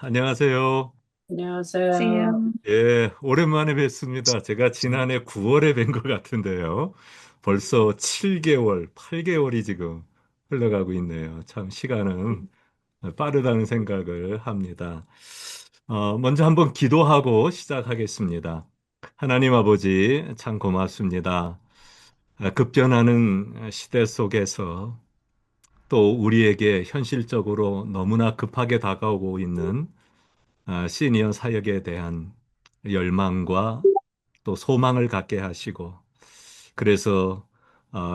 안녕하세요. 안녕하세요. 안녕하세요. 예, 오랜만에 뵙습니다. 제가 지난해 9월에 뵌 것 같은데요. 벌써 7개월, 8개월이 지금 흘러가고 있네요. 참 시간은 빠르다는 생각을 합니다. 먼저 한번 기도하고 시작하겠습니다. 하나님 아버지, 참 고맙습니다. 급변하는 시대 속에서 또 우리에게 현실적으로 너무나 급하게 다가오고 있는 시니어 사역에 대한 열망과 또 소망을 갖게 하시고, 그래서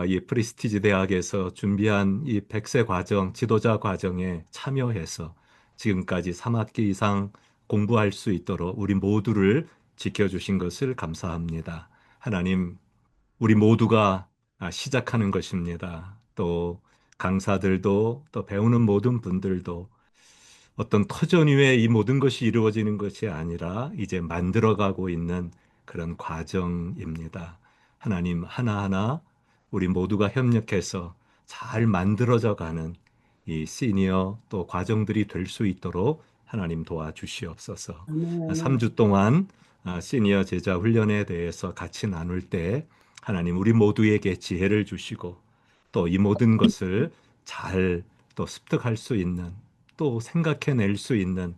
이 프리스티지 대학에서 준비한 이 100세 과정, 지도자 과정에 참여해서 지금까지 3학기 이상 공부할 수 있도록 우리 모두를 지켜주신 것을 감사합니다. 하나님, 우리 모두가 시작하는 것입니다. 또 강사들도 또 배우는 모든 분들도 어떤 터전 위에 이 모든 것이 이루어지는 것이 아니라 이제 만들어가고 있는 그런 과정입니다. 하나님 하나하나 우리 모두가 협력해서 잘 만들어져 가는 이 시니어 또 과정들이 될 수 있도록 하나님 도와주시옵소서. 아멘. 3주 동안 시니어 제자 훈련에 대해서 같이 나눌 때 하나님 우리 모두에게 지혜를 주시고 또 이 모든 것을 잘 또 습득할 수 있는 또 생각해낼 수 있는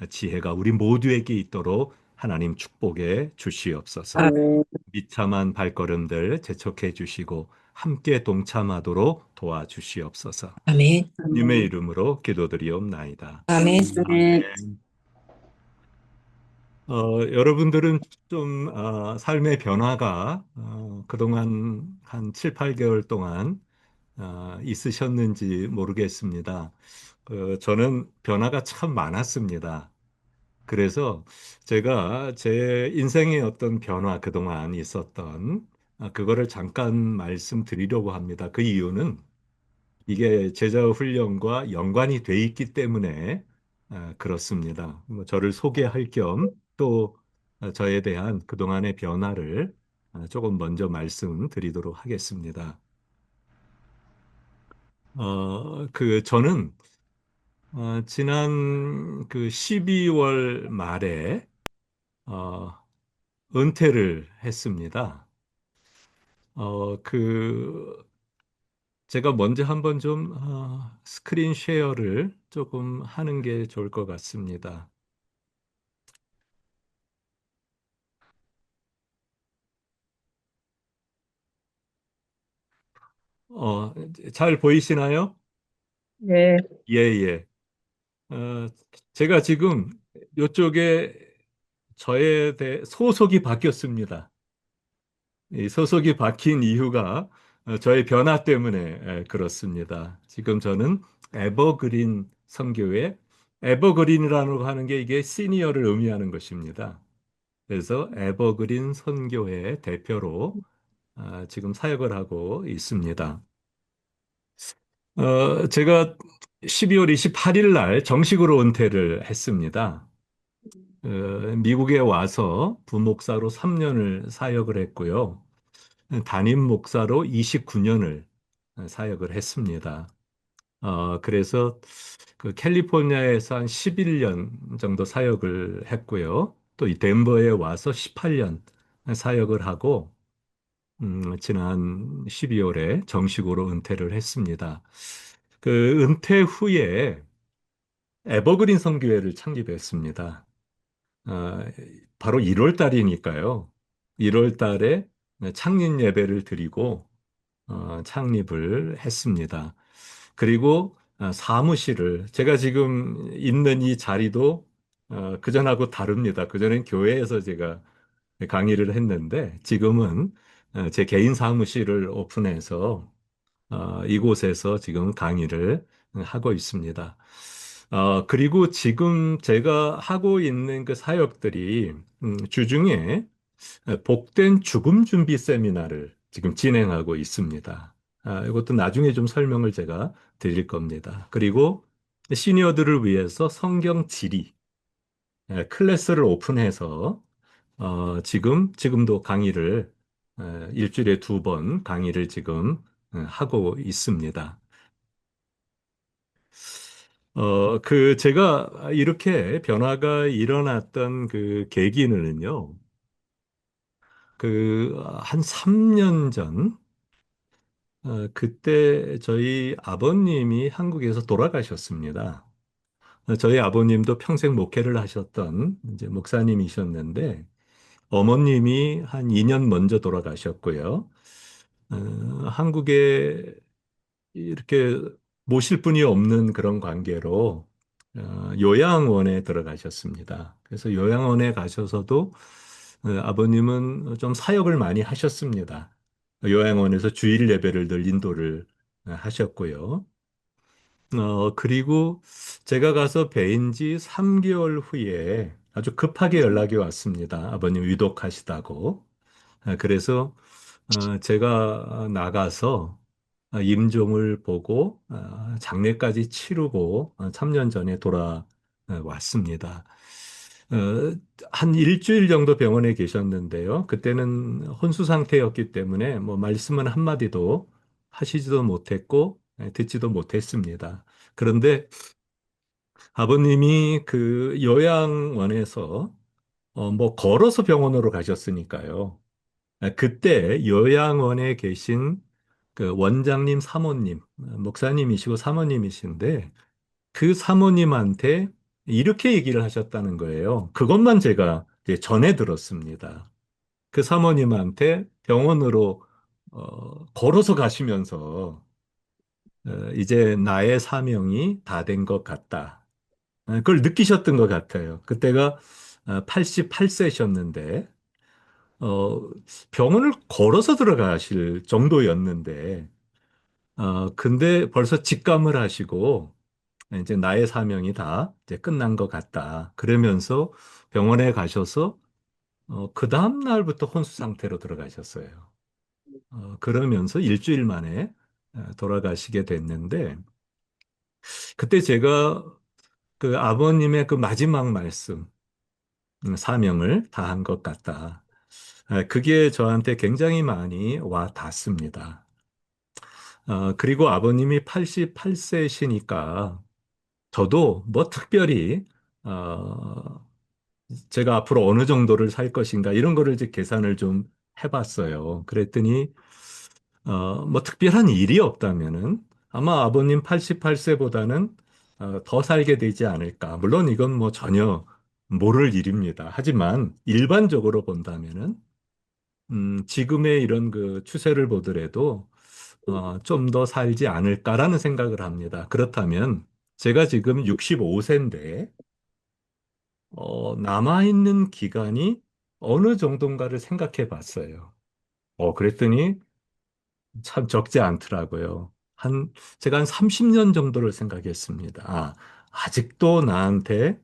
지혜가 우리 모두에게 있도록 하나님 축복해 주시옵소서. 아멘. 비참한 발걸음들 재촉해 주시고 함께 동참하도록 도와주시옵소서. 아멘. 님의 아멘. 이름으로 기도드리옵나이다. 아멘. 아멘. 아멘. 여러분들은 좀 삶의 변화가 그동안 한 7, 8개월 동안 있으셨는지 모르겠습니다. 저는 변화가 참 많았습니다. 그래서 제가 제 인생의 어떤 변화 그동안 있었던 그거를 잠깐 말씀드리려고 합니다. 그 이유는 이게 제자 훈련과 연관이 돼 있기 때문에 그렇습니다. 뭐 저를 소개할 겸 또 저에 대한 그동안의 변화를 조금 먼저 말씀드리도록 하겠습니다. 저는 지난 그 12월 말에 어, 은퇴를 했습니다. 제가 먼저 한번 좀 스크린 쉐어를 조금 하는 게 좋을 것 같습니다. 어, 잘 보이시나요? 네. 예, 예. 어, 제가 지금 이쪽에 저에 대해 소속이 바뀌었습니다. 이 소속이 바뀐 이유가 저의 변화 때문에 그렇습니다. 지금 저는 에버그린 선교회, 에버그린이라고 하는 게 이게 시니어를 의미하는 것입니다. 그래서 에버그린 선교회 대표로 지금 사역을 하고 있습니다. 제가 12월 28일 날 정식으로 은퇴를 했습니다. 어, 미국에 와서 부목사로 3년을 사역을 했고요. 담임 목사로 29년을 사역을 했습니다. 그래서 그 캘리포니아에서 한 11년 정도 사역을 했고요. 또 이 덴버에 와서 18년 사역을 하고, 지난 12월에 정식으로 은퇴를 했습니다. 그 은퇴 후에 에버그린 선교회를 창립했습니다. 아, 바로 1월 달이니까요. 1월 달에 창립 예배를 드리고 창립을 했습니다. 그리고 사무실을 제가 지금 있는 이 자리도 그전하고 다릅니다. 그전엔 교회에서 제가 강의를 했는데 지금은 제 개인 사무실을 오픈해서 이곳에서 지금 강의를 하고 있습니다. 그리고 지금 제가 하고 있는 그 사역들이 주중에 복된 죽음 준비 세미나를 지금 진행하고 있습니다. 이것도 나중에 좀 설명을 제가 드릴 겁니다. 그리고 시니어들을 위해서 성경 지리 클래스를 오픈해서 지금도 강의를 일주일에 2번 강의를 지금 하고 있습니다. 제가 이렇게 변화가 일어났던 그 계기는요, 한 3년 전, 그때 저희 아버님이 한국에서 돌아가셨습니다. 저희 아버님도 평생 목회를 하셨던 이제 목사님이셨는데, 어머님이 한 2년 먼저 돌아가셨고요. 어, 한국에 이렇게 모실 분이 없는 그런 관계로 요양원에 들어가셨습니다. 그래서 요양원에 가셔서도 아버님은 좀 사역을 많이 하셨습니다. 요양원에서 주일 예배를 늘 인도를 하셨고요. 그리고 제가 가서 뵈인 지 3개월 후에 아주 급하게 연락이 왔습니다. 아버님 위독하시다고. 그래서 제가 나가서 임종을 보고 장례까지 치르고 3년 전에 돌아왔습니다. 어, 한 일주일 정도 병원에 계셨는데요. 그때는 혼수 상태였기 때문에 뭐 말씀은 한마디도 하시지도 못했고 듣지도 못했습니다. 그런데 아버님이 그 요양원에서 뭐 걸어서 병원으로 가셨으니까요. 그때 요양원에 계신 그 원장님 사모님, 목사님이시고 사모님이신데 그 사모님한테 이렇게 얘기를 하셨다는 거예요. 그것만 제가 이제 전해 들었습니다. 그 사모님한테 병원으로 걸어서 가시면서 이제 나의 사명이 다 된 것 같다. 그걸 느끼셨던 것 같아요. 그때가 88세셨는데 어, 병원을 걸어서 들어가실 정도였는데, 근데 벌써 직감을 하시고, 이제 나의 사명이 다 이제 끝난 것 같다. 그러면서 병원에 가셔서, 그 다음 날부터 혼수 상태로 들어가셨어요. 그러면서 일주일 만에 돌아가시게 됐는데, 그때 제가 그 아버님의 그 마지막 말씀, 사명을 다한 것 같다. 그게 저한테 굉장히 많이 와 닿습니다. 그리고 아버님이 88세시니까 저도 뭐 특별히 어, 제가 앞으로 어느 정도를 살 것인가 이런 거를 이제 계산을 좀 해봤어요. 그랬더니 뭐 특별한 일이 없다면은 아마 아버님 88세보다는 더 살게 되지 않을까. 물론 이건 뭐 전혀 모를 일입니다. 하지만 일반적으로 본다면은 지금의 이런 그 추세를 보더라도 좀 더 살지 않을까라는 생각을 합니다. 그렇다면 제가 지금 65세인데 남아있는 기간이 어느 정도인가를 생각해 봤어요. 그랬더니 참 적지 않더라고요. 제가 한 30년 정도를 생각했습니다. 아직도 나한테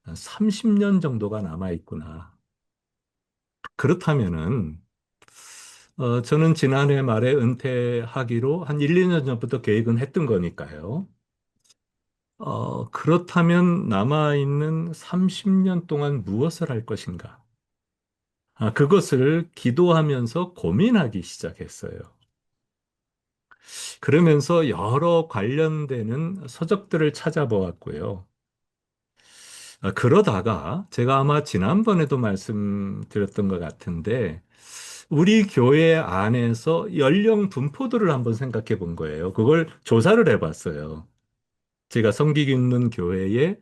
30년 정도가 남아있구나. 그렇다면은 저는 지난해 말에 은퇴하기로 한 1, 2년 전부터 계획은 했던 거니까요. 그렇다면 남아있는 30년 동안 무엇을 할 것인가? 그것을 기도하면서 고민하기 시작했어요. 그러면서 여러 관련되는 서적들을 찾아보았고요. 그러다가 제가 아마 지난번에도 말씀드렸던 것 같은데, 우리 교회 안에서 연령 분포도를 한번 생각해 본 거예요. 그걸 조사를 해 봤어요. 제가 섬기고 있는 교회의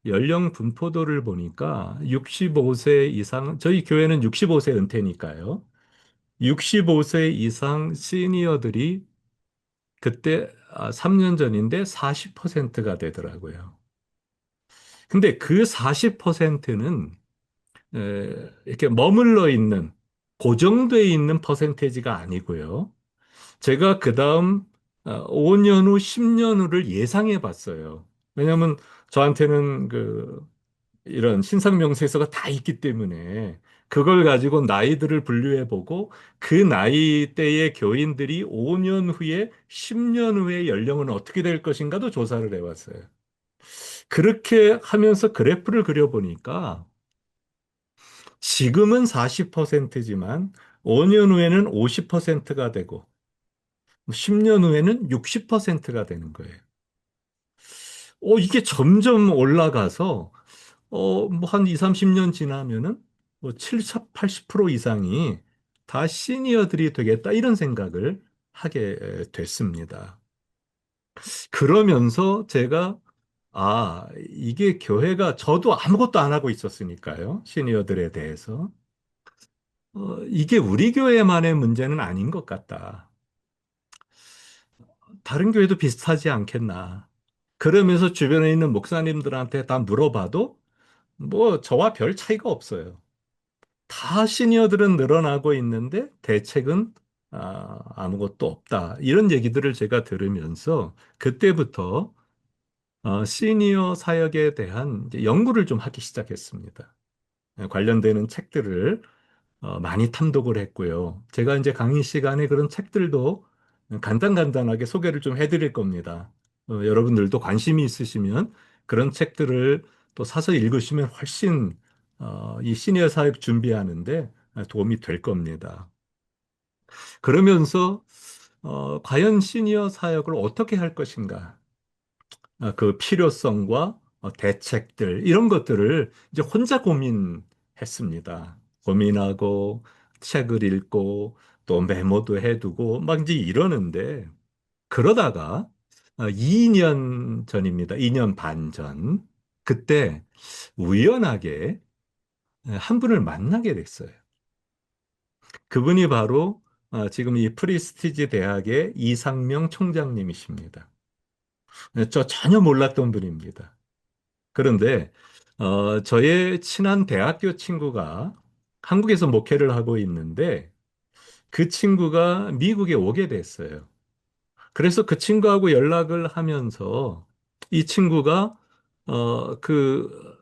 연령 분포도를 보니까 65세 이상, 저희 교회는 65세 은퇴니까요. 65세 이상 시니어들이 그때 3년 전인데 40%가 되더라고요. 근데 그 40%는 이렇게 머물러 있는, 고정돼 있는 퍼센테이지가 아니고요. 제가 그 다음 5년 후, 10년 후를 예상해 봤어요. 왜냐하면 저한테는 이런 신상 명세서가 다 있기 때문에 그걸 가지고 나이들을 분류해 보고 그 나이대의 교인들이 5년 후에, 10년 후에 연령은 어떻게 될 것인가도 조사를 해 봤어요. 그렇게 하면서 그래프를 그려보니까 지금은 40%지만 5년 후에는 50%가 되고 10년 후에는 60%가 되는 거예요. 이게 점점 올라가서, 뭐 한 2, 30년 지나면은 뭐 70, 80% 이상이 다 시니어들이 되겠다 이런 생각을 하게 됐습니다. 그러면서 제가 이게 교회가 저도 아무것도 안 하고 있었으니까요. 시니어들에 대해서. 이게 우리 교회만의 문제는 아닌 것 같다. 다른 교회도 비슷하지 않겠나. 그러면서 주변에 있는 목사님들한테 다 물어봐도 뭐 저와 별 차이가 없어요. 다 시니어들은 늘어나고 있는데 대책은 아무것도 없다. 이런 얘기들을 제가 들으면서 그때부터 시니어 사역에 대한 이제 연구를 좀 하기 시작했습니다. 관련되는 책들을 많이 탐독을 했고요. 제가 이제 강의 시간에 그런 책들도 간단간단하게 소개를 좀 해드릴 겁니다. 여러분들도 관심이 있으시면 그런 책들을 또 사서 읽으시면 훨씬 이 시니어 사역 준비하는데 도움이 될 겁니다. 그러면서 과연 시니어 사역을 어떻게 할 것인가? 그 필요성과 대책들 이런 것들을 이제 혼자 고민했습니다. 고민하고 책을 읽고 또 메모도 해두고 막 이제 이러는데 그러다가 2년 전입니다. 2년 반 전. 그때 우연하게 한 분을 만나게 됐어요. 그분이 바로 지금 이 프리스티지 대학의 이상명 총장님이십니다. 저 전혀 몰랐던 분입니다. 그런데 저의 친한 대학교 친구가 한국에서 목회를 하고 있는데 그 친구가 미국에 오게 됐어요. 그래서 그 친구하고 연락을 하면서 이 친구가 그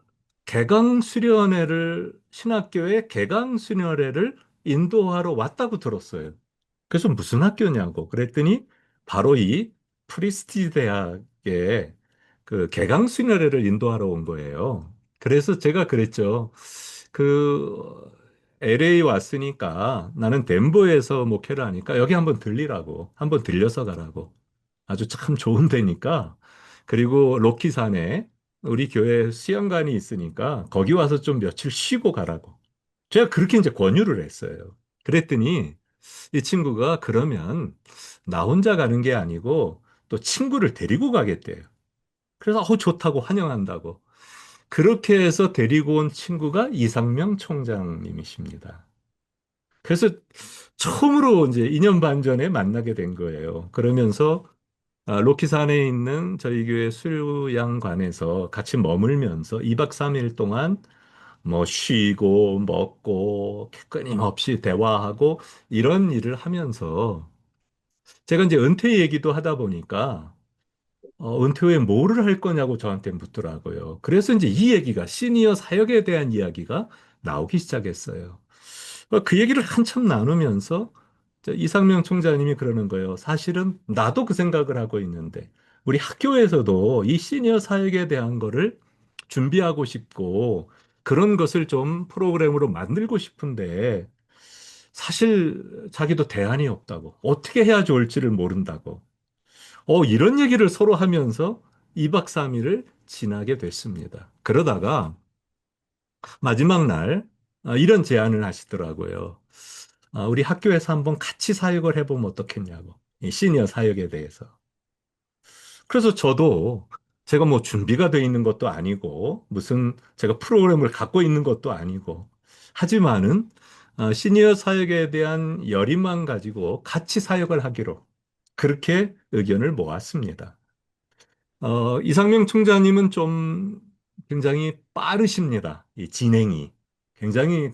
개강 수련회를 신학교의 개강 수련회를 인도하러 왔다고 들었어요. 그래서 무슨 학교냐고 그랬더니 바로 이 프리스티 대학의 그 개강 수련회를 인도하러 온 거예요. 그래서 제가 그랬죠. 그 LA 왔으니까 나는 덴버에서 목회를 하니까 여기 한번 들리라고. 한번 들려서 가라고. 아주 참 좋은 데니까. 그리고 로키산에 우리 교회 수영관이 있으니까 거기 와서 좀 며칠 쉬고 가라고. 제가 그렇게 이제 권유를 했어요. 그랬더니 이 친구가 그러면 나 혼자 가는 게 아니고 또 친구를 데리고 가겠대요. 그래서 좋다고 환영한다고. 그렇게 해서 데리고 온 친구가 이상명 총장님이십니다. 그래서 처음으로 이제 2년 반 전에 만나게 된 거예요. 그러면서 로키산에 있는 저희 교회 수양관에서 같이 머물면서 2박 3일 동안 뭐 쉬고 먹고 끊임없이 대화하고 이런 일을 하면서 제가 이제 은퇴 얘기도 하다 보니까 은퇴 후에 뭐를 할 거냐고 저한테 묻더라고요. 그래서 이제 이 얘기가 시니어 사역에 대한 이야기가 나오기 시작했어요. 그 얘기를 한참 나누면서 이상명 총장님이 그러는 거예요. 사실은 나도 그 생각을 하고 있는데 우리 학교에서도 이 시니어 사역에 대한 거를 준비하고 싶고 그런 것을 좀 프로그램으로 만들고 싶은데 사실 자기도 대안이 없다고 어떻게 해야 좋을지를 모른다고 이런 얘기를 서로 하면서 2박 3일을 지나게 됐습니다. 그러다가 마지막 날 이런 제안을 하시더라고요. 우리 학교에서 한번 같이 사역을 해보면 어떻겠냐고. 이 시니어 사역에 대해서. 그래서 저도 제가 뭐 준비가 돼 있는 것도 아니고 무슨 제가 프로그램을 갖고 있는 것도 아니고 하지만은 시니어 사역에 대한 열의만 가지고 같이 사역을 하기로 그렇게 의견을 모았습니다. 이상명 총장님은 좀 굉장히 빠르십니다. 이 진행이. 굉장히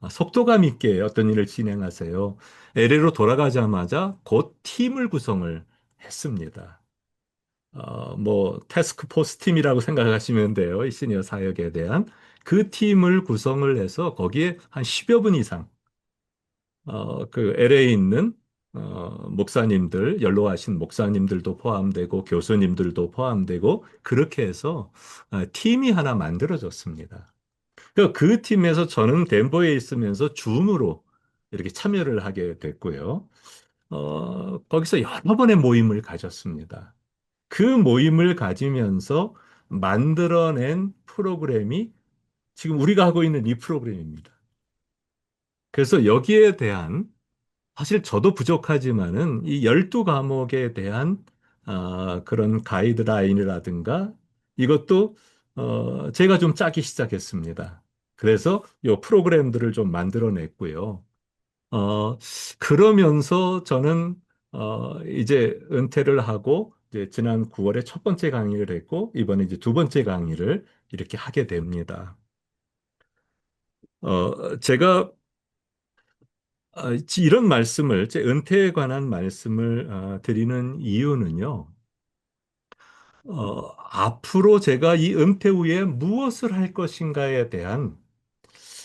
속도감 있게 어떤 일을 진행하세요. LA로 돌아가자마자 곧 팀을 구성을 했습니다. 뭐, 태스크포스 팀이라고 생각하시면 돼요. 이 시니어 사역에 대한. 그 팀을 구성을 해서 거기에 한 10여 분 이상 그 LA에 있는 목사님들, 연로하신 목사님들도 포함되고 교수님들도 포함되고 그렇게 해서 팀이 하나 만들어졌습니다. 그 팀에서 저는 덴버에 있으면서 줌으로 이렇게 참여를 하게 됐고요. 거기서 여러 번의 모임을 가졌습니다. 그 모임을 가지면서 만들어낸 프로그램이 지금 우리가 하고 있는 이 프로그램입니다. 그래서 여기에 대한 사실 저도 부족하지만은 이 12과목에 대한 그런 가이드라인이라든가 이것도 제가 좀 짜기 시작했습니다. 그래서 이 프로그램들을 좀 만들어냈고요. 어, 그러면서 저는 이제 은퇴를 하고 이제 지난 9월에 첫 번째 강의를 했고 이번에 이제 두 번째 강의를 이렇게 하게 됩니다. 제가 이런 말씀을 제 은퇴에 관한 말씀을 드리는 이유는요. 앞으로 제가 이 은퇴 후에 무엇을 할 것인가에 대한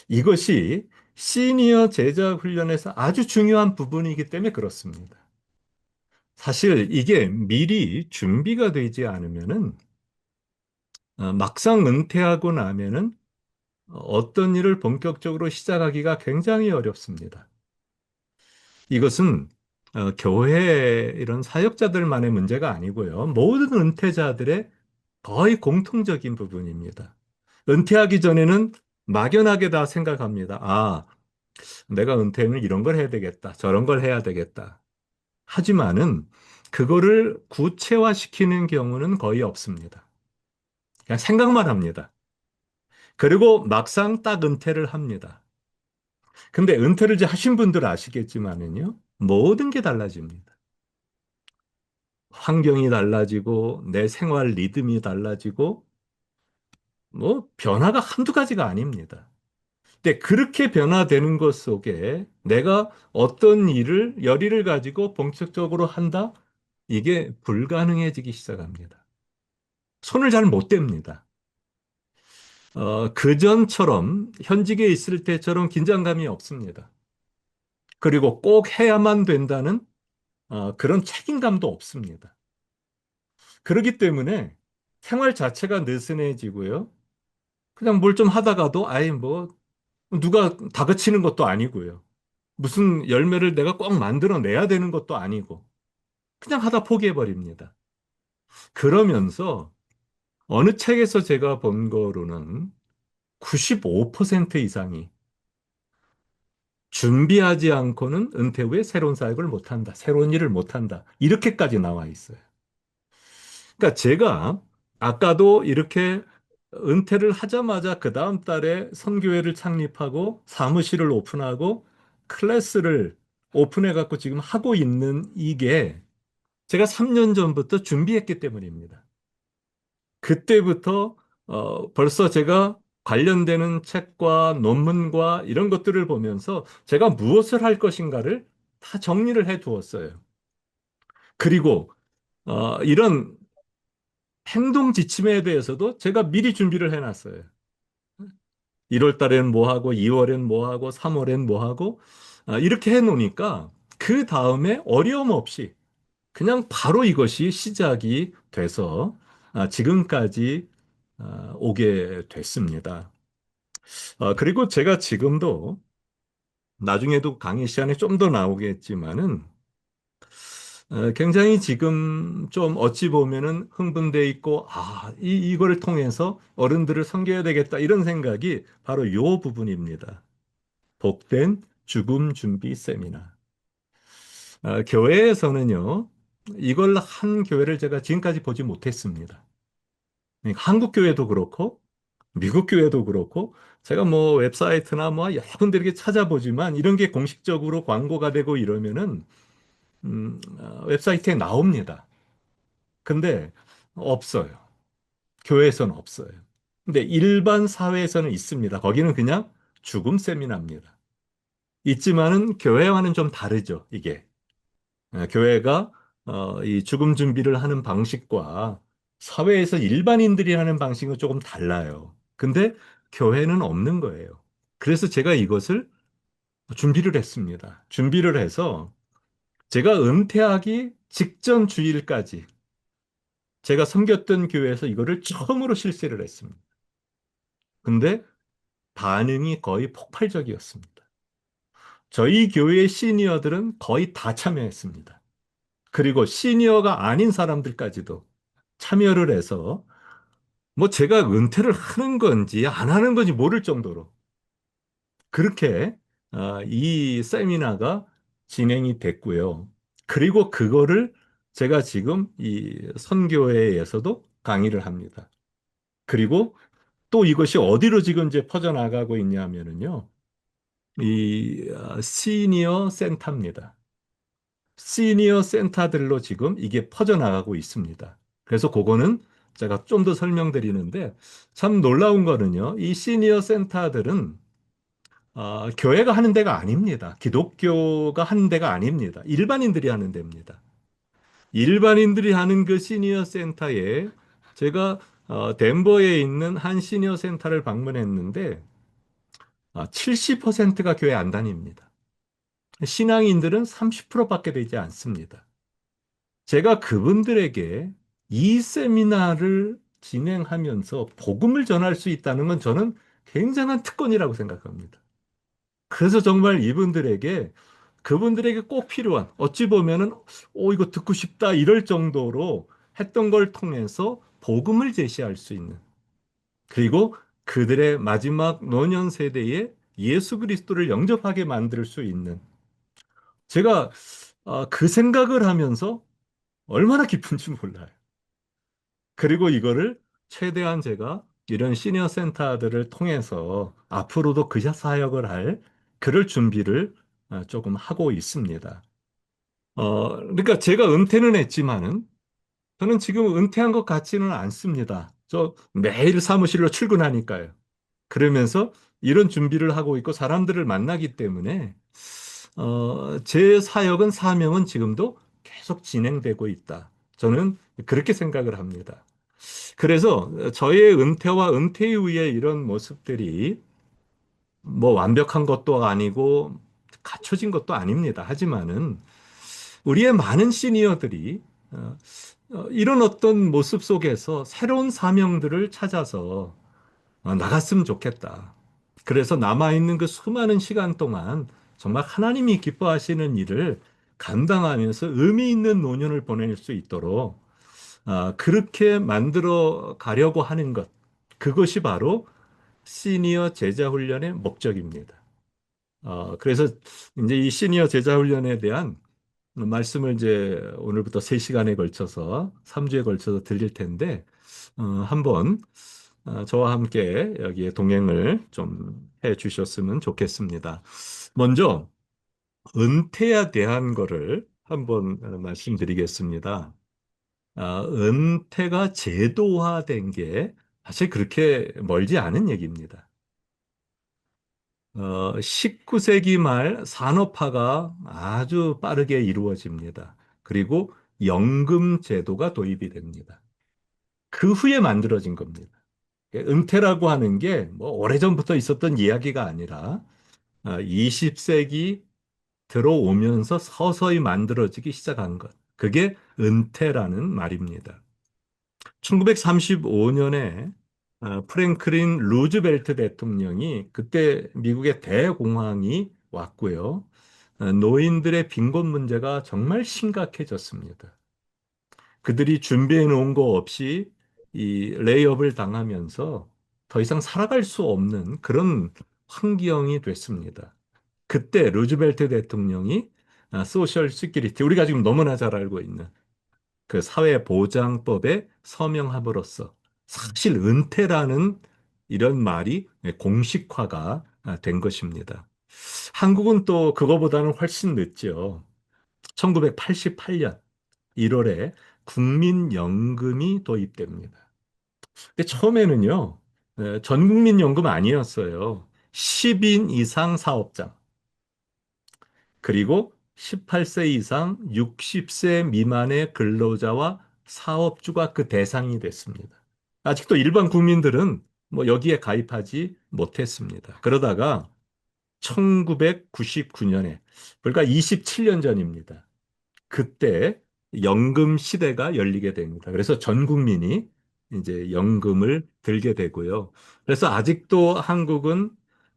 이것이 시니어 제자 훈련에서 아주 중요한 부분이기 때문에 그렇습니다. 사실 이게 미리 준비가 되지 않으면은 막상 은퇴하고 나면은 어떤 일을 본격적으로 시작하기가 굉장히 어렵습니다. 이것은 교회 이런 사역자들만의 문제가 아니고요. 모든 은퇴자들의 거의 공통적인 부분입니다. 은퇴하기 전에는 막연하게 다 생각합니다. 내가 은퇴는 이런 걸 해야 되겠다. 저런 걸 해야 되겠다. 하지만은 그거를 구체화시키는 경우는 거의 없습니다. 그냥 생각만 합니다. 그리고 막상 딱 은퇴를 합니다. 근데 은퇴를 이제 하신 분들 아시겠지만은요. 모든 게 달라집니다. 환경이 달라지고 내 생활 리듬이 달라지고 뭐 변화가 한두 가지가 아닙니다. 근데 그렇게 변화되는 것 속에 내가 어떤 일을 열의를 가지고 본격적으로 한다? 이게 불가능해지기 시작합니다. 손을 잘 못 댑니다. 그전처럼 현직에 있을 때처럼 긴장감이 없습니다. 그리고 꼭 해야만 된다는 그런 책임감도 없습니다. 그렇기 때문에 생활 자체가 느슨해지고요. 그냥 뭘 좀 하다가도 아예 뭐 누가 다그치는 것도 아니고요. 무슨 열매를 내가 꼭 만들어내야 되는 것도 아니고 그냥 하다 포기해버립니다. 그러면서 어느 책에서 제가 본 거로는 95% 이상이 준비하지 않고는 은퇴 후에 새로운 사역을 못한다. 새로운 일을 못한다. 이렇게까지 나와 있어요. 그러니까 제가 아까도 이렇게 은퇴를 하자마자 그 다음 달에 선교회를 창립하고 사무실을 오픈하고 클래스를 오픈해 갖고 지금 하고 있는 이게 제가 3년 전부터 준비했기 때문입니다. 그때부터 벌써 제가 관련되는 책과 논문과 이런 것들을 보면서 제가 무엇을 할 것인가를 다 정리를 해 두었어요. 그리고 이런 행동 지침에 대해서도 제가 미리 준비를 해 놨어요. 1월 달에는 뭐 하고 2월엔 뭐 하고 3월엔 뭐 하고 이렇게 해 놓으니까 그 다음에 어려움 없이 그냥 바로 이것이 시작이 돼서 지금까지 오게 됐습니다. 그리고 제가 지금도 나중에도 강의 시간에 좀 더 나오겠지만은 굉장히 지금 좀 어찌 보면은 흥분돼 있고 이거를 통해서 어른들을 섬겨야 되겠다 이런 생각이 바로 요 부분입니다. 복된 죽음 준비 세미나. 교회에서는요, 이걸 한 교회를 제가 지금까지 보지 못했습니다. 그러니까 한국 교회도 그렇고, 미국 교회도 그렇고, 제가 뭐 웹사이트나 뭐 여러 군데 이렇게 찾아보지만 이런 게 공식적으로 광고가 되고 이러면은, 웹사이트에 나옵니다. 근데 없어요. 교회에서는 없어요. 근데 일반 사회에서는 있습니다. 거기는 그냥 죽음 세미나입니다. 있지만은 교회와는 좀 다르죠, 이게. 교회가 이 죽음 준비를 하는 방식과 사회에서 일반인들이 하는 방식은 조금 달라요. 근데 교회는 없는 거예요. 그래서 제가 이것을 준비를 했습니다. 준비를 해서 제가 은퇴하기 직전 주일까지 제가 섬겼던 교회에서 이거를 처음으로 실시를 했습니다. 근데 반응이 거의 폭발적이었습니다. 저희 교회의 시니어들은 거의 다 참여했습니다. 그리고 시니어가 아닌 사람들까지도. 참여를 해서 뭐 제가 은퇴를 하는 건지 안 하는 건지 모를 정도로 그렇게 이 세미나가 진행이 됐고요. 그리고 그거를 제가 지금 이 선교회에서도 강의를 합니다. 그리고 또 이것이 어디로 지금 이제 퍼져나가고 있냐면은요. 이 시니어 센터입니다. 시니어 센터들로 지금 이게 퍼져나가고 있습니다. 그래서 그거는 제가 좀 더 설명드리는데 참 놀라운 거는요. 이 시니어 센터들은 교회가 하는 데가 아닙니다. 기독교가 하는 데가 아닙니다. 일반인들이 하는 데입니다. 일반인들이 하는 그 시니어 센터에 제가 덴버에 있는 한 시니어 센터를 방문했는데 70%가 교회 안 다닙니다. 신앙인들은 30%밖에 되지 않습니다. 제가 그분들에게 이 세미나를 진행하면서 복음을 전할 수 있다는 건 저는 굉장한 특권이라고 생각합니다. 그래서 정말 이분들에게 그분들에게 꼭 필요한 어찌 보면은 이거 듣고 싶다 이럴 정도로 했던 걸 통해서 복음을 제시할 수 있는 그리고 그들의 마지막 노년 세대에 예수 그리스도를 영접하게 만들 수 있는 제가 그 생각을 하면서 얼마나 기쁜지 몰라요. 그리고 이거를 최대한 제가 이런 시니어 센터들을 통해서 앞으로도 그 사역을 할 그럴 준비를 조금 하고 있습니다. 그러니까 제가 은퇴는 했지만은 저는 지금 은퇴한 것 같지는 않습니다. 저 매일 사무실로 출근하니까요. 그러면서 이런 준비를 하고 있고 사람들을 만나기 때문에 제 사역은 사명은 지금도 계속 진행되고 있다. 저는 그렇게 생각을 합니다. 그래서 저의 은퇴와 은퇴 이후의 이런 모습들이 뭐 완벽한 것도 아니고 갖춰진 것도 아닙니다. 하지만은 우리의 많은 시니어들이 이런 어떤 모습 속에서 새로운 사명들을 찾아서 나갔으면 좋겠다. 그래서 남아있는 그 수많은 시간 동안 정말 하나님이 기뻐하시는 일을 감당하면서 의미 있는 노년을 보낼 수 있도록 그렇게 만들어 가려고 하는 것. 그것이 바로 시니어 제자 훈련의 목적입니다. 그래서 이제 이 시니어 제자 훈련에 대한 말씀을 이제 오늘부터 3시간에 걸쳐서 3주에 걸쳐서 드릴 텐데 한번 저와 함께 여기에 동행을 좀 해 주셨으면 좋겠습니다. 먼저 은퇴에 대한 거를 한번 말씀드리겠습니다. 은퇴가 제도화된 게 사실 그렇게 멀지 않은 얘기입니다. 19세기 말 산업화가 아주 빠르게 이루어집니다. 그리고 연금 제도가 도입이 됩니다. 그 후에 만들어진 겁니다. 은퇴라고 하는 게 뭐 오래전부터 있었던 이야기가 아니라 20세기 들어오면서 서서히 만들어지기 시작한 것. 그게 은퇴라는 말입니다. 1935년에 프랭클린 루즈벨트 대통령이 그때 미국의 대공황이 왔고요. 노인들의 빈곤 문제가 정말 심각해졌습니다. 그들이 준비해 놓은 거 없이 이 레이업을 당하면서 더 이상 살아갈 수 없는 그런 환경이 됐습니다. 그때 루즈벨트 대통령이 소셜 시큐리티, 우리가 지금 너무나 잘 알고 있는 그 사회보장법에 서명함으로써 사실 은퇴라는 이런 말이 공식화가 된 것입니다. 한국은 또 그거보다는 훨씬 늦죠. 1988년 1월에 국민연금이 도입됩니다. 근데 처음에는요, 전국민연금 아니었어요. 10인 이상 사업장, 그리고 18세 이상 60세 미만의 근로자와 사업주가 그 대상이 됐습니다. 아직도 일반 국민들은 뭐 여기에 가입하지 못했습니다. 그러다가 1999년에, 불과 27년 전입니다. 그때 연금 시대가 열리게 됩니다. 그래서 전 국민이 이제 연금을 들게 되고요. 그래서 아직도 한국은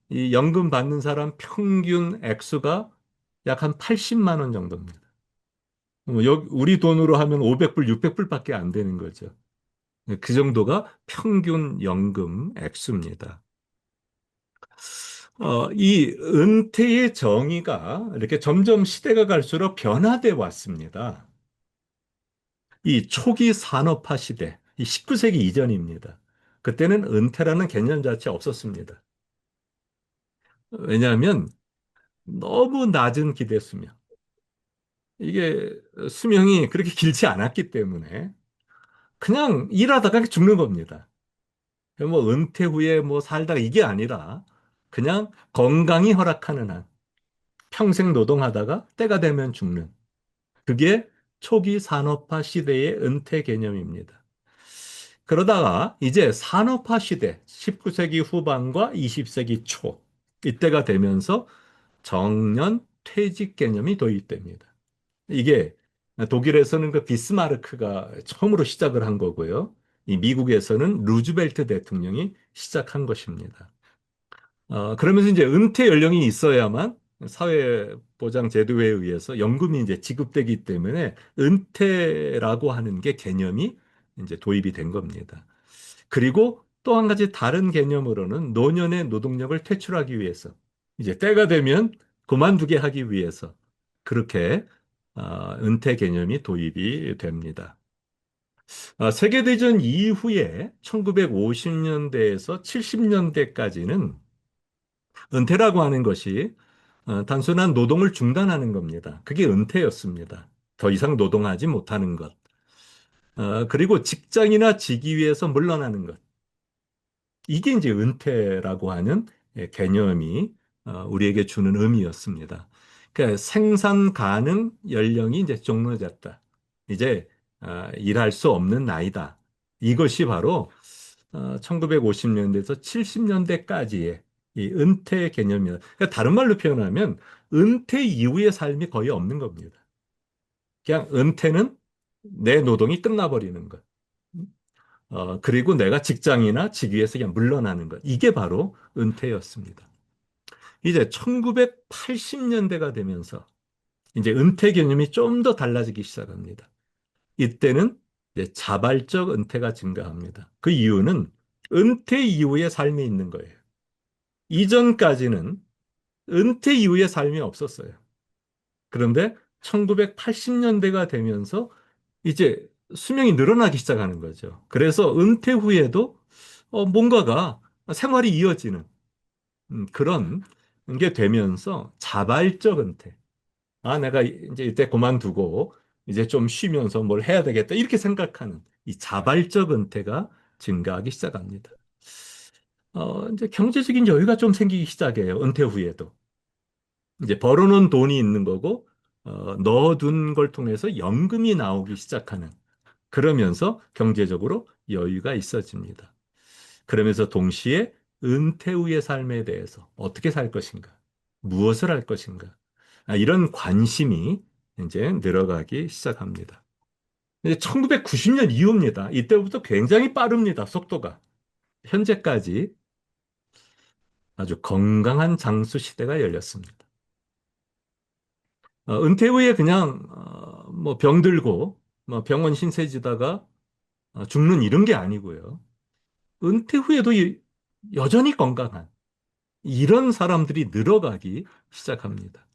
이 연금 받는 사람 평균 액수가 약 한 80만 원 정도입니다. 우리 돈으로 하면 500불, 600불밖에 안 되는 거죠. 그 정도가 평균 연금 액수입니다. 이 은퇴의 정의가 이렇게 점점 시대가 갈수록 변화돼 왔습니다. 이 초기 산업화 시대, 이 19세기 이전입니다. 그때는 은퇴라는 개념 자체 없었습니다. 왜냐하면 너무 낮은 기대 수명. 이게 수명이 그렇게 길지 않았기 때문에 그냥 일하다가 죽는 겁니다. 뭐 은퇴 후에 뭐 살다가 이게 아니라 그냥 건강이 허락하는 한 평생 노동하다가 때가 되면 죽는. 그게 초기 산업화 시대의 은퇴 개념입니다. 그러다가 이제 산업화 시대, 19세기 후반과 20세기 초, 이때가 되면서 정년 퇴직 개념이 도입됩니다. 이게 독일에서는 그 비스마르크가 처음으로 시작을 한 거고요. 이 미국에서는 루즈벨트 대통령이 시작한 것입니다. 그러면서 이제 은퇴 연령이 있어야만 사회보장 제도에 의해서 연금이 이제 지급되기 때문에 은퇴라고 하는 게 개념이 이제 도입이 된 겁니다. 그리고 또 한 가지 다른 개념으로는 노년의 노동력을 퇴출하기 위해서 이제 때가 되면 그만두게 하기 위해서 그렇게 은퇴 개념이 도입이 됩니다. 세계대전 이후에 1950년대에서 70년대까지는 은퇴라고 하는 것이 단순한 노동을 중단하는 겁니다. 그게 은퇴였습니다. 더 이상 노동하지 못하는 것. 그리고 직장이나 직위에서 물러나는 것. 이게 이제 은퇴라고 하는 개념이 우리에게 주는 의미였습니다. 그러니까 생산 가능 연령이 이제 종료됐다. 이제 일할 수 없는 나이다. 이것이 바로 1950년대에서 70년대까지의 이 은퇴 개념이다. 그러니까 다른 말로 표현하면 은퇴 이후의 삶이 거의 없는 겁니다. 그냥 은퇴는 내 노동이 끝나버리는 것. 그리고 내가 직장이나 직위에서 그냥 물러나는 것. 이게 바로 은퇴였습니다. 이제 1980년대가 되면서 이제 은퇴 개념이 좀 더 달라지기 시작합니다. 이때는 이제 자발적 은퇴가 증가합니다. 그 이유는 은퇴 이후의 삶이 있는 거예요. 이전까지는 은퇴 이후의 삶이 없었어요. 그런데 1980년대가 되면서 이제 수명이 늘어나기 시작하는 거죠. 그래서 은퇴 후에도 뭔가가 생활이 이어지는 그런 게 되면서 자발적 은퇴. 내가 이제 이때 그만두고 이제 좀 쉬면서 뭘 해야 되겠다. 이렇게 생각하는 이 자발적 은퇴가 증가하기 시작합니다. 이제 경제적인 여유가 좀 생기기 시작해요. 은퇴 후에도. 이제 벌어놓은 돈이 있는 거고, 넣어둔 걸 통해서 연금이 나오기 시작하는. 그러면서 경제적으로 여유가 있어집니다. 그러면서 동시에 은퇴 후의 삶에 대해서 어떻게 살 것인가, 무엇을 할 것인가, 이런 관심이 이제 늘어가기 시작합니다. 이제 1990년 이후입니다. 이때부터 굉장히 빠릅니다. 속도가. 현재까지 아주 건강한 장수 시대가 열렸습니다. 은퇴 후에 그냥 뭐 병들고 뭐 병원 신세지다가 죽는 이런 게 아니고요. 은퇴 후에도 여전히 건강한 이런 사람들이 늘어가기 시작합니다.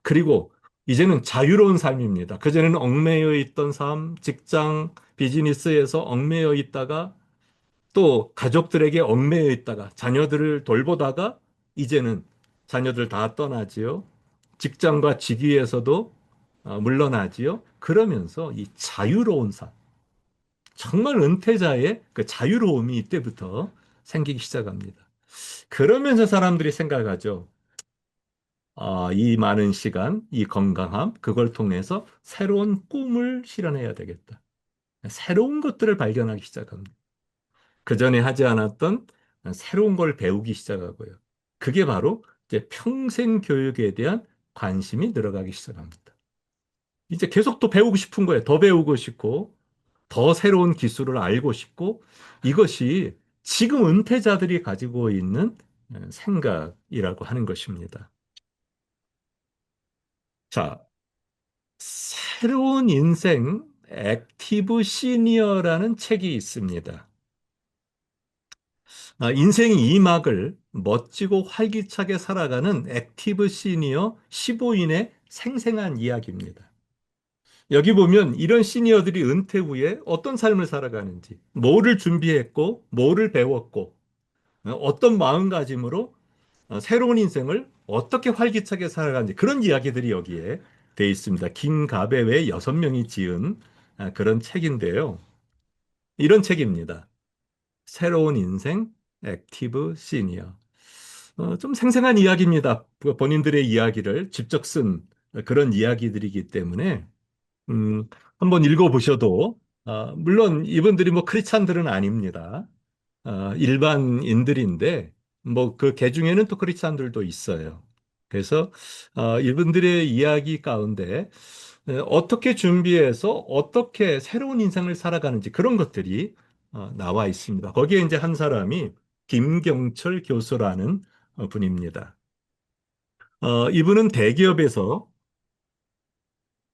그리고 이제는 자유로운 삶입니다. 그전에는 얽매여 있던 삶, 직장, 비즈니스에서 얽매여 있다가 또 가족들에게 얽매여 있다가 자녀들을 돌보다가 이제는 자녀들 다 떠나지요. 직장과 직위에서도 물러나지요. 그러면서 이 자유로운 삶, 정말 은퇴자의 그 자유로움이 이때부터 생기기 시작합니다. 그러면서 사람들이 생각하죠. 이 많은 시간, 이 건강함, 그걸 통해서 새로운 꿈을 실현해야 되겠다. 새로운 것들을 발견하기 시작합니다. 그전에 하지 않았던 새로운 걸 배우기 시작하고요. 그게 바로 이제 평생 교육에 대한 관심이 늘어가기 시작합니다. 이제 계속 또 배우고 싶은 거예요. 더 배우고 싶고, 더 새로운 기술을 알고 싶고, 이것이 지금 은퇴자들이 가지고 있는 생각이라고 하는 것입니다. 자, 새로운 인생 액티브 시니어라는 책이 있습니다. 인생 2막을 멋지고 활기차게 살아가는 액티브 시니어 15인의 생생한 이야기입니다. 여기 보면 이런 시니어들이 은퇴 후에 어떤 삶을 살아가는지, 뭐를 준비했고, 뭐를 배웠고, 어떤 마음가짐으로 새로운 인생을 어떻게 활기차게 살아가는지 그런 이야기들이 여기에 돼 있습니다. 김가배 외 6명이 지은 그런 책인데요. 이런 책입니다. 새로운 인생, 액티브 시니어. 좀 생생한 이야기입니다. 본인들의 이야기를 직접 쓴 그런 이야기들이기 때문에 음, 한번 읽어보셔도 물론 이분들이 뭐 크리스찬들은 아닙니다. 일반인들인데 뭐 그 개중에는 또 크리스찬들도 있어요. 그래서 이분들의 이야기 가운데 어떻게 준비해서 어떻게 새로운 인생을 살아가는지 그런 것들이 나와 있습니다. 거기에 이제 한 사람이 김경철 교수라는 분입니다. 이분은 대기업에서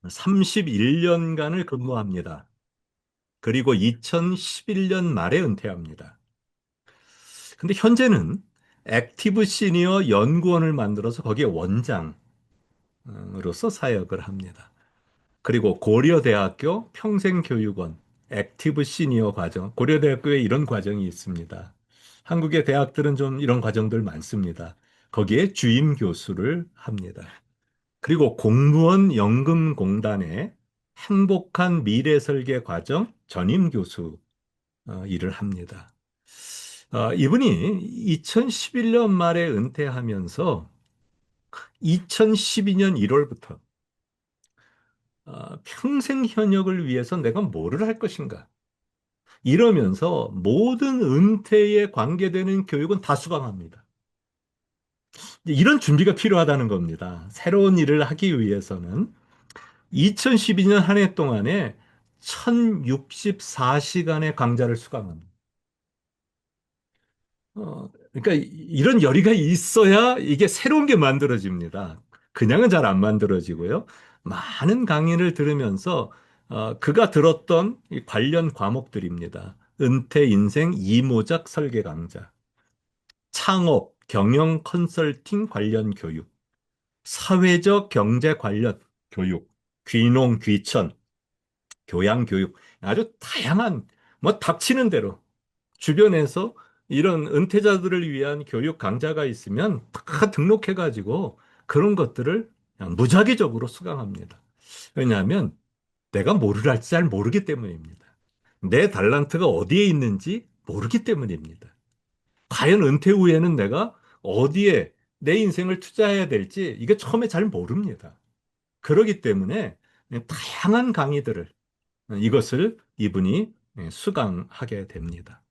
31년간을 근무합니다. 그리고 2011년 말에 은퇴합니다. 근데 현재는 액티브 시니어 연구원을 만들어서 거기에 원장으로서 사역을 합니다. 그리고 고려대학교 평생교육원 액티브 시니어 과정, 고려대학교에 이런 과정이 있습니다. 한국의 대학들은 좀 이런 과정들 많습니다. 거기에 주임 교수를 합니다. 그리고 공무원 연금공단의 행복한 미래 설계 과정 전임 교수 일을 합니다. 이분이 2011년 말에 은퇴하면서 2012년 1월부터 평생 현역을 위해서 내가 뭐를 할 것인가? 이러면서 모든 은퇴에 관계되는 교육은 다 수강합니다. 이런 준비가 필요하다는 겁니다. 새로운 일을 하기 위해서는 2012년 한 해 동안에 1064시간의 강좌를 수강합니다. 그러니까 이런 열의가 있어야 이게 새로운 게 만들어집니다. 그냥은 잘 안 만들어지고요. 많은 강의를 들으면서 그가 들었던 이 관련 과목들입니다. 은퇴 인생 이모작 설계 강좌, 창업, 경영 컨설팅 관련 교육, 사회적 경제 관련 교육, 귀농, 귀천, 교양 교육, 아주 다양한 뭐 닥치는 대로 주변에서 이런 은퇴자들을 위한 교육 강좌가 있으면 다 등록해가지고 그런 것들을 그냥 무작위적으로 수강합니다. 왜냐하면 내가 뭐를 할지 잘 모르기 때문입니다. 내 달란트가 어디에 있는지 모르기 때문입니다. 과연 은퇴 후에는 내가 어디에 내 인생을 투자해야 될지 이게 처음에 잘 모릅니다. 그러기 때문에 다양한 강의들을 이것을 이분이 수강하게 됩니다.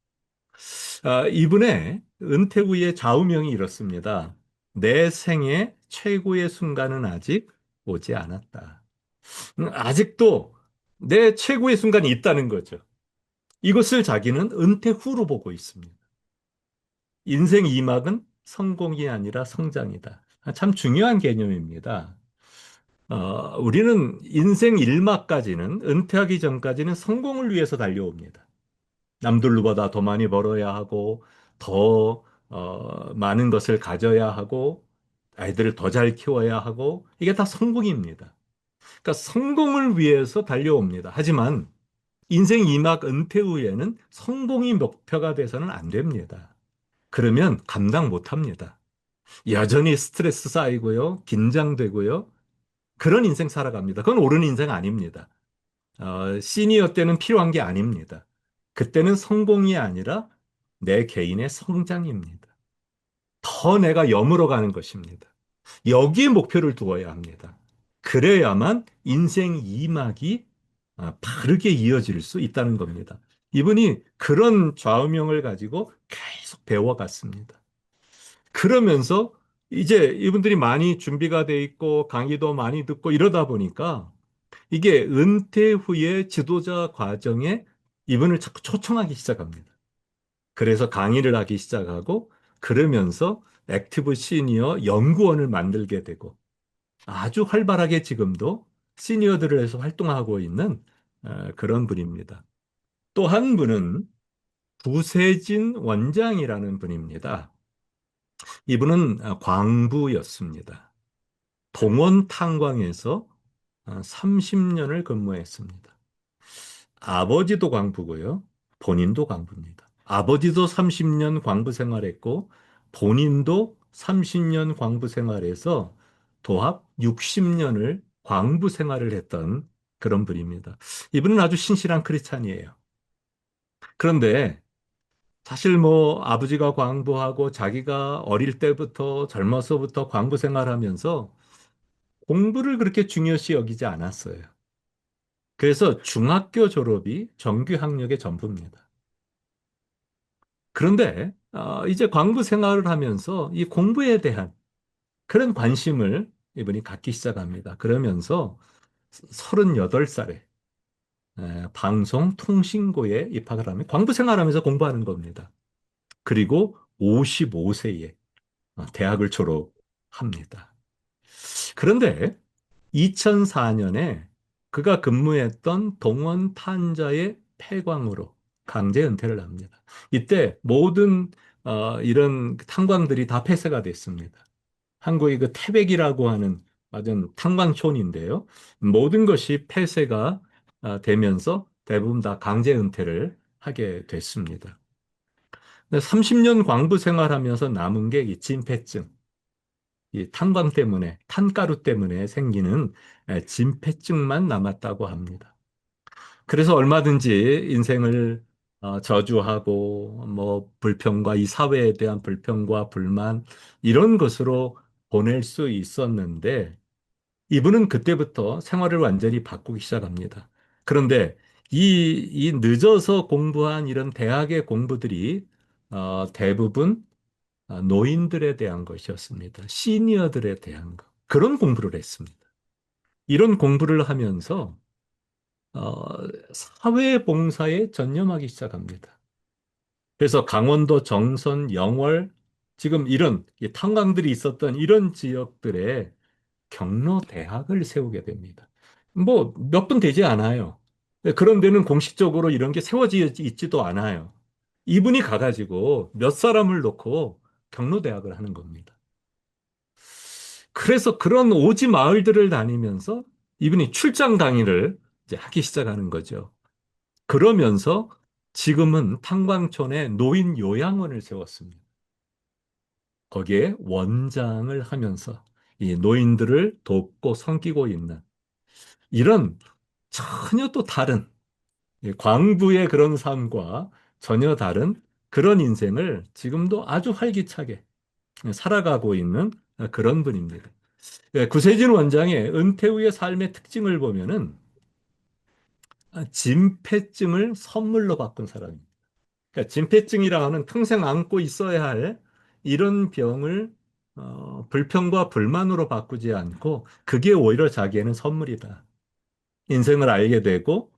이분의 은퇴 후의 좌우명이 이렇습니다. 내 생애 최고의 순간은 아직 오지 않았다. 아직도 내 최고의 순간이 있다는 거죠. 이것을 자기는 은퇴 후로 보고 있습니다. 인생 2막은 성공이 아니라 성장이다. 참 중요한 개념입니다. 우리는 인생 1막까지는 은퇴하기 전까지는 성공을 위해서 달려옵니다. 남들보다 더 많이 벌어야 하고, 더, 많은 것을 가져야 하고, 아이들을 더 잘 키워야 하고, 이게 다 성공입니다. 그러니까 성공을 위해서 달려옵니다. 하지만 인생 2막 은퇴 후에는 성공이 목표가 돼서는 안 됩니다. 그러면 감당 못 합니다. 여전히 스트레스 쌓이고요, 긴장되고요, 그런 인생 살아갑니다. 그건 옳은 인생 아닙니다. 시니어 때는 필요한 게 아닙니다. 그때는 성공이 아니라 내 개인의 성장입니다. 더 내가 여물어 가는 것입니다. 여기에 목표를 두어야 합니다. 그래야만 인생 2막이 바르게 이어질 수 있다는 겁니다. 이분이 그런 좌우명을 가지고 계속 배워갔습니다. 그러면서 이제 이분들이 많이 준비가 돼 있고 강의도 많이 듣고 이러다 보니까 이게 은퇴 후에 지도자 과정에 이분을 자꾸 초청하기 시작합니다. 그래서 강의를 하기 시작하고 그러면서 액티브 시니어 연구원을 만들게 되고 아주 활발하게 지금도 시니어들을 해서 활동하고 있는 그런 분입니다. 또 한 분은 부세진 원장이라는 분입니다. 이분은 광부였습니다. 동원 탄광에서 30년을 근무했습니다. 아버지도 광부고요. 본인도 광부입니다. 아버지도 30년 광부 생활했고 본인도 30년 광부 생활해서 도합 60년을 광부 생활을 했던 그런 분입니다. 이분은 아주 신실한 크리스찬이에요. 그런데 사실 뭐 아버지가 광부하고 자기가 어릴 때부터 젊어서부터 광부 생활하면서 공부를 그렇게 중요시 여기지 않았어요. 그래서 중학교 졸업이 정규 학력의 전부입니다. 그런데 이제 광부 생활을 하면서 이 공부에 대한 그런 관심을 이분이 갖기 시작합니다. 그러면서 38살에 방송통신고에 입학을 하면 광부 생활하면서 공부하는 겁니다. 그리고 55세에 대학을 졸업합니다. 그런데 2004년에 그가 근무했던 동원 탄자의 폐광으로 강제 은퇴를 합니다. 이때 모든 이런 탄광들이 다 폐쇄가 됐습니다. 한국의 그 태백이라고 하는 맞은 탄광촌인데요. 모든 것이 폐쇄가 되면서 대부분 다 강제 은퇴를 하게 됐습니다. 30년 광부 생활하면서 남은 게 이 진폐증, 이 탄광 때문에, 탄가루 때문에 생기는 진폐증만 남았다고 합니다. 그래서 얼마든지 인생을 저주하고, 뭐, 불평과 이 사회에 대한 불평과 불만, 이런 것으로 보낼 수 있었는데, 이분은 그때부터 생활을 완전히 바꾸기 시작합니다. 그런데 이 늦어서 공부한 이런 대학의 공부들이 대부분 노인들에 대한 것이었습니다. 시니어들에 대한 것. 그런 공부를 했습니다. 이런 공부를 하면서 어, 사회봉사에 전념하기 시작합니다. 그래서 강원도 정선, 영월, 지금 이런 이 탄광들이 있었던 이런 지역들에 경로대학을 세우게 됩니다. 뭐 몇 분 되지 않아요. 그런 데는 공식적으로 이런 게 세워져 있지도 않아요. 이분이 가가지고 몇 사람을 놓고 경로대학을 하는 겁니다. 그래서 그런 오지 마을들을 다니면서 이분이 출장 강의를 이제 하기 시작하는 거죠. 그러면서 지금은 탄광촌에 노인 요양원을 세웠습니다. 거기에 원장을 하면서 이 노인들을 돕고 섬기고 있는 이런 전혀 또 다른 광부의 그런 삶과 전혀 다른 그런 인생을 지금도 아주 활기차게 살아가고 있는 그런 분입니다. 구세진 원장의 은퇴 후의 삶의 특징을 보면은 진폐증을 선물로 바꾼 사람입니다. 그러니까 진폐증이라 하는 평생 안고 있어야 할 이런 병을 불평과 불만으로 바꾸지 않고 그게 오히려 자기에는 선물이다. 인생을 알게 되고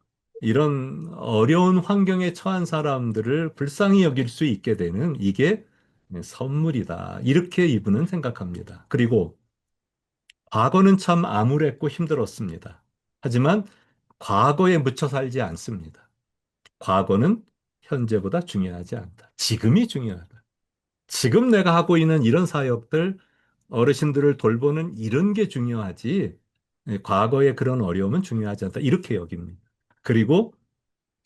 이런 어려운 환경에 처한 사람들을 불쌍히 여길 수 있게 되는 이게 선물이다. 이렇게 이분은 생각합니다. 그리고 과거는 참 암울했고 힘들었습니다. 하지만 과거에 묻혀 살지 않습니다. 과거는 현재보다 중요하지 않다. 지금이 중요하다. 지금 내가 하고 있는 이런 사역들, 어르신들을 돌보는 이런 게 중요하지, 과거의 그런 어려움은 중요하지 않다. 이렇게 여깁니다. 그리고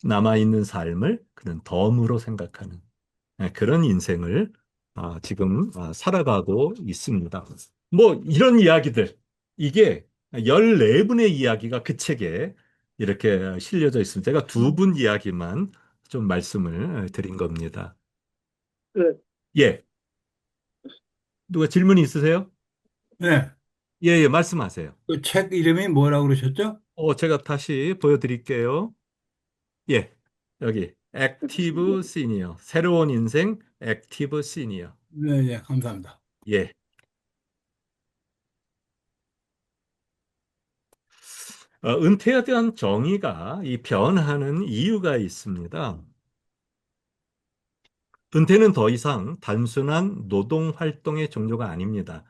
남아있는 삶을 그는 덤으로 생각하는 그런 인생을 지금 살아가고 있습니다. 뭐 이런 이야기들, 이게 14분의 이야기가 그 책에 이렇게 실려져 있습니다. 제가 두 분 이야기만 좀 말씀을 드린 겁니다. 그, 예, 누가 질문이 있으세요? 네, 예, 예, 말씀하세요. 그 책 이름이 뭐라고 그러셨죠? 제가 다시 보여드릴게요. 예, 여기 액티브 시니어, 새로운 인생 액티브 시니어. 네, 네, 감사합니다. 예. 은퇴에 대한 정의가 이 변하는 이유가 있습니다. 은퇴는 더 이상 단순한 노동 활동의 종류가 아닙니다.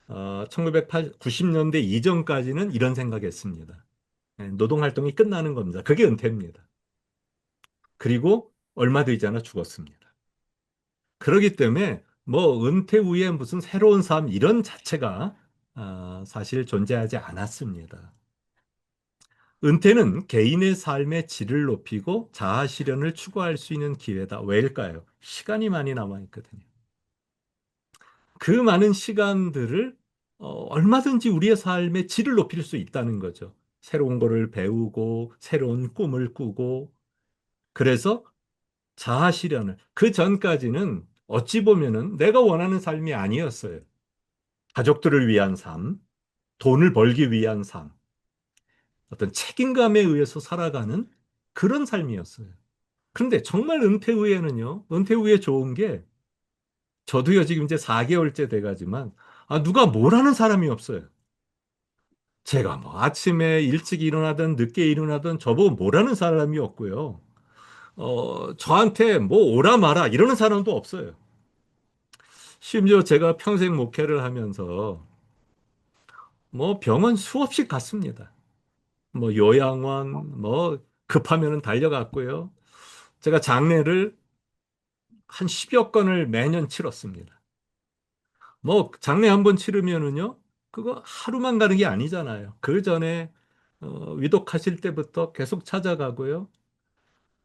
1990년대 이전까지는 이런 생각했습니다. 노동활동이 끝나는 겁니다. 그게 은퇴입니다. 그리고 얼마 되지 않아 죽었습니다. 그렇기 때문에 뭐 은퇴 후에 무슨 새로운 삶 이런 자체가 사실 존재하지 않았습니다. 은퇴는 개인의 삶의 질을 높이고 자아 실현을 추구할 수 있는 기회다. 왜일까요? 시간이 많이 남아 있거든요. 그 많은 시간들을 얼마든지 우리의 삶의 질을 높일 수 있다는 거죠. 새로운 거를 배우고 새로운 꿈을 꾸고 그래서 자아 실현을 그 전까지는 어찌 보면은 내가 원하는 삶이 아니었어요. 가족들을 위한 삶, 돈을 벌기 위한 삶, 어떤 책임감에 의해서 살아가는 그런 삶이었어요. 그런데 정말 은퇴 후에는요, 은퇴 후에 좋은 게 저도요 지금 이제 4개월째 돼가지만 누가 뭘 하는 사람이 없어요. 제가 뭐 아침에 일찍 일어나든 늦게 일어나든 저보고 뭘 하는 사람이 없고요. 저한테 뭐 오라 마라 이러는 사람도 없어요. 심지어 제가 평생 목회를 하면서 뭐 병원 수없이 갔습니다. 뭐 요양원, 뭐 급하면은 달려갔고요. 제가 장례를 한 10여 건을 매년 치렀습니다. 뭐 장례 한 번 치르면은요, 그거 하루만 가는 게 아니잖아요. 그 전에 위독하실 때부터 계속 찾아가고요.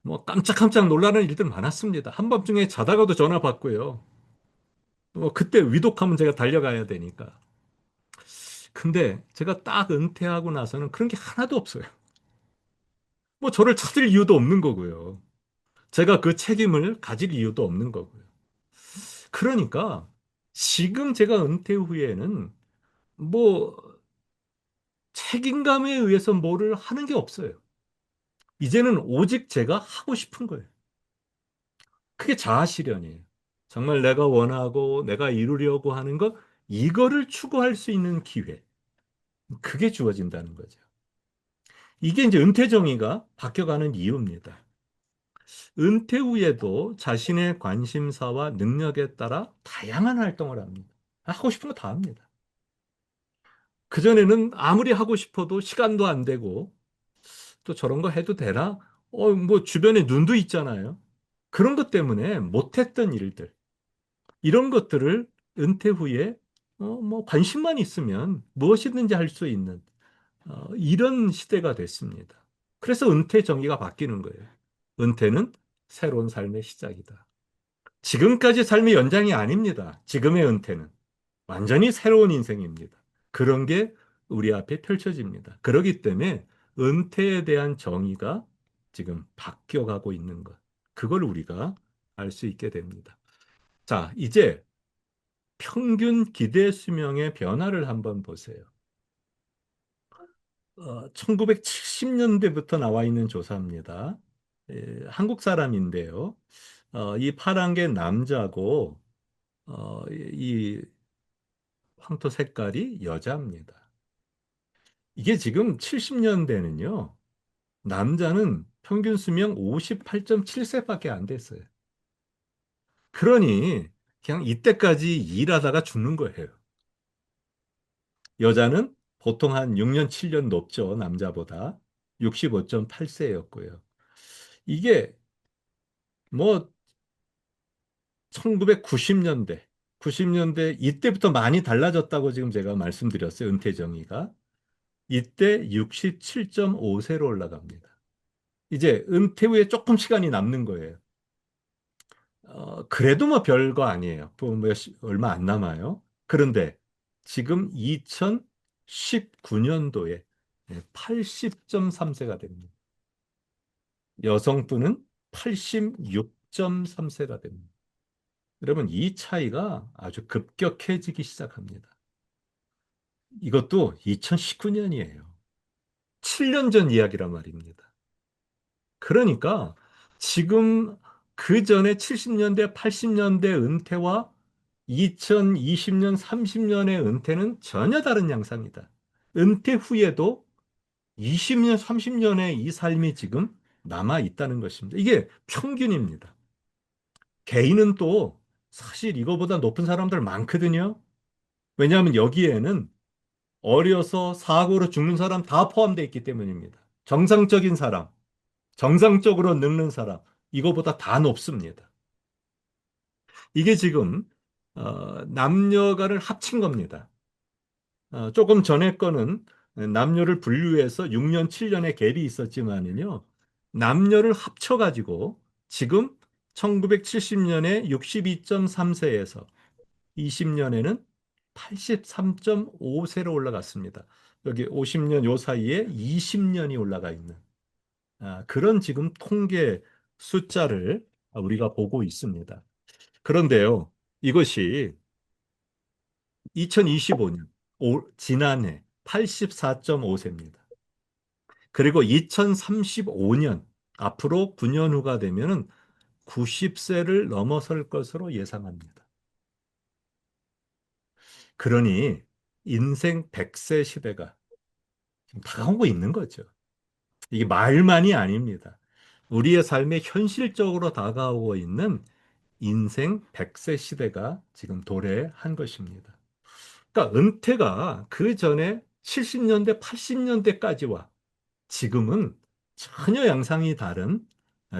뭐 깜짝깜짝 놀라는 일들 많았습니다. 한밤중에 자다가도 전화 받고요. 그때 위독하면 제가 달려가야 되니까. 근데 제가 딱 은퇴하고 나서는 그런 게 하나도 없어요. 뭐 저를 찾을 이유도 없는 거고요. 제가 그 책임을 가질 이유도 없는 거고요. 그러니까 지금 제가 은퇴 후에는 뭐 책임감에 의해서 뭐를 하는 게 없어요. 이제는 오직 제가 하고 싶은 거예요. 그게 자아 실현이에요. 정말 내가 원하고 내가 이루려고 하는 것, 이거를 추구할 수 있는 기회. 그게 주어진다는 거죠. 이게 이제 은퇴 정의가 바뀌어가는 이유입니다. 은퇴 후에도 자신의 관심사와 능력에 따라 다양한 활동을 합니다. 하고 싶은 거 다 합니다. 그전에는 아무리 하고 싶어도 시간도 안 되고 또 저런 거 해도 되나? 뭐 주변에 눈도 있잖아요. 그런 것 때문에 못했던 일들, 이런 것들을 은퇴 후에 뭐 관심만 있으면 무엇이든지 할 수 있는 이런 시대가 됐습니다. 그래서 은퇴 정의가 바뀌는 거예요. 은퇴는 새로운 삶의 시작이다. 지금까지 삶의 연장이 아닙니다. 지금의 은퇴는 완전히 새로운 인생입니다. 그런 게 우리 앞에 펼쳐집니다. 그렇기 때문에 은퇴에 대한 정의가 지금 바뀌어가고 있는 것. 그걸 우리가 알 수 있게 됩니다. 자, 이제 평균 기대 수명의 변화를 한번 보세요. 1970년대부터 나와 있는 조사입니다. 한국 사람인데요. 이 파란 게 남자고, 이 황토 색깔이 여자입니다. 이게 지금 70년대는요, 남자는 평균 수명 58.7세밖에 안 됐어요. 그러니 그냥 이때까지 일하다가 죽는 거예요. 여자는 보통 한 6년, 7년 높죠, 남자보다. 65.8세였고요. 이게 뭐 1990년대, 90년대 이때부터 많이 달라졌다고 지금 제가 말씀드렸어요. 은퇴 정의가. 이때 67.5세로 올라갑니다. 이제 은퇴 후에 조금 시간이 남는 거예요. 그래도 뭐 별거 아니에요. 얼마 안 남아요. 그런데 지금 2019년도에 80.3세가 됩니다. 여성분은 86.3세가 됩니다. 여러분, 이 차이가 아주 급격해지기 시작합니다. 이것도 2019년이에요. 7년 전 이야기란 말입니다. 그러니까 지금 그 전에 70년대, 80년대 은퇴와 2020년, 30년의 은퇴는 전혀 다른 양상이다. 은퇴 후에도 20년, 30년의 이 삶이 지금 남아 있다는 것입니다. 이게 평균입니다. 개인은 또 사실 이거보다 높은 사람들 많거든요. 왜냐하면 여기에는 어려서 사고로 죽는 사람 다 포함되어 있기 때문입니다. 정상적인 사람, 정상적으로 늙는 사람, 이거보다 다 높습니다. 이게 지금 남녀가를 합친 겁니다. 조금 전에 거는 남녀를 분류해서 6년, 7년의 갭이 있었지만은요, 남녀를 합쳐가지고 지금 1970년에 62.3세에서 20년에는 83.5세로 올라갔습니다. 여기 50년 요 사이에 20년이 올라가 있는 그런 지금 통계 숫자를 우리가 보고 있습니다. 그런데요, 이것이 2025년, 지난해 84.5세입니다. 그리고 2035년, 앞으로 9년 후가 되면은 90세를 넘어설 것으로 예상합니다. 그러니 인생 100세 시대가 지금 다가오고 있는 거죠. 이게 말만이 아닙니다. 우리의 삶에 현실적으로 다가오고 있는 인생 100세 시대가 지금 도래한 것입니다. 그러니까 은퇴가 그 전에 70년대, 80년대까지와 지금은 전혀 양상이 다른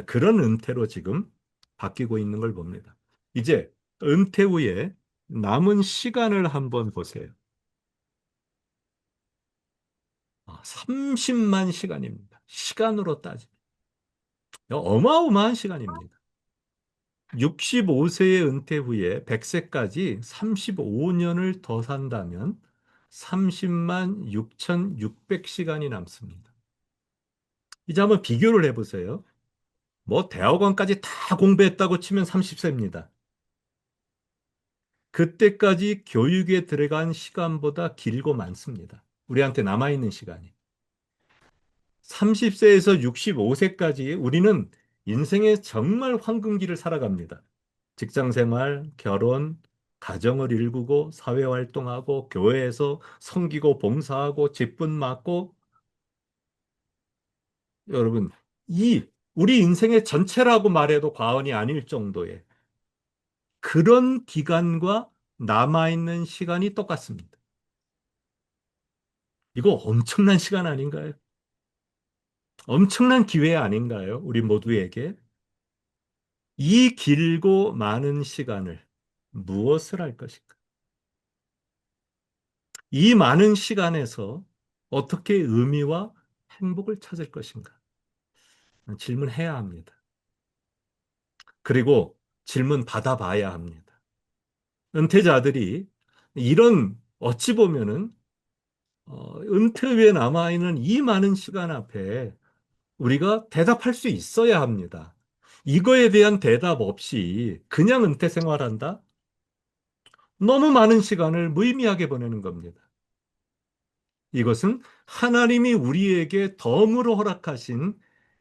그런 은퇴로 지금 바뀌고 있는 걸 봅니다. 이제 은퇴 후에 남은 시간을 한번 보세요. 30만 시간입니다. 시간으로 따지면. 어마어마한 시간입니다. 65세의 은퇴 후에 100세까지 35년을 더 산다면 30만 6,600시간이 남습니다. 이제 한번 비교를 해보세요. 뭐 대학원까지 다 공부했다고 치면 30세입니다. 그때까지 교육에 들어간 시간보다 길고 많습니다. 우리한테 남아있는 시간이. 30세에서 65세까지 우리는 인생의 정말 황금기를 살아갑니다. 직장 생활, 결혼, 가정을 일구고 사회활동하고 교회에서 섬기고 봉사하고 직분 맡고 여러분 이 우리 인생의 전체라고 말해도 과언이 아닐 정도의 그런 기간과 남아있는 시간이 똑같습니다. 이거 엄청난 시간 아닌가요? 엄청난 기회 아닌가요? 우리 모두에게. 이 길고 많은 시간을 무엇을 할 것인가? 이 많은 시간에서 어떻게 의미와 행복을 찾을 것인가? 질문해야 합니다. 그리고 질문 받아봐야 합니다. 은퇴자들이 이런 어찌 보면은 은퇴 후에 남아있는 이 많은 시간 앞에 우리가 대답할 수 있어야 합니다. 이거에 대한 대답 없이 그냥 은퇴 생활한다? 너무 많은 시간을 무의미하게 보내는 겁니다. 이것은 하나님이 우리에게 덤으로 허락하신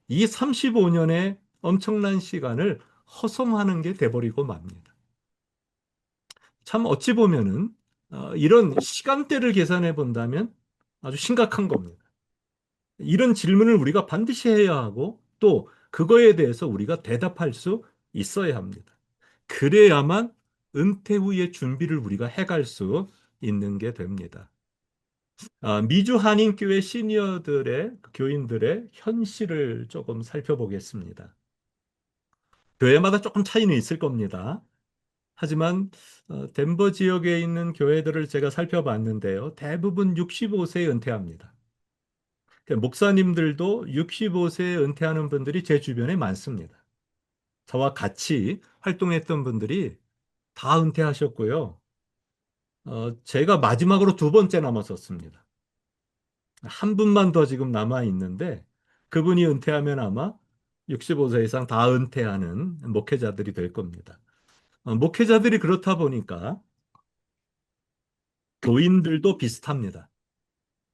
이 35년의 엄청난 시간을 허송하는 게 돼버리고 맙니다. 참 어찌 보면은 이런 시간대를 계산해 본다면 아주 심각한 겁니다. 이런 질문을 우리가 반드시 해야 하고 또 그거에 대해서 우리가 대답할 수 있어야 합니다. 그래야만 은퇴 후의 준비를 우리가 해갈 수 있는 게 됩니다. 미주 한인교회 시니어들의 교인들의 현실을 조금 살펴보겠습니다. 교회마다 조금 차이는 있을 겁니다. 하지만 덴버 지역에 있는 교회들을 제가 살펴봤는데요. 대부분 65세에 은퇴합니다. 그러니까 목사님들도 65세에 은퇴하는 분들이 제 주변에 많습니다. 저와 같이 활동했던 분들이 다 은퇴하셨고요. 제가 마지막으로 두 번째 남았었습니다. 한 분만 더 지금 남아 있는데 그분이 은퇴하면 아마 65세 이상 다 은퇴하는 목회자들이 될 겁니다. 목회자들이 그렇다 보니까 교인들도 비슷합니다.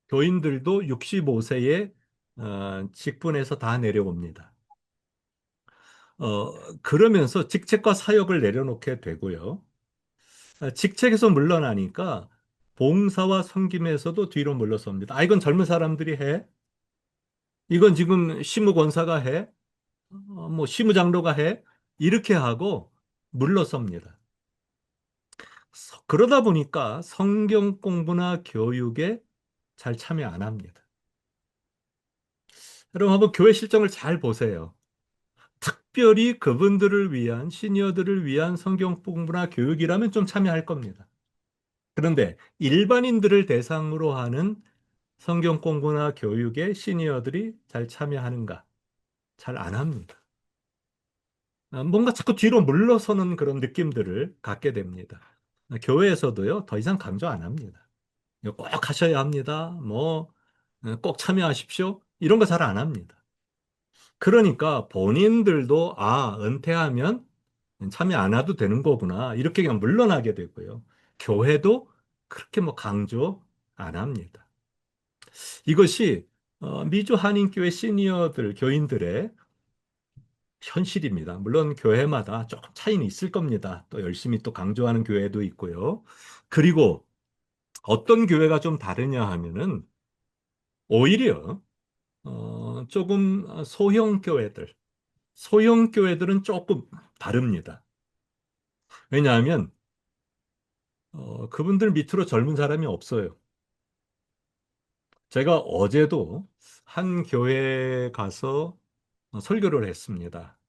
교인들도 65세에 직분에서 다 내려옵니다. 그러면서 직책과 사역을 내려놓게 되고요. 직책에서 물러나니까 봉사와 섬김에서도 뒤로 물러섭니다. 이건 젊은 사람들이 해. 이건 지금 시무권사가 해. 뭐 시무장로가 해. 이렇게 하고 물러섭니다. 그러다 보니까 성경 공부나 교육에 잘 참여 안 합니다. 여러분 한번 교회 실정을 잘 보세요. 특별히 그분들을 위한, 시니어들을 위한 성경 공부나 교육이라면 좀 참여할 겁니다. 그런데 일반인들을 대상으로 하는 성경 공부나 교육에 시니어들이 잘 참여하는가? 잘 안 합니다. 뭔가 자꾸 뒤로 물러서는 그런 느낌들을 갖게 됩니다. 교회에서도요, 더 이상 강조 안 합니다. 이거 꼭 하셔야 합니다. 뭐, 꼭 참여하십시오. 이런 거 잘 안 합니다. 그러니까 본인들도, 은퇴하면 참여 안 해도 되는 거구나. 이렇게 그냥 물러나게 되고요. 교회도 그렇게 뭐 강조 안 합니다. 이것이 미주 한인교회 시니어들, 교인들의 현실입니다. 물론 교회마다 조금 차이는 있을 겁니다. 또 열심히 또 강조하는 교회도 있고요. 그리고 어떤 교회가 좀 다르냐 하면은 오히려 조금 소형 교회들은 조금 다릅니다. 왜냐하면 그분들 밑으로 젊은 사람이 없어요. 제가 어제도 한 교회에 가서 설교를 했습니다.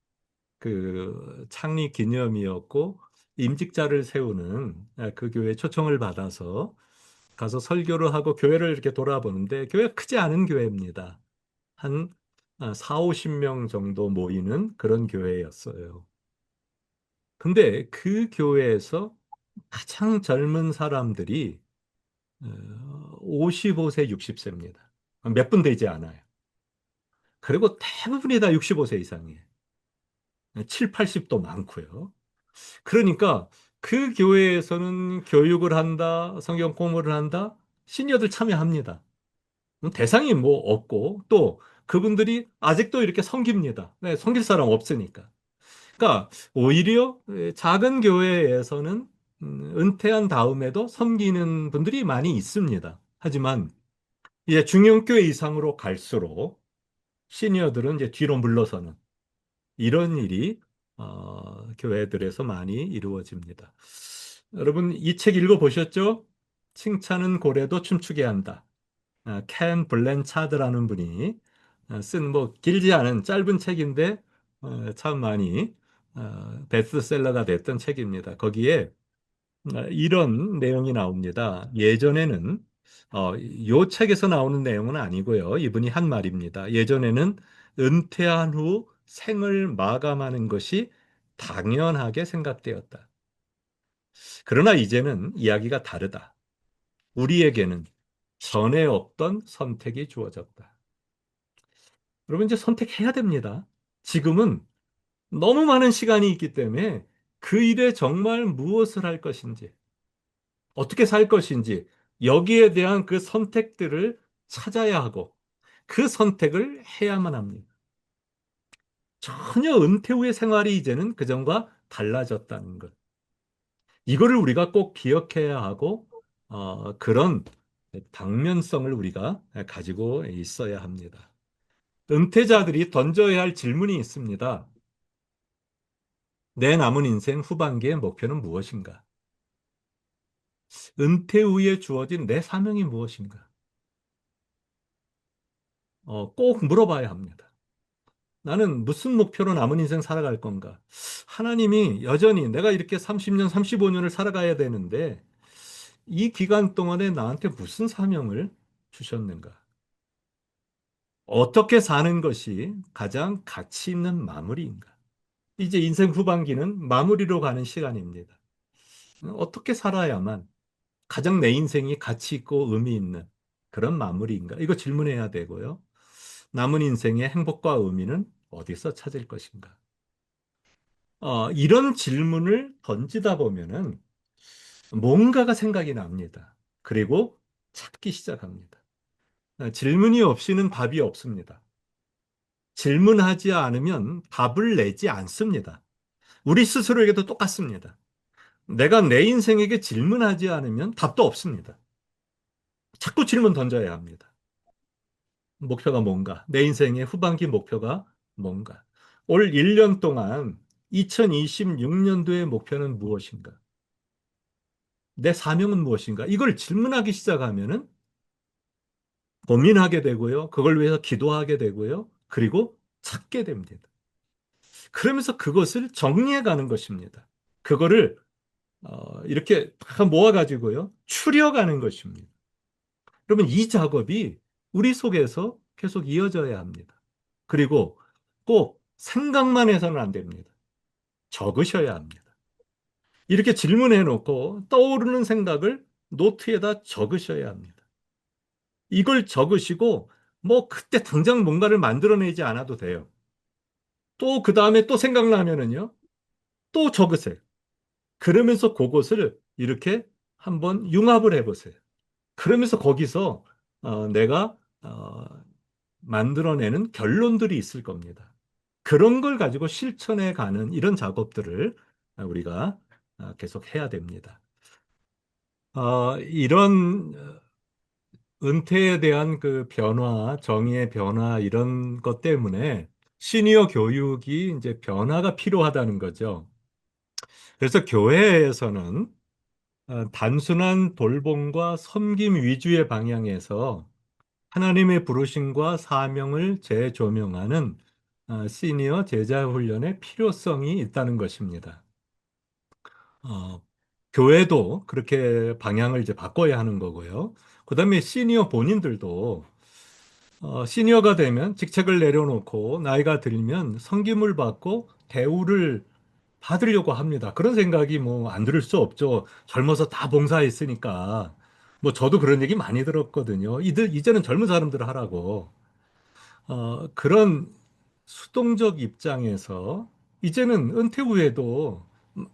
그 창립 기념이었고 임직자를 세우는 그 교회 초청을 받아서 가서 설교를 하고 교회를 이렇게 돌아보는데 교회가 크지 않은 교회입니다. 한 4, 50명 정도 모이는 그런 교회였어요. 근데 그 교회에서 가장 젊은 사람들이 55세, 60세입니다. 몇 분 되지 않아요. 그리고 대부분이 다 65세 이상이에요. 7, 80도 많고요. 그러니까 그 교회에서는 교육을 한다, 성경 공부를 한다, 시니어들 참여합니다. 대상이 뭐 없고 또 그분들이 아직도 이렇게 섬깁니다. 네, 섬길 사람 없으니까. 그러니까 오히려 작은 교회에서는 은퇴한 다음에도 섬기는 분들이 많이 있습니다. 하지만 이제 중형교회 이상으로 갈수록 시니어들은 이제 뒤로 물러서는 이런 일이 교회들에서 많이 이루어집니다. 여러분 이 책 읽어보셨죠? 칭찬은 고래도 춤추게 한다. 켄 블렌차드라는 분이 쓴 뭐 길지 않은 짧은 책인데 참 많이 베스트셀러가 됐던 책입니다. 거기에 이런 내용이 나옵니다. 예전에는 요 책에서 나오는 내용은 아니고요. 이분이 한 말입니다. 예전에는 은퇴한 후 생을 마감하는 것이 당연하게 생각되었다. 그러나 이제는 이야기가 다르다. 우리에게는 전에 없던 선택이 주어졌다. 여러분 이제 선택해야 됩니다. 지금은 너무 많은 시간이 있기 때문에 그 일에 정말 무엇을 할 것인지, 어떻게 살 것인지, 여기에 대한 그 선택들을 찾아야 하고, 그 선택을 해야만 합니다. 전혀 은퇴 후의 생활이 이제는 그전과 달라졌다는 것. 이거를 우리가 꼭 기억해야 하고, 그런 당면성을 우리가 가지고 있어야 합니다. 은퇴자들이 던져야 할 질문이 있습니다. 내 남은 인생 후반기의 목표는 무엇인가? 은퇴 후에 주어진 내 사명이 무엇인가? 꼭 물어봐야 합니다. 나는 무슨 목표로 남은 인생 살아갈 건가? 하나님이 여전히 내가 이렇게 30년, 35년을 살아가야 되는데 이 기간 동안에 나한테 무슨 사명을 주셨는가? 어떻게 사는 것이 가장 가치 있는 마무리인가? 이제 인생 후반기는 마무리로 가는 시간입니다. 어떻게 살아야만 가장 내 인생이 가치 있고 의미 있는 그런 마무리인가? 이거 질문해야 되고요. 남은 인생의 행복과 의미는 어디서 찾을 것인가? 이런 질문을 던지다 보면은 뭔가가 생각이 납니다. 그리고 찾기 시작합니다. 질문이 없이는 답이 없습니다. 질문하지 않으면 답을 내지 않습니다. 우리 스스로에게도 똑같습니다. 내가 내 인생에게 질문하지 않으면 답도 없습니다. 자꾸 질문 던져야 합니다. 목표가 뭔가? 내 인생의 후반기 목표가 뭔가? 올 1년 동안 2026년도의 목표는 무엇인가? 내 사명은 무엇인가? 이걸 질문하기 시작하면은 고민하게 되고요. 그걸 위해서 기도하게 되고요. 그리고 찾게 됩니다. 그러면서 그것을 정리해 가는 것입니다. 그거를 이렇게 다 모아가지고요, 추려가는 것입니다. 그러면 이 작업이 우리 속에서 계속 이어져야 합니다. 그리고 꼭 생각만 해서는 안 됩니다. 적으셔야 합니다. 이렇게 질문해 놓고 떠오르는 생각을 노트에다 적으셔야 합니다. 이걸 적으시고 뭐 그때 당장 뭔가를 만들어내지 않아도 돼요. 또 그 다음에 또 생각나면은요, 또 적으세요. 그러면서 그것을 이렇게 한번 융합을 해보세요. 그러면서 거기서 내가 만들어내는 결론들이 있을 겁니다. 그런 걸 가지고 실천해 가는 이런 작업들을 우리가 계속 해야 됩니다. 이런 은퇴에 대한 그 변화, 정의의 변화 이런 것 때문에 시니어 교육이 이제 변화가 필요하다는 거죠. 그래서 교회에서는 단순한 돌봄과 섬김 위주의 방향에서 하나님의 부르심과 사명을 재조명하는 시니어 제자 훈련의 필요성이 있다는 것입니다. 어, 교회도 그렇게 방향을 이제 바꿔야 하는 거고요. 그다음에 시니어 본인들도 시니어가 되면 직책을 내려놓고 나이가 들면 섬김을 받고 대우를 받으려고 합니다. 그런 생각이 뭐 안 들을 수 없죠. 젊어서 다 봉사했으니까. 뭐 저도 그런 얘기 많이 들었거든요. 이제는 젊은 사람들 하라고. 그런 수동적 입장에서 이제는 은퇴 후에도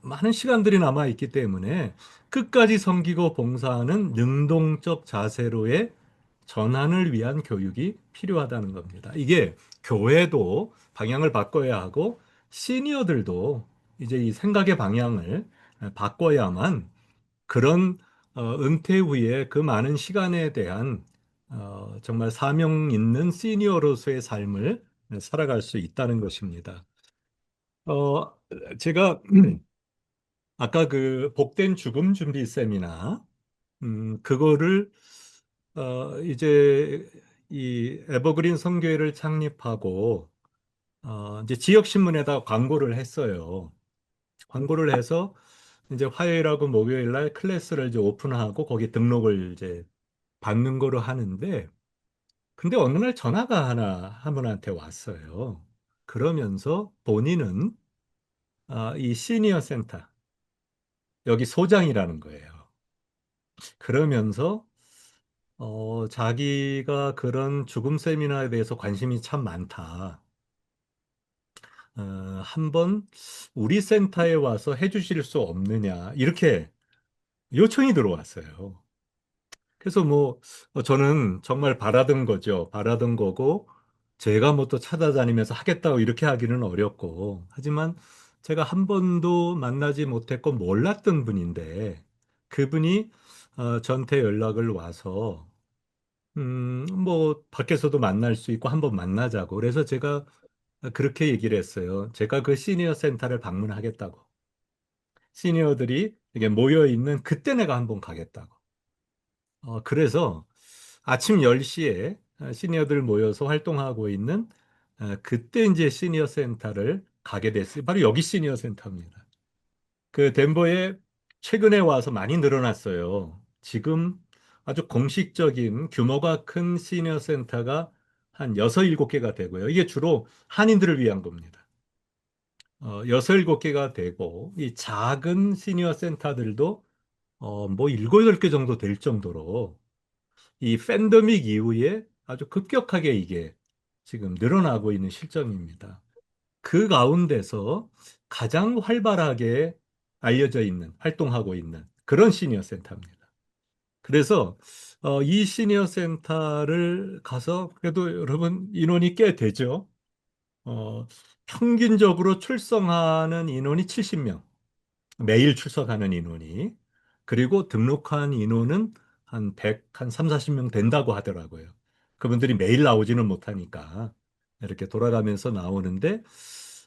많은 시간들이 남아 있기 때문에 끝까지 섬기고 봉사하는 능동적 자세로의 전환을 위한 교육이 필요하다는 겁니다. 이게 교회도 방향을 바꿔야 하고 시니어들도 이제 이 생각의 방향을 바꿔야만 그런 은퇴 후에 그 많은 시간에 대한 정말 사명 있는 시니어로서의 삶을 살아갈 수 있다는 것입니다. 어, 제가 아까 그 복된 죽음 준비 세미나, 그거를 이제 이 에버그린 선교회를 창립하고 이제 지역 신문에다 광고를 했어요. 광고를 해서 이제 화요일하고 목요일 날 클래스를 이제 오픈하고 거기 등록을 이제 받는 거로 하는데, 근데 어느 날 전화가 하나 한 분한테 왔어요. 그러면서 본인은 이 시니어 센터 여기 소장이라는 거예요. 그러면서 자기가 그런 죽음 세미나에 대해서 관심이 참 많다. 한번 우리 센터에 와서 해주실 수 없느냐 이렇게 요청이 들어왔어요. 그래서 뭐 저는 정말 바라던 거죠. 바라던 거고 제가 뭐 또 찾아다니면서 하겠다고 이렇게 하기는 어렵고 하지만 제가 한 번도 만나지 못했고 몰랐던 분인데 그분이 저한테 연락을 와서 뭐 밖에서도 만날 수 있고 한번 만나자고 그래서 제가 그렇게 얘기를 했어요. 제가 그 시니어 센터를 방문하겠다고. 시니어들이 이게 모여 있는 그때 내가 한번 가겠다고. 그래서 아침 10시에 시니어들 모여서 활동하고 있는 그때 이제 시니어 센터를 가게 됐어요. 바로 여기 시니어 센터입니다. 그 덴버에 최근에 와서 많이 늘어났어요. 지금 아주 공식적인 규모가 큰 시니어 센터가 한 6, 7개가 되고요. 이게 주로 한인들을 위한 겁니다. 6, 7개가 되고 이 작은 시니어 센터들도 뭐 7, 8개 정도 될 정도로 이 팬데믹 이후에 아주 급격하게 이게 지금 늘어나고 있는 실정입니다. 그 가운데서 가장 활발하게 알려져 있는, 활동하고 있는 그런 시니어 센터입니다. 그래서 이 시니어 센터를 가서 그래도 여러분 인원이 꽤 되죠. 어, 평균적으로 출석하는 인원이 70명. 매일 출석하는 인원이. 그리고 등록한 인원은 한 100, 한 3, 40명 된다고 하더라고요. 그분들이 매일 나오지는 못하니까 이렇게 돌아가면서 나오는데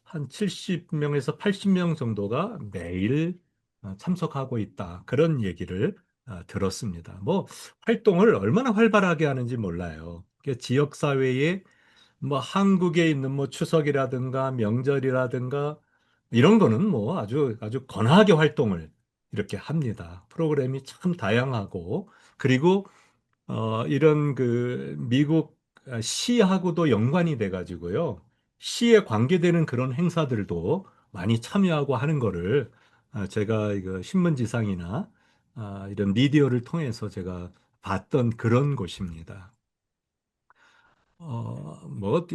한 70명에서 80명 정도가 매일 참석하고 있다. 그런 얘기를 들었습니다. 뭐 활동을 얼마나 활발하게 하는지 몰라요. 지역사회에 뭐 한국에 있는 뭐 추석이라든가 명절이라든가 이런 거는 뭐 아주 건하게 활동을 이렇게 합니다. 프로그램이 참 다양하고 그리고 이런 그 미국 시하고도 연관이 돼 가지고요. 시에 관계되는 그런 행사들도 많이 참여하고 하는 거를 제가 이거 신문지상이나 이런 미디어를 통해서 제가 봤던 그런 곳입니다. 뭐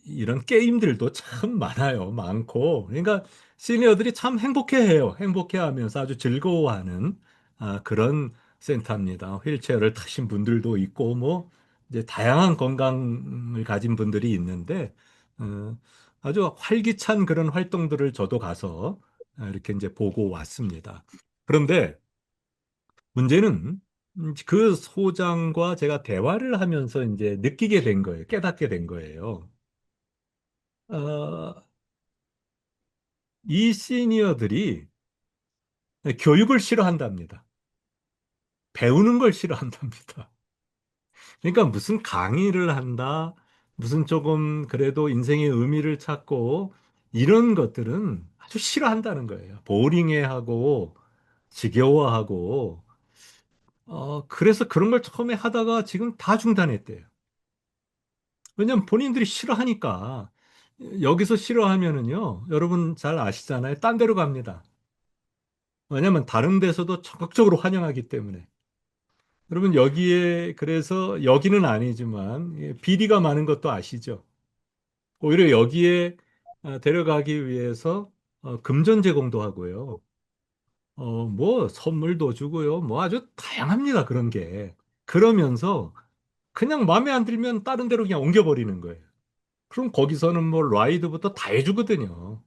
이런 게임들도 참 많아요. 많고. 그러니까 시니어들이 참 행복해해요. 행복해하면서 아주 즐거워하는 그런 센터입니다. 휠체어를 타신 분들도 있고 뭐 이제 다양한 건강을 가진 분들이 있는데 어, 아주 활기찬 그런 활동들을 저도 가서 이렇게 이제 보고 왔습니다. 그런데 문제는 그 소장과 제가 대화를 하면서 이제 느끼게 된 거예요. 깨닫게 된 거예요. 어, 이 시니어들이 교육을 싫어한답니다. 배우는 걸 싫어한답니다. 그러니까 무슨 강의를 한다, 무슨 조금 그래도 인생의 의미를 찾고 이런 것들은 아주 싫어한다는 거예요. 보링해하고 지겨워하고 그래서 그런 걸 처음에 하다가 지금 다 중단했대요. 왜냐면 본인들이 싫어하니까 여기서 싫어하면은요, 여러분 잘 아시잖아요. 딴 데로 갑니다. 왜냐면 다른 데서도 적극적으로 환영하기 때문에. 여러분 여기에 그래서 여기는 아니지만 비리가 많은 것도 아시죠? 오히려 여기에 데려가기 위해서 금전 제공도 하고요. 뭐 선물도 주고요. 뭐 아주 다양합니다. 그런 게. 그러면서 그냥 마음에 안 들면 다른 데로 그냥 옮겨버리는 거예요. 그럼 거기서는 뭐 라이드부터 다 해주거든요.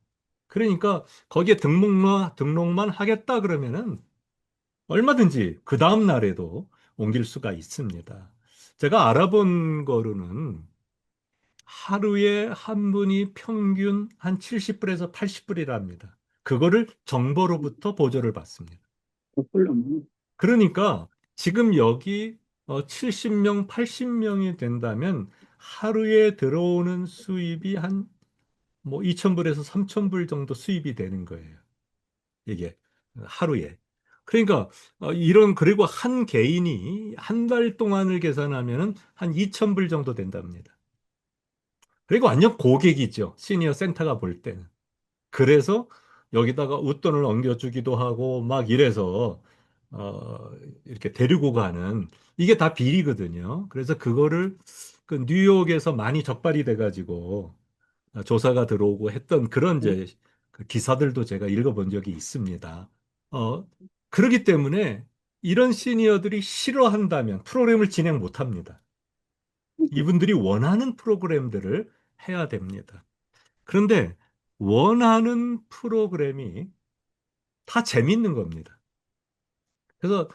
그러니까 거기에 등록만 하겠다 그러면은 얼마든지 그 다음 날에도 옮길 수가 있습니다. 제가 알아본 거로는 하루에 한 분이 평균 한 70불에서 80불이랍니다. 그거를 정보로부터 보조를 받습니다. 꿀로. 그러니까 지금 여기 70명, 80명이 된다면 하루에 들어오는 수입이 한 뭐 2,000불에서 3,000불 정도 수입이 되는 거예요. 이게 하루에. 그러니까 이런 그리고 한 개인이 한 달 동안을 계산하면은 한 2,000불 정도 된답니다. 그리고 완전 고객이죠. 시니어 센터가 볼 때는. 그래서 여기다가 웃돈을 엉겨주기도 하고 막 이래서 어, 이렇게 데리고 가는 이게 다 비리거든요. 그래서 그거를 그 뉴욕에서 많이 적발이 돼가지고 조사가 들어오고 했던 그런 이제 그 기사들도 제가 읽어본 적이 있습니다. 어, 그렇기 때문에 이런 시니어들이 싫어한다면 프로그램을 진행 못 합니다. 이분들이 원하는 프로그램들을 해야 됩니다. 그런데 원하는 프로그램이 다 재밌는 겁니다. 그래서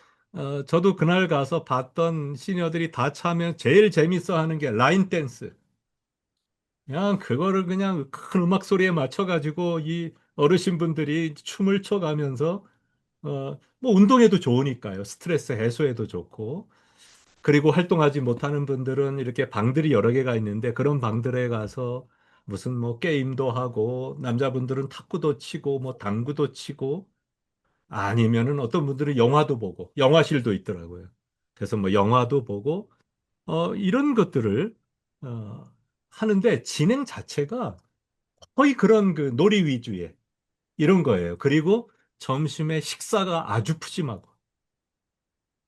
저도 그날 가서 봤던 시니어들이 다 차면 제일 재밌어 하는 게 라인 댄스. 그냥 그거를 그냥 큰 음악 소리에 맞춰가지고 이 어르신분들이 춤을 춰가면서 뭐 운동에도 좋으니까요. 스트레스 해소에도 좋고. 그리고 활동하지 못하는 분들은 이렇게 방들이 여러 개가 있는데 그런 방들에 가서 무슨 뭐 게임도 하고 남자분들은 탁구도 치고 뭐 당구도 치고 아니면은 어떤 분들은 영화도 보고 영화실도 있더라고요. 그래서 뭐 영화도 보고 이런 것들을 어, 하는데 진행 자체가 거의 그런 그 놀이 위주의 이런 거예요. 그리고 점심에 식사가 아주 푸짐하고.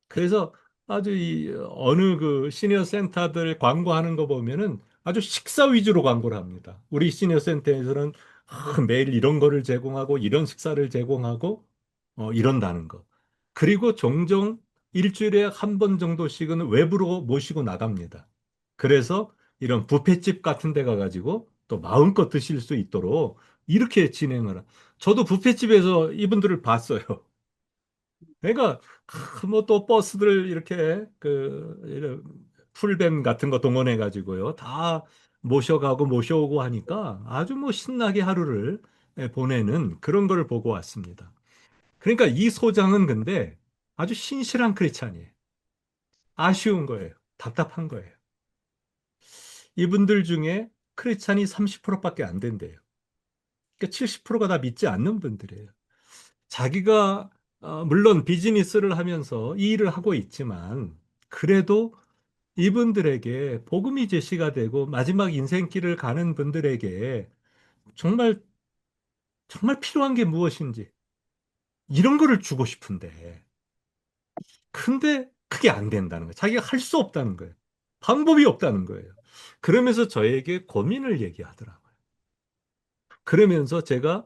그래서 아주 이 어느 그 시니어 센터들 광고하는 거 보면은 아주 식사 위주로 광고를 합니다. 우리 시니어 센터에서는 매일 이런 거를 제공하고 이런 식사를 제공하고 이런다는 거. 그리고 종종 일주일에 한 번 정도씩은 외부로 모시고 나갑니다. 그래서 이런 뷔페집 같은 데 가가지고 또 마음껏 드실 수 있도록 이렇게 진행을. 저도 뷔페집에서 이분들을 봤어요. 그러니까 뭐 또 버스들 이렇게 이런 풀뱀 같은 거 동원해 가지고요. 다 모셔가고 모셔오고 하니까 아주 뭐 신나게 하루를 보내는 그런 걸 보고 왔습니다. 그러니까 이 소장은 근데 아주 신실한 크리스찬이에요. 아쉬운 거예요. 답답한 거예요. 이분들 중에 크리스찬이 30%밖에 안 된대요. 그러니까 70%가 다 믿지 않는 분들이에요. 자기가 물론 비즈니스를 하면서 이 일을 하고 있지만 그래도 이분들에게 복음이 제시가 되고 마지막 인생길을 가는 분들에게 정말 정말 필요한 게 무엇인지 이런 거를 주고 싶은데 근데 그게 안 된다는 거예요. 자기가 할 수 없다는 거예요. 방법이 없다는 거예요. 그러면서 저에게 고민을 얘기하더라고요. 그러면서 제가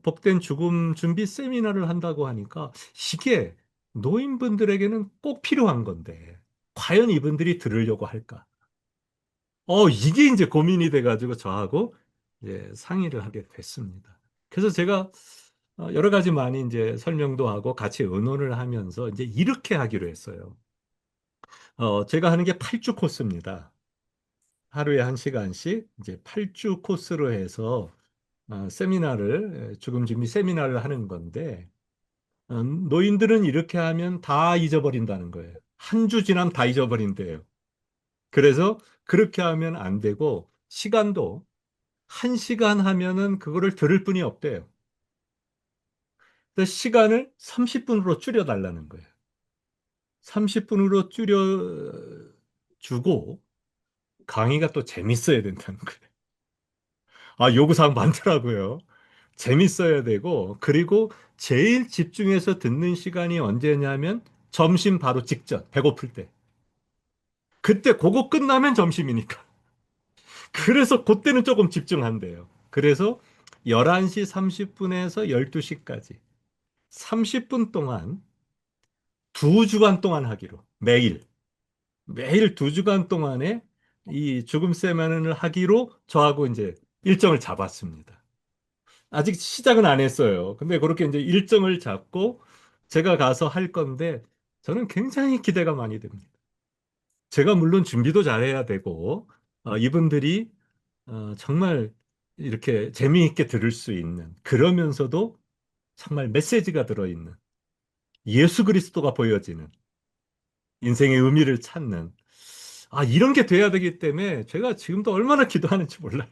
복된 죽음 준비 세미나를 한다고 하니까 이게 노인분들에게는 꼭 필요한 건데 과연 이분들이 들으려고 할까? 이게 이제 고민이 돼가지고 저하고 이제 상의를 하게 됐습니다. 그래서 제가 여러 가지 많이 이제 설명도 하고 같이 의논을 하면서 이제 이렇게 하기로 했어요. 제가 하는 게 8주 코스입니다. 하루에 1시간씩 이제 8주 코스로 해서 세미나를, 죽음 준비 세미나를 하는 건데, 노인들은 이렇게 하면 다 잊어버린다는 거예요. 한 주 지나면 다 잊어버린대요. 그래서 그렇게 하면 안 되고, 시간도 1시간 하면은 그거를 들을 뿐이 없대요. 그래서 시간을 30분으로 줄여달라는 거예요. 30분으로 줄여주고, 강의가 또 재밌어야 된다는 거예요. 요구사항 많더라고요. 재밌어야 되고, 그리고 제일 집중해서 듣는 시간이 언제냐면 점심 바로 직전, 배고플 때. 그때 그거 끝나면 점심이니까. 그래서 그때는 조금 집중한대요. 그래서 11시 30분에서 12시까지 30분 동안 2주간 동안 하기로. 매일 2주간 동안에 이 죽음 세미나를 하기로 저하고 이제 일정을 잡았습니다. 아직 시작은 안 했어요. 근데 그렇게 이제 일정을 잡고 제가 가서 할 건데 저는 굉장히 기대가 많이 됩니다. 제가 물론 준비도 잘해야 되고 이분들이 정말 이렇게 재미있게 들을 수 있는 그러면서도 정말 메시지가 들어있는 예수 그리스도가 보여지는 인생의 의미를 찾는 이런 게 돼야 되기 때문에 제가 지금도 얼마나 기도하는지 몰라요.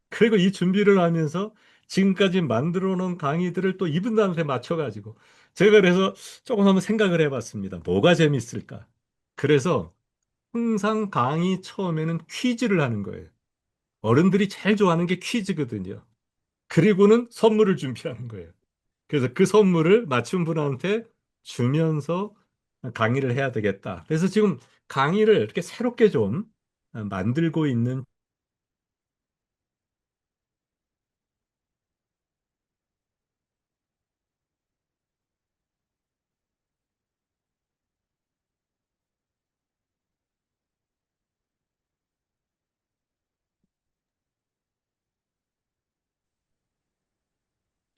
그리고 이 준비를 하면서 지금까지 만들어 놓은 강의들을 또 이분들한테 맞춰가지고 제가 그래서 조금 한번 생각을 해봤습니다. 뭐가 재밌을까? 그래서 항상 강의 처음에는 퀴즈를 하는 거예요. 어른들이 제일 좋아하는 게 퀴즈거든요. 그리고는 선물을 준비하는 거예요. 그래서 그 선물을 맞춘 분한테 주면서 강의를 해야 되겠다. 그래서 지금 강의를 이렇게 새롭게 좀 만들고 있는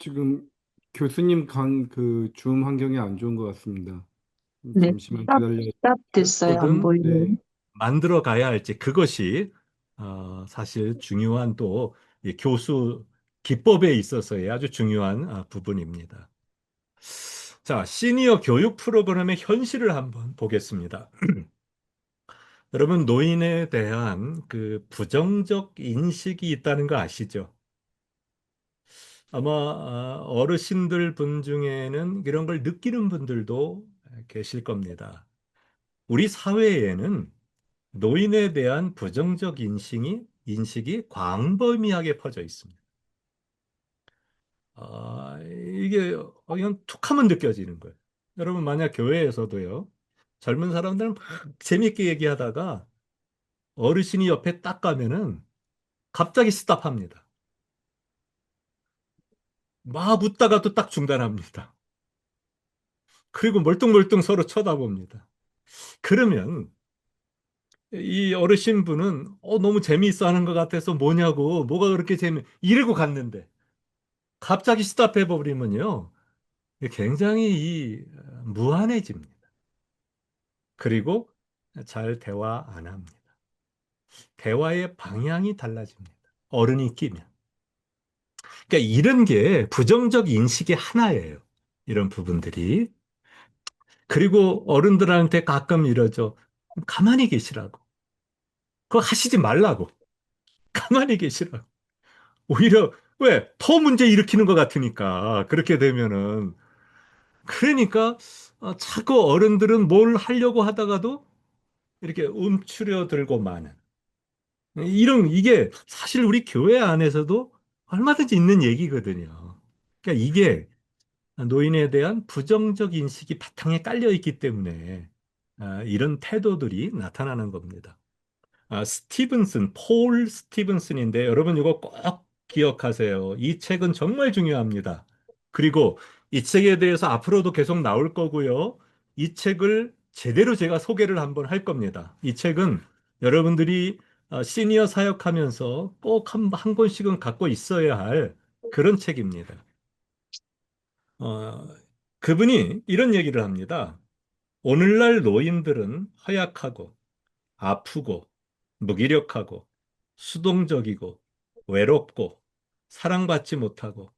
지금 교수님 줌 환경이 안 좋은 것 같습니다. 네, 잠시만 스탑, 기다려. 스탑 됐어요. 안 거든 보이네요. 네. 만들어 가야 할지 그것이 사실 중요한 또 이 교수 기법에 있어서의 아주 중요한 부분입니다. 자, 시니어 교육 프로그램의 현실을 한번 보겠습니다. 여러분, 노인에 대한 그 부정적 인식이 있다는 거 아시죠? 아마 어르신들 분 중에는 이런 걸 느끼는 분들도 계실 겁니다. 우리 사회에는 노인에 대한 부정적 인식이 광범위하게 퍼져 있습니다. 이게 그냥 툭 하면 느껴지는 거예요. 여러분, 만약 교회에서도요, 젊은 사람들은 막 재밌게 얘기하다가 어르신이 옆에 딱 가면은 갑자기 스탑합니다. 막 웃다가도 딱 중단합니다. 그리고 멀뚱멀뚱 서로 쳐다봅니다. 그러면 이 어르신 분은 너무 재미있어 하는 것 같아서 뭐냐고, 뭐가 그렇게 이러고 갔는데 갑자기 스탑해 버리면요. 굉장히 무한해집니다. 그리고 잘 대화 안 합니다. 대화의 방향이 달라집니다. 어른이 끼면. 그러니까 이런 게 부정적 인식의 하나예요. 이런 부분들이. 그리고 어른들한테 가끔 이러죠. 가만히 계시라고. 그거 하시지 말라고. 가만히 계시라고. 오히려 왜? 더 문제 일으키는 것 같으니까 그렇게 되면은 그러니까 자꾸 어른들은 뭘 하려고 하다가도 이렇게 움츠려들고 마는 이런 이게 사실 우리 교회 안에서도 얼마든지 있는 얘기거든요. 그러니까 이게 노인에 대한 부정적 인식이 바탕에 깔려 있기 때문에 이런 태도들이 나타나는 겁니다. 스티븐슨, 폴 스티븐슨인데 여러분 이거 꼭 기억하세요. 이 책은 정말 중요합니다. 그리고 이 책에 대해서 앞으로도 계속 나올 거고요. 이 책을 제대로 제가 소개를 한번 할 겁니다. 이 책은 여러분들이 시니어 사역하면서 꼭 한 권씩은 갖고 있어야 할 그런 책입니다. 어, 그분이 이런 얘기를 합니다. 오늘날 노인들은 허약하고 아프고 무기력하고 수동적이고 외롭고 사랑받지 못하고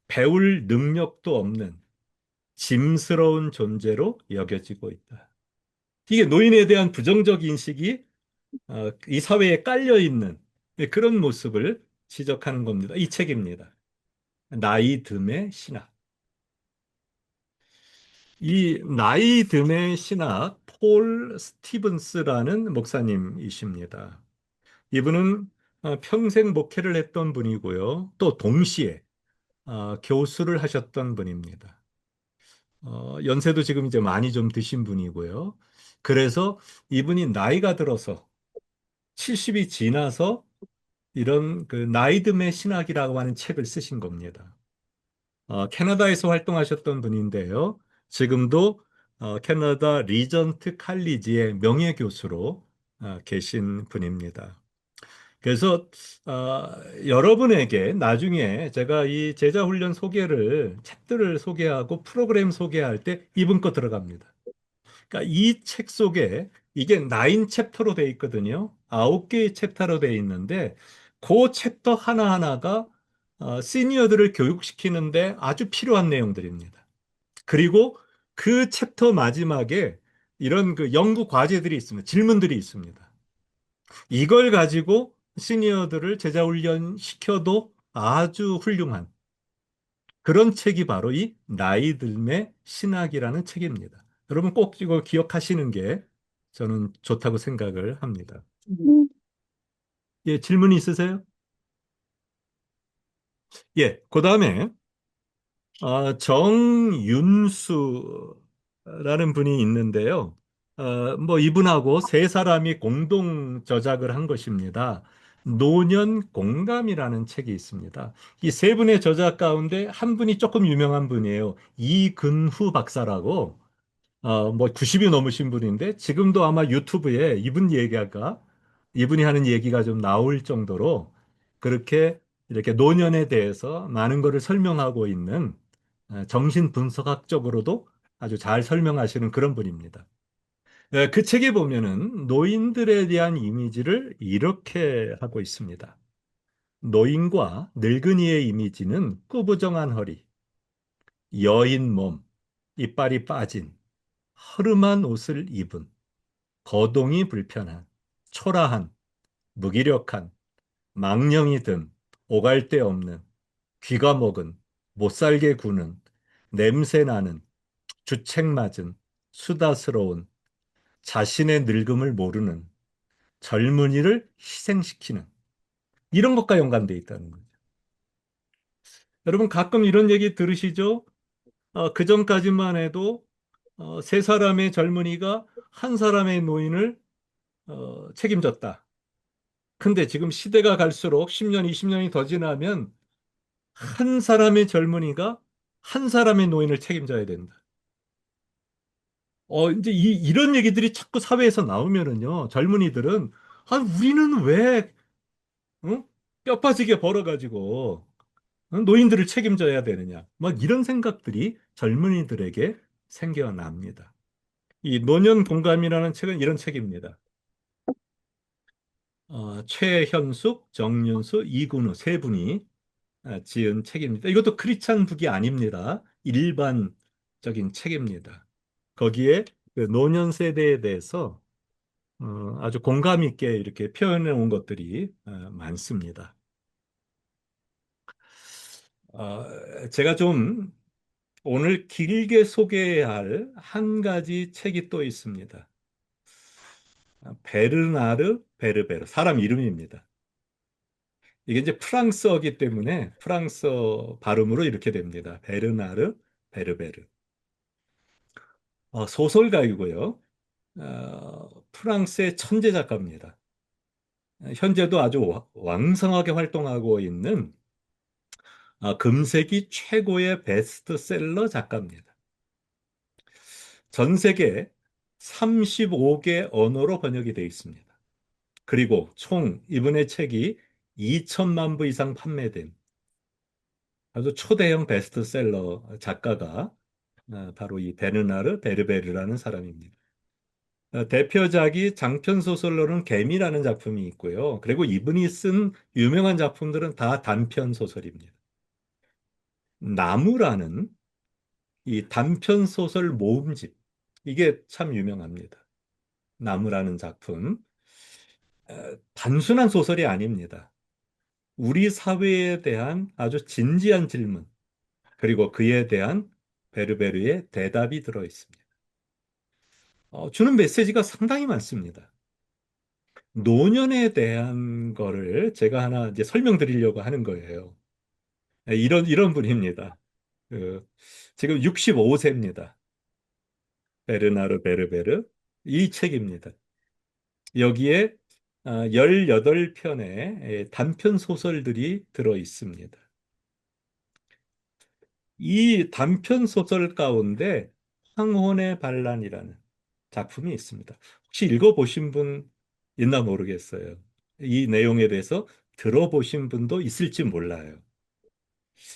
배울 능력도 없는 짐스러운 존재로 여겨지고 있다. 이게 노인에 대한 부정적 인식이 이 사회에 깔려 있는 그런 모습을 지적하는 겁니다. 이 책입니다. 나이 듦의 신학. 이 나이 듦의 신학 폴 스티븐스라는 목사님이십니다. 이분은 평생 목회를 했던 분이고요. 또 동시에 교수를 하셨던 분입니다. 연세도 지금 이제 많이 좀 드신 분이고요. 그래서 이분이 나이가 들어서 70이 지나서 이런 그 나이듦의 신학이라고 하는 책을 쓰신 겁니다. 캐나다에서 활동하셨던 분인데요. 지금도 캐나다 리전트 칼리지의 명예교수로 계신 분입니다. 그래서 여러분에게 나중에 제가 이 제자훈련 소개를 책들을 소개하고 프로그램 소개할 때 이분 거 들어갑니다. 그러니까 이 책 속에 이게 9 챕터로 돼 있거든요. 9개의 챕터로 돼 있는데 그 챕터 하나하나가 시니어들을 교육시키는데 아주 필요한 내용들입니다. 그리고 그 챕터 마지막에 이런 그 연구 과제들이 있습니다. 질문들이 있습니다. 이걸 가지고 시니어들을 제자훈련 시켜도 아주 훌륭한 그런 책이 바로 이 나이 들매 신학이라는 책입니다. 여러분 꼭 이거 기억하시는 게 저는 좋다고 생각을 합니다. 예, 질문이 있으세요? 예, 그 다음에 정윤수라는 분이 있는데요. 뭐 이분하고 세 사람이 공동 저작을 한 것입니다. 노년 공감이라는 책이 있습니다. 이 세 분의 저작 가운데 한 분이 조금 유명한 분이에요. 이근후 박사라고 뭐 90이 넘으신 분인데 지금도 아마 유튜브에 이분이 하는 얘기가 좀 나올 정도로 그렇게 이렇게 노년에 대해서 많은 것을 설명하고 있는 정신 분석학적으로도 아주 잘 설명하시는 그런 분입니다. 그 책에 보면은 노인들에 대한 이미지를 이렇게 하고 있습니다. 노인과 늙은이의 이미지는 꾸부정한 허리, 여인 몸, 이빨이 빠진 허름한 옷을 입은 거동이 불편한 초라한 무기력한 망령이 든 오갈 데 없는 귀가 먹은 못살게 구는 냄새 나는 주책 맞은 수다스러운 자신의 늙음을 모르는 젊은이를 희생시키는 이런 것과 연관되어 있다는 거죠. 여러분 가끔 이런 얘기 들으시죠? 그 전까지만 해도 세 사람의 젊은이가 한 사람의 노인을 책임졌다. 근데 지금 시대가 갈수록 10년, 20년이 더 지나면 한 사람의 젊은이가 한 사람의 노인을 책임져야 된다. 이제 이런 얘기들이 자꾸 사회에서 나오면은요, 젊은이들은, 우리는 왜, 응? 뼈 빠지게 벌어가지고, 노인들을 책임져야 되느냐. 막 이런 생각들이 젊은이들에게 생겨납니다. 이 노년 공감이라는 책은 이런 책입니다. 최현숙, 정윤수, 이근우 세 분이 지은 책입니다. 이것도 크리스찬 북이 아닙니다. 일반적인 책입니다. 거기에 그 노년 세대에 대해서 아주 공감 있게 이렇게 표현해 온 것들이 많습니다. 제가 좀 오늘 길게 소개할 한 가지 책이 또 있습니다. 베르나르 베르베르, 사람 이름입니다. 이게 이제 프랑스어기 때문에 프랑스어 발음으로 이렇게 됩니다. 베르나르 베르베르. 소설가이고요. 프랑스의 천재 작가입니다. 현재도 아주 왕성하게 활동하고 있는 금세기 최고의 베스트셀러 작가입니다. 전 세계 35개 언어로 번역이 되어 있습니다. 그리고 총 이분의 책이 2천만 부 이상 판매된 아주 초대형 베스트셀러 작가가 바로 이 베르나르 베르베르라는 사람입니다. 대표작이 장편 소설로는 개미라는 작품이 있고요. 그리고 이분이 쓴 유명한 작품들은 다 단편 소설입니다. 나무라는 이 단편 소설 모음집, 이게 참 유명합니다. 나무라는 작품. 단순한 소설이 아닙니다. 우리 사회에 대한 아주 진지한 질문, 그리고 그에 대한 베르베르의 대답이 들어 있습니다. 주는 메시지가 상당히 많습니다. 노년에 대한 거를 제가 하나 이제 설명드리려고 하는 거예요. 이런 분입니다. 그, 지금 65세입니다. 베르나르 베르베르. 이 책입니다. 여기에 18편의 단편 소설들이 들어 있습니다. 이 단편 소설 가운데 황혼의 반란이라는 작품이 있습니다. 혹시 읽어보신 분 있나 모르겠어요. 이 내용에 대해서 들어보신 분도 있을지 몰라요.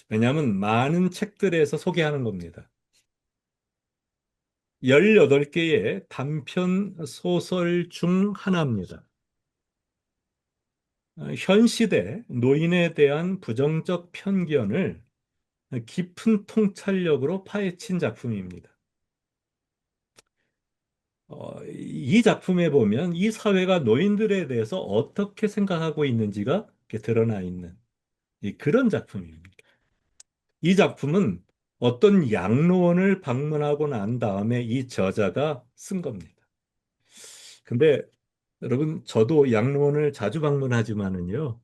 왜냐하면 많은 책들에서 소개하는 겁니다. 18개의 단편 소설 중 하나입니다. 현 시대 노인에 대한 부정적 편견을 깊은 통찰력으로 파헤친 작품입니다. 이 작품에 보면 이 사회가 노인들에 대해서 어떻게 생각하고 있는지가 이렇게 드러나 있는 그런 작품입니다. 이 작품은 어떤 양로원을 방문하고 난 다음에 이 저자가 쓴 겁니다. 근데 여러분, 저도 양로원을 자주 방문하지만은요.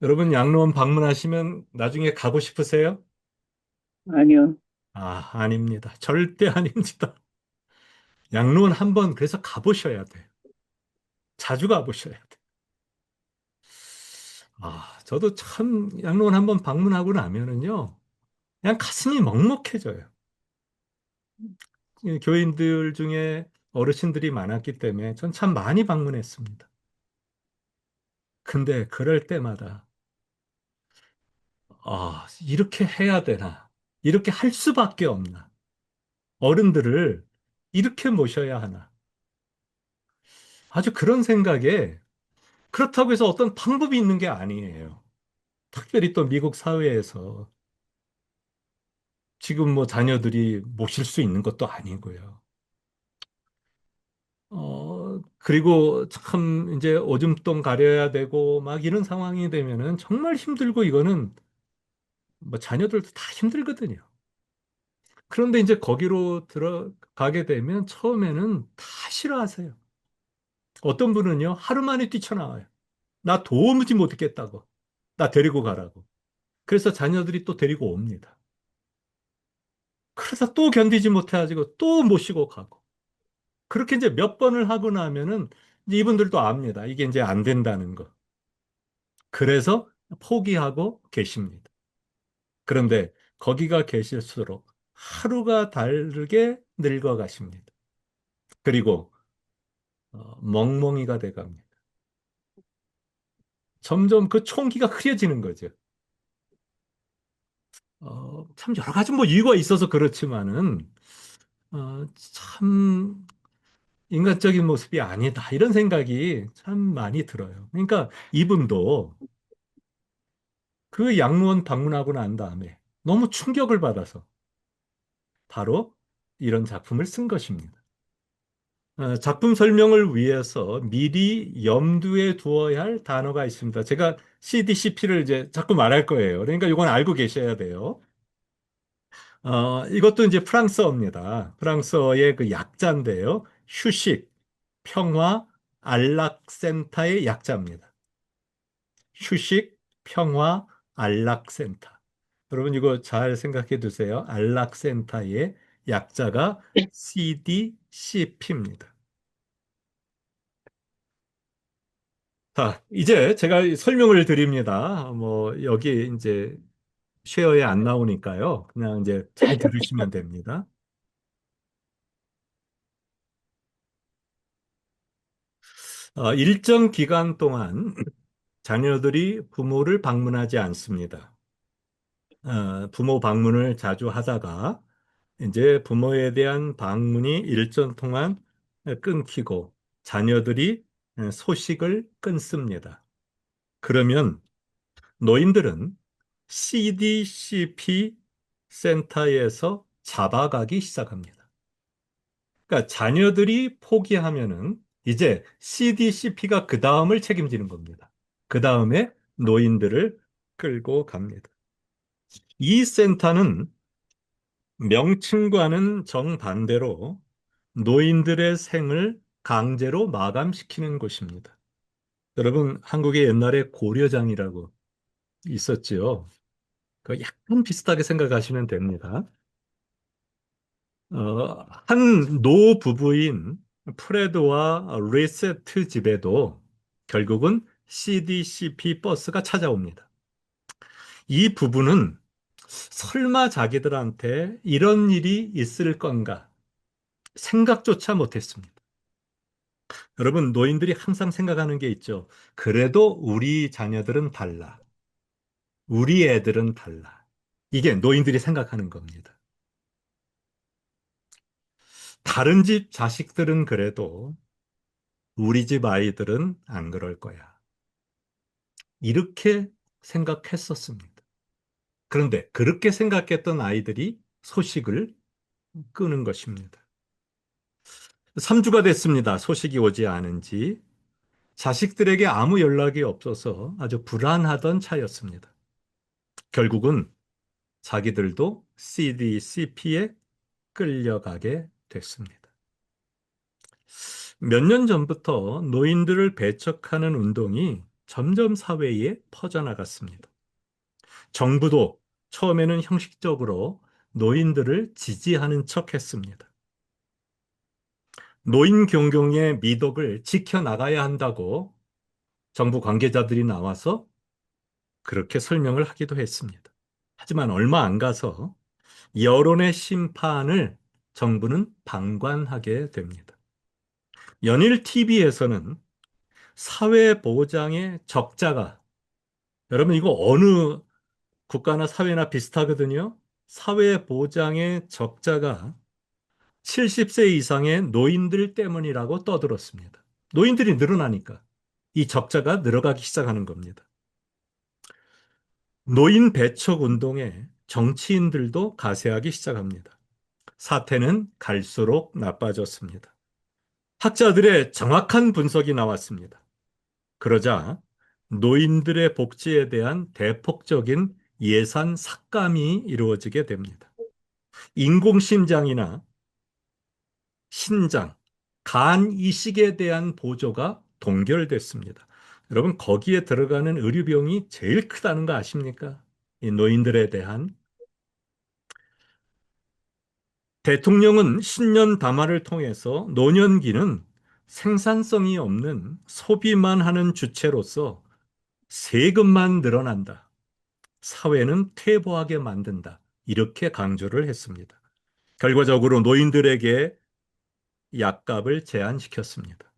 여러분, 양로원 방문하시면 나중에 가고 싶으세요? 아니요. 아닙니다. 절대 아닙니다. 양로원 한번 그래서 가보셔야 돼요. 자주 가보셔야 돼요. 저도 참 양로원 한번 방문하고 나면은요, 그냥 가슴이 먹먹해져요. 이 교인들 중에 어르신들이 많았기 때문에 전 참 많이 방문했습니다. 근데 그럴 때마다, 이렇게 해야 되나? 이렇게 할 수밖에 없나? 어른들을 이렇게 모셔야 하나? 아주 그런 생각에 그렇다고 해서 어떤 방법이 있는 게 아니에요. 특별히 또 미국 사회에서 지금 뭐 자녀들이 모실 수 있는 것도 아니고요. 그리고 참 이제 오줌통 가려야 되고 막 이런 상황이 되면은 정말 힘들고 이거는 뭐 자녀들도 다 힘들거든요. 그런데 이제 거기로 들어가게 되면 처음에는 다 싫어하세요. 어떤 분은요, 하루 만에 뛰쳐나와요. 나 도무지 못 있겠다고. 나 데리고 가라고. 그래서 자녀들이 또 데리고 옵니다. 그래서 또 견디지 못해가지고 또 모시고 가고. 그렇게 이제 몇 번을 하고 나면은 이제 이분들도 압니다. 이게 이제 안 된다는 거. 그래서 포기하고 계십니다. 그런데 거기가 계실수록 하루가 다르게 늙어가십니다. 그리고 멍멍이가 돼갑니다. 점점 그 총기가 흐려지는 거죠. 참 여러 가지 뭐 이유가 있어서 그렇지만은 참 인간적인 모습이 아니다 이런 생각이 참 많이 들어요. 그러니까 이분도 그 양로원 방문하고 난 다음에 너무 충격을 받아서 바로 이런 작품을 쓴 것입니다. 작품 설명을 위해서 미리 염두에 두어야 할 단어가 있습니다. 제가 CDCP를 이제 자꾸 말할 거예요. 그러니까 이건 알고 계셔야 돼요. 이것도 이제 프랑스어입니다. 프랑스어의 그 약자인데요. 휴식, 평화, 안락센터의 약자입니다. 휴식, 평화, 안락센터. 여러분 이거 잘 생각해 두세요. 안락센터의 약자가 CDCP입니다. 자, 이제 제가 설명을 드립니다. 뭐 여기 이제 쉐어에 안 나오니까요. 그냥 이제 잘 들으시면 됩니다. 일정 기간 동안 자녀들이 부모를 방문하지 않습니다. 부모 방문을 자주 하다가 이제 부모에 대한 방문이 일정 동안 끊기고 자녀들이 소식을 끊습니다. 그러면 노인들은 CDCP 센터에서 잡아가기 시작합니다. 그러니까 자녀들이 포기하면은 이제 CDCP가 그 다음을 책임지는 겁니다. 그 다음에 노인들을 끌고 갑니다. 이 센터는 명칭과는 정반대로 노인들의 생을 강제로 마감시키는 곳입니다. 여러분, 한국에 옛날에 고려장이라고 있었지요. 그 약간 비슷하게 생각하시면 됩니다. 한 노 부부인 프레드와 리세트 집에도 결국은 CDCP 버스가 찾아옵니다. 이 부부는 설마 자기들한테 이런 일이 있을 건가 생각조차 못했습니다. 여러분, 노인들이 항상 생각하는 게 있죠. 그래도 우리 자녀들은 달라. 우리 애들은 달라. 이게 노인들이 생각하는 겁니다. 다른 집 자식들은 그래도 우리 집 아이들은 안 그럴 거야. 이렇게 생각했었습니다. 그런데 그렇게 생각했던 아이들이 소식을 끄는 것입니다. 3주가 됐습니다. 소식이 오지 않은 지. 자식들에게 아무 연락이 없어서 아주 불안하던 차였습니다. 결국은 자기들도 CDCP에 끌려가게 됐습니다. 몇 년 전부터 노인들을 배척하는 운동이 점점 사회에 퍼져나갔습니다. 정부도 처음에는 형식적으로 노인들을 지지하는 척 했습니다. 노인 경경의 미덕을 지켜나가야 한다고 정부 관계자들이 나와서 그렇게 설명을 하기도 했습니다. 하지만 얼마 안 가서 여론의 심판을 정부는 방관하게 됩니다. 연일 TV에서는 사회보장의 적자가, 여러분 이거 어느 국가나 사회나 비슷하거든요. 사회보장의 적자가 70세 이상의 노인들 때문이라고 떠들었습니다. 노인들이 늘어나니까 이 적자가 늘어가기 시작하는 겁니다. 노인 배척 운동에 정치인들도 가세하기 시작합니다. 사태는 갈수록 나빠졌습니다. 학자들의 정확한 분석이 나왔습니다. 그러자 노인들의 복지에 대한 대폭적인 예산 삭감이 이루어지게 됩니다. 인공심장이나 신장, 간 이식에 대한 보조가 동결됐습니다. 여러분, 거기에 들어가는 의료비용이 제일 크다는 거 아십니까? 이 노인들에 대한. 대통령은 신년 담화를 통해서 노년기는 생산성이 없는 소비만 하는 주체로서 세금만 늘어난다. 사회는 퇴보하게 만든다. 이렇게 강조를 했습니다. 결과적으로 노인들에게 약값을 제한시켰습니다.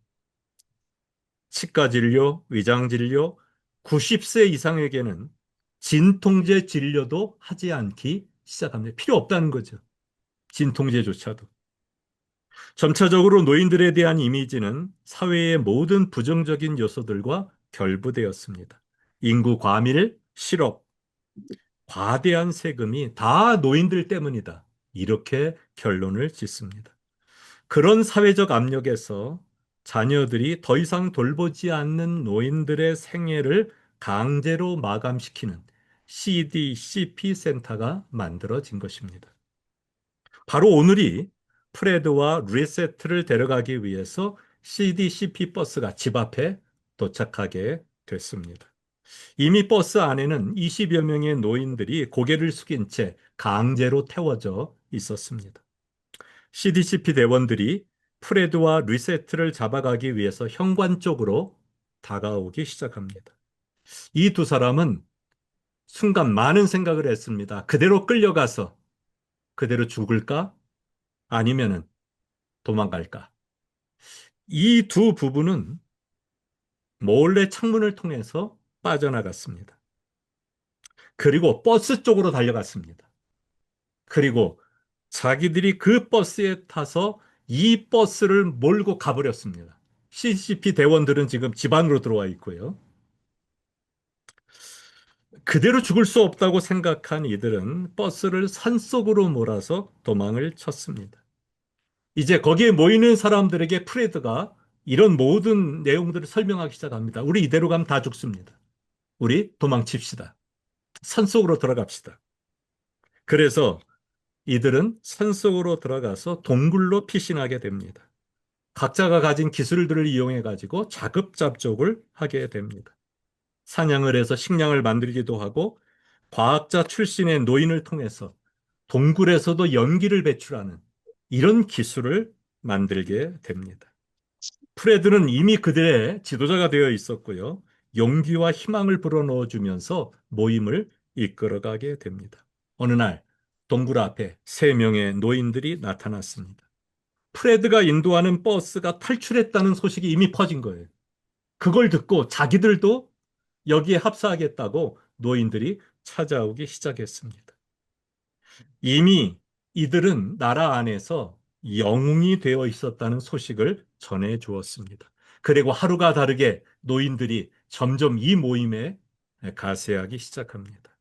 치과 진료, 위장 진료, 90세 이상에게는 진통제 진료도 하지 않기 시작합니다. 필요 없다는 거죠. 진통제조차도. 점차적으로 노인들에 대한 이미지는 사회의 모든 부정적인 요소들과 결부되었습니다. 인구 과밀, 실업, 과대한 세금이 다 노인들 때문이다. 이렇게 결론을 짓습니다. 그런 사회적 압력에서 자녀들이 더 이상 돌보지 않는 노인들의 생애를 강제로 마감시키는 CDCP 센터가 만들어진 것입니다. 바로 오늘이 프레드와 리세트를 데려가기 위해서 CDCP 버스가 집 앞에 도착하게 됐습니다. 이미 버스 안에는 20여 명의 노인들이 고개를 숙인 채 강제로 태워져 있었습니다. CDCP 대원들이 프레드와 리세트를 잡아가기 위해서 현관 쪽으로 다가오기 시작합니다. 이 두 사람은 순간 많은 생각을 했습니다. 그대로 끌려가서 그대로 죽을까? 아니면은 도망갈까? 이 두 부부는 몰래 창문을 통해서 빠져나갔습니다. 그리고 버스 쪽으로 달려갔습니다. 그리고 자기들이 그 버스에 타서 이 버스를 몰고 가버렸습니다. CCP 대원들은 지금 집 안으로 들어와 있고요. 그대로 죽을 수 없다고 생각한 이들은 버스를 산속으로 몰아서 도망을 쳤습니다. 이제 거기에 모이는 사람들에게 프레드가 이런 모든 내용들을 설명하기 시작합니다. 우리 이대로 가면 다 죽습니다. 우리 도망칩시다. 산속으로 들어갑시다. 그래서 이들은 산속으로 들어가서 동굴로 피신하게 됩니다. 각자가 가진 기술들을 이용해 가지고 자급자족을 하게 됩니다. 사냥을 해서 식량을 만들기도 하고 과학자 출신의 노인을 통해서 동굴에서도 연기를 배출하는 이런 기술을 만들게 됩니다. 프레드는 이미 그들의 지도자가 되어 있었고요. 용기와 희망을 불어넣어 주면서 모임을 이끌어가게 됩니다. 어느 날 동굴 앞에 세 명의 노인들이 나타났습니다. 프레드가 인도하는 버스가 탈출했다는 소식이 이미 퍼진 거예요. 그걸 듣고 자기들도 여기에 합사하겠다고 노인들이 찾아오기 시작했습니다. 이미 이들은 나라 안에서 영웅이 되어 있었다는 소식을 전해 주었습니다. 그리고 하루가 다르게 노인들이 점점 이 모임에 가세하기 시작합니다.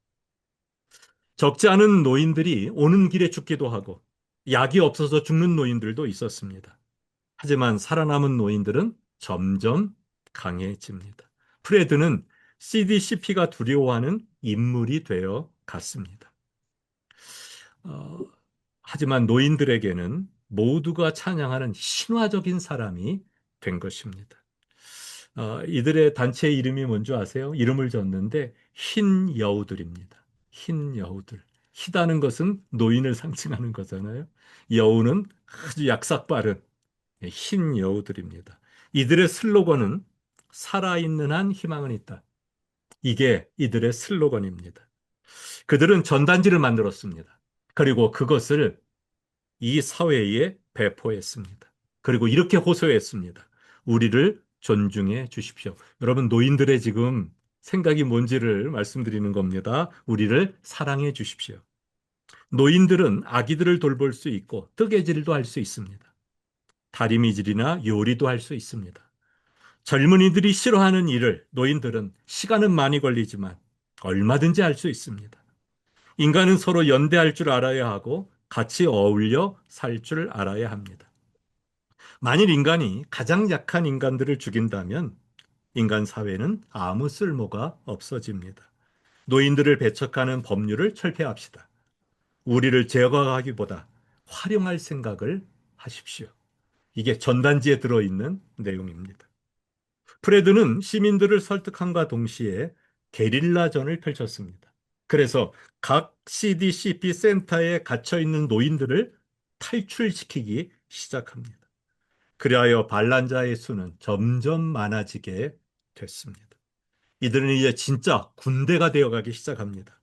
적지 않은 노인들이 오는 길에 죽기도 하고 약이 없어서 죽는 노인들도 있었습니다. 하지만 살아남은 노인들은 점점 강해집니다. 프레드는 CDCP가 두려워하는 인물이 되어 갔습니다. 어, 하지만 노인들에게는 모두가 찬양하는 신화적인 사람이 된 것입니다. 이들의 단체 이름이 뭔지 아세요? 이름을 졌는데 흰 여우들입니다. 흰 여우들. 희다는 것은 노인을 상징하는 거잖아요. 여우는 아주 약삭빠른 흰 여우들입니다. 이들의 슬로건은 살아있는 한 희망은 있다. 이게 이들의 슬로건입니다. 그들은 전단지를 만들었습니다. 그리고 그것을 이 사회에 배포했습니다. 그리고 이렇게 호소했습니다. 우리를 존중해 주십시오. 여러분, 노인들의 지금 생각이 뭔지를 말씀드리는 겁니다. 우리를 사랑해 주십시오. 노인들은 아기들을 돌볼 수 있고 뜨개질도 할 수 있습니다. 다리미질이나 요리도 할 수 있습니다. 젊은이들이 싫어하는 일을 노인들은 시간은 많이 걸리지만 얼마든지 할 수 있습니다. 인간은 서로 연대할 줄 알아야 하고 같이 어울려 살 줄 알아야 합니다. 만일 인간이 가장 약한 인간들을 죽인다면 인간 사회는 아무 쓸모가 없어집니다. 노인들을 배척하는 법률을 철폐합시다. 우리를 제거하기보다 활용할 생각을 하십시오. 이게 전단지에 들어있는 내용입니다. 프레드는 시민들을 설득함과 동시에 게릴라전을 펼쳤습니다. 그래서 각 CDCP 센터에 갇혀 있는 노인들을 탈출시키기 시작합니다. 그리하여 반란자의 수는 점점 많아지게 됐습니다. 이들은 이제 진짜 군대가 되어가기 시작합니다.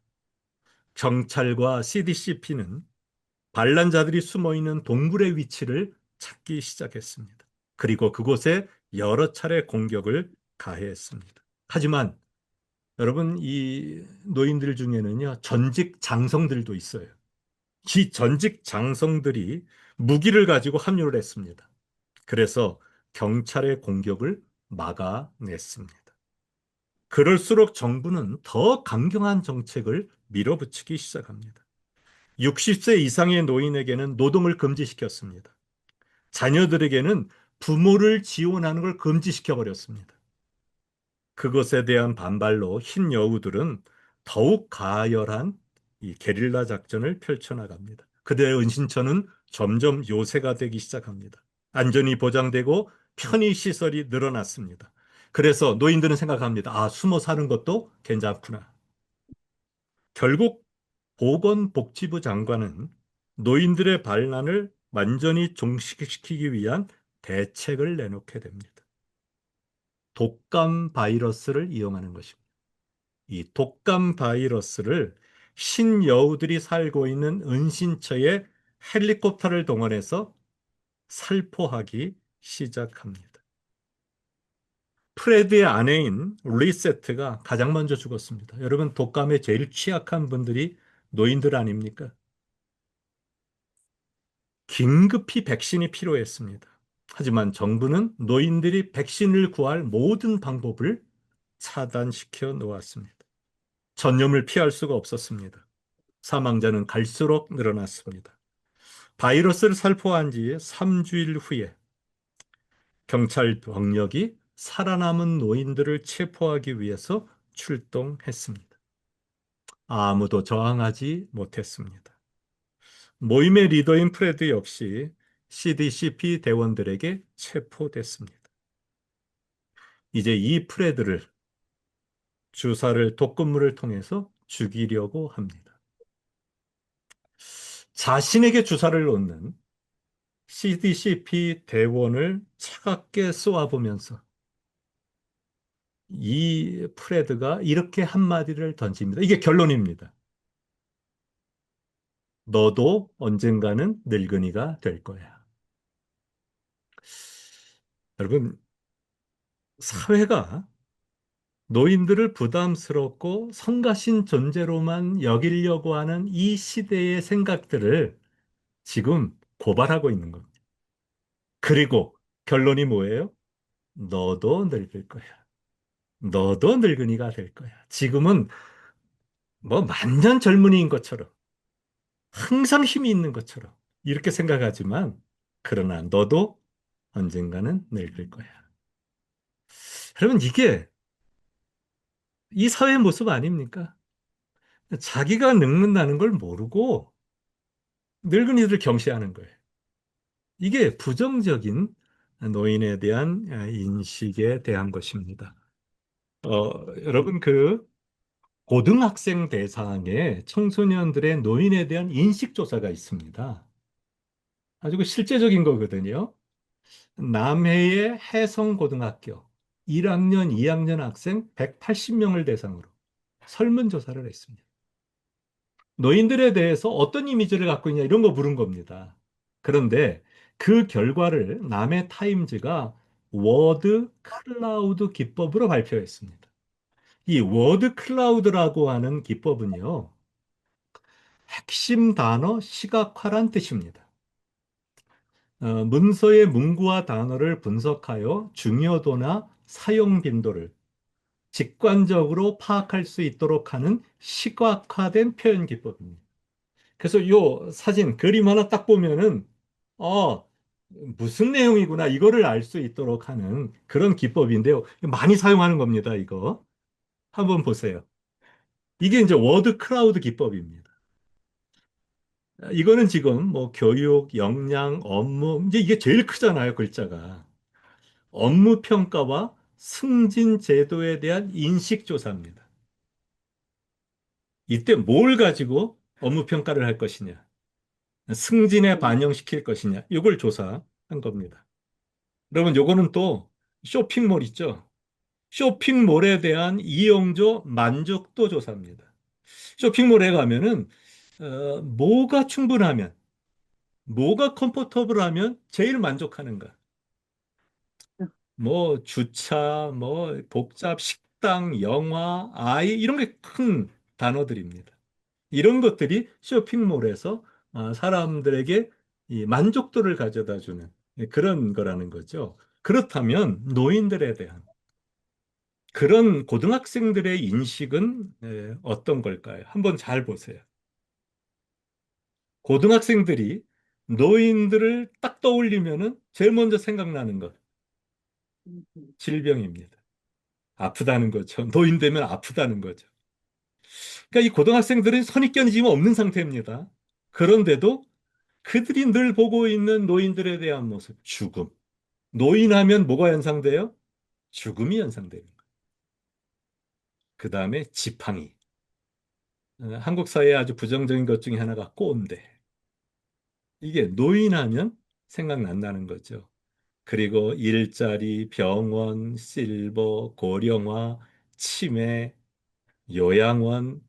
경찰과 CDCP는 반란자들이 숨어 있는 동굴의 위치를 찾기 시작했습니다. 그리고 그곳에 여러 차례 공격을 가해했습니다. 하지만 여러분, 이 노인들 중에는요, 전직 장성들도 있어요. 이 전직 장성들이 무기를 가지고 합류를 했습니다. 그래서 경찰의 공격을 막아냈습니다. 그럴수록 정부는 더 강경한 정책을 밀어붙이기 시작합니다. 60세 이상의 노인에게는 노동을 금지시켰습니다. 자녀들에게는 부모를 지원하는 걸 금지시켜 버렸습니다. 그것에 대한 반발로 흰 여우들은 더욱 가열한 이 게릴라 작전을 펼쳐나갑니다. 그들의 은신처는 점점 요새가 되기 시작합니다. 안전이 보장되고 편의 시설이 늘어났습니다. 그래서 노인들은 생각합니다. 아, 숨어 사는 것도 괜찮구나. 결국 보건복지부 장관은 노인들의 반란을 완전히 종식시키기 위한 대책을 내놓게 됩니다. 독감 바이러스를 이용하는 것입니다. 이 독감 바이러스를 신여우들이 살고 있는 은신처에 헬리콥터를 동원해서 살포하기 시작합니다. 프레드의 아내인 리세트가 가장 먼저 죽었습니다. 여러분, 독감에 제일 취약한 분들이 노인들 아닙니까? 긴급히 백신이 필요했습니다. 하지만 정부는 노인들이 백신을 구할 모든 방법을 차단시켜 놓았습니다. 전염을 피할 수가 없었습니다. 사망자는 갈수록 늘어났습니다. 바이러스를 살포한 지 3주일 후에 경찰 병력이 살아남은 노인들을 체포하기 위해서 출동했습니다. 아무도 저항하지 못했습니다. 모임의 리더인 프레드 역시 CDCP 대원들에게 체포됐습니다. 이제 이 프레드를 주사를 독극물을 통해서 죽이려고 합니다. 자신에게 주사를 놓는 CDCP 대원을 차갑게 쏘아보면서 이 프레드가 이렇게 한마디를 던집니다. 이게 결론입니다. 너도 언젠가는 늙은이가 될 거야. 여러분, 사회가 노인들을 부담스럽고 성가신 존재로만 여기려고 하는 이 시대의 생각들을 지금 고발하고 있는 겁니다. 그리고 결론이 뭐예요? 너도 늙을 거야. 너도 늙은이가 될 거야. 지금은 뭐 만년 젊은이인 것처럼 항상 힘이 있는 것처럼 이렇게 생각하지만 그러나 너도 언젠가는 늙을 거야. 여러분, 이게 이 사회의 모습 아닙니까? 자기가 늙는다는 걸 모르고 늙은이들을 경시하는 거예요. 이게 부정적인 노인에 대한 인식에 대한 것입니다. 여러분, 그 고등학생 대상의 청소년들의 노인에 대한 인식조사가 있습니다. 아주 그 실제적인 거거든요. 남해의 해성고등학교 1학년, 2학년 학생 180명을 대상으로 설문조사를 했습니다. 노인들에 대해서 어떤 이미지를 갖고 있냐 이런 거 물은 겁니다. 그런데 그 결과를 남해 타임즈가 워드 클라우드 기법으로 발표했습니다. 이 워드 클라우드라고 하는 기법은요, 핵심 단어 시각화란 뜻입니다. 문서의 문구와 단어를 분석하여 중요도나 사용 빈도를 직관적으로 파악할 수 있도록 하는 시각화된 표현 기법입니다. 그래서 요 사진, 그림 하나 딱 보면은, 어, 무슨 내용이구나, 이거를 알 수 있도록 하는 그런 기법인데요. 많이 사용하는 겁니다, 이거. 한번 보세요. 이게 이제 워드 클라우드 기법입니다. 이거는 지금 뭐 교육, 역량, 업무, 이제 이게 제일 크잖아요, 글자가. 업무 평가와 승진 제도에 대한 인식 조사입니다. 이때 뭘 가지고 업무 평가를 할 것이냐, 승진에 반영시킬 것이냐, 이걸 조사한 겁니다. 여러분, 요거는 또 쇼핑몰 있죠? 쇼핑몰에 대한 이용조 만족도 조사입니다. 쇼핑몰에 가면은 뭐가 충분하면, 뭐가 컴포터블하면 제일 만족하는가? 뭐 주차, 뭐 복잡 식당, 영화, 아이 이런 게 큰 단어들입니다. 이런 것들이 쇼핑몰에서 사람들에게 이 만족도를 가져다 주는 그런 거라는 거죠. 그렇다면 노인들에 대한 그런 고등학생들의 인식은 어떤 걸까요? 한번 잘 보세요. 고등학생들이 노인들을 딱 떠올리면은 제일 먼저 생각나는 것, 질병입니다. 아프다는 거죠. 노인 되면 아프다는 거죠. 그러니까 이 고등학생들은 선입견이 지금 없는 상태입니다. 그런데도 그들이 늘 보고 있는 노인들에 대한 모습, 죽음. 노인하면 뭐가 연상돼요? 죽음이 연상되는 거예요. 그 다음에 지팡이. 한국 사회에 아주 부정적인 것 중에 하나가 꼰대. 이게 노인하면 생각난다는 거죠. 그리고 일자리, 병원, 실버, 고령화, 치매, 요양원,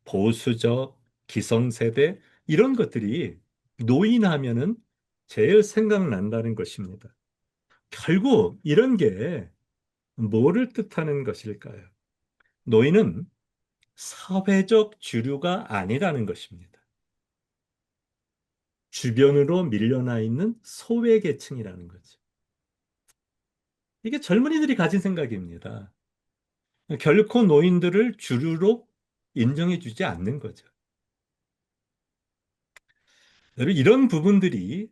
보수적, 기성세대 이런 것들이 노인하면은 제일 생각난다는 것입니다. 결국 이런 게 뭐를 뜻하는 것일까요? 노인은 사회적 주류가 아니라는 것입니다. 주변으로 밀려나 있는 소외계층이라는 거죠. 이게 젊은이들이 가진 생각입니다. 결코 노인들을 주류로 인정해주지 않는 거죠. 여러분, 이런 부분들이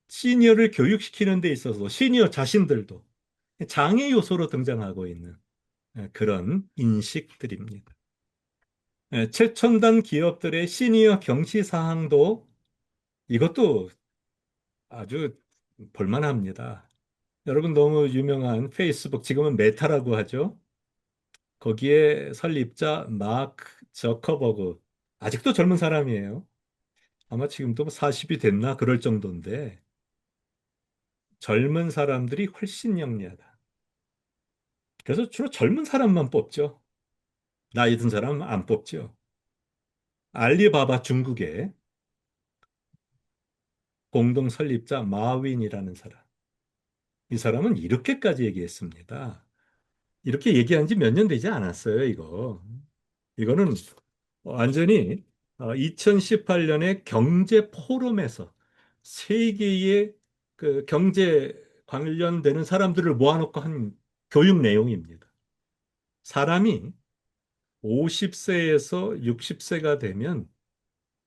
시니어를 교육시키는 데 있어서 시니어 자신들도 장애 요소로 등장하고 있는 그런 인식들입니다. 최첨단 기업들의 시니어 경시 사항도 이것도 아주 볼만합니다. 여러분 너무 유명한 페이스북, 지금은 메타라고 하죠. 거기에 설립자 마크 저커버그, 아직도 젊은 사람이에요. 아마 지금도 40이 됐나 그럴 정도인데 젊은 사람들이 훨씬 영리하다. 그래서 주로 젊은 사람만 뽑죠. 나이 든 사람 안 뽑죠. 알리바바 중국의 공동 설립자 마윈이라는 사람. 이 사람은 이렇게까지 얘기했습니다. 이렇게 얘기한 지 몇 년 되지 않았어요, 이거. 이거는 완전히 2018년에 경제 포럼에서 세계의 그 경제 관련되는 사람들을 모아놓고 한 교육 내용입니다. 사람이 50세에서 60세가 되면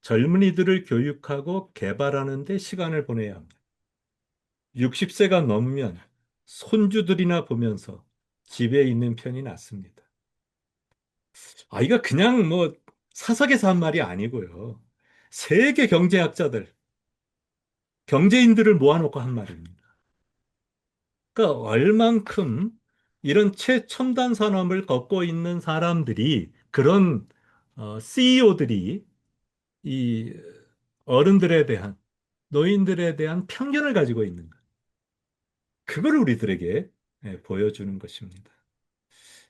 젊은이들을 교육하고 개발하는 데 시간을 보내야 합니다. 60세가 넘으면 손주들이나 보면서 집에 있는 편이 낫습니다. 이거 그냥 뭐 사석에서 한 말이 아니고요. 세계 경제학자들, 경제인들을 모아놓고 한 말입니다. 그러니까 얼만큼 이런 최첨단 산업을 걷고 있는 사람들이 그런 CEO들이 이 어른들에 대한 노인들에 대한 편견을 가지고 있는가. 그걸 우리들에게 보여주는 것입니다.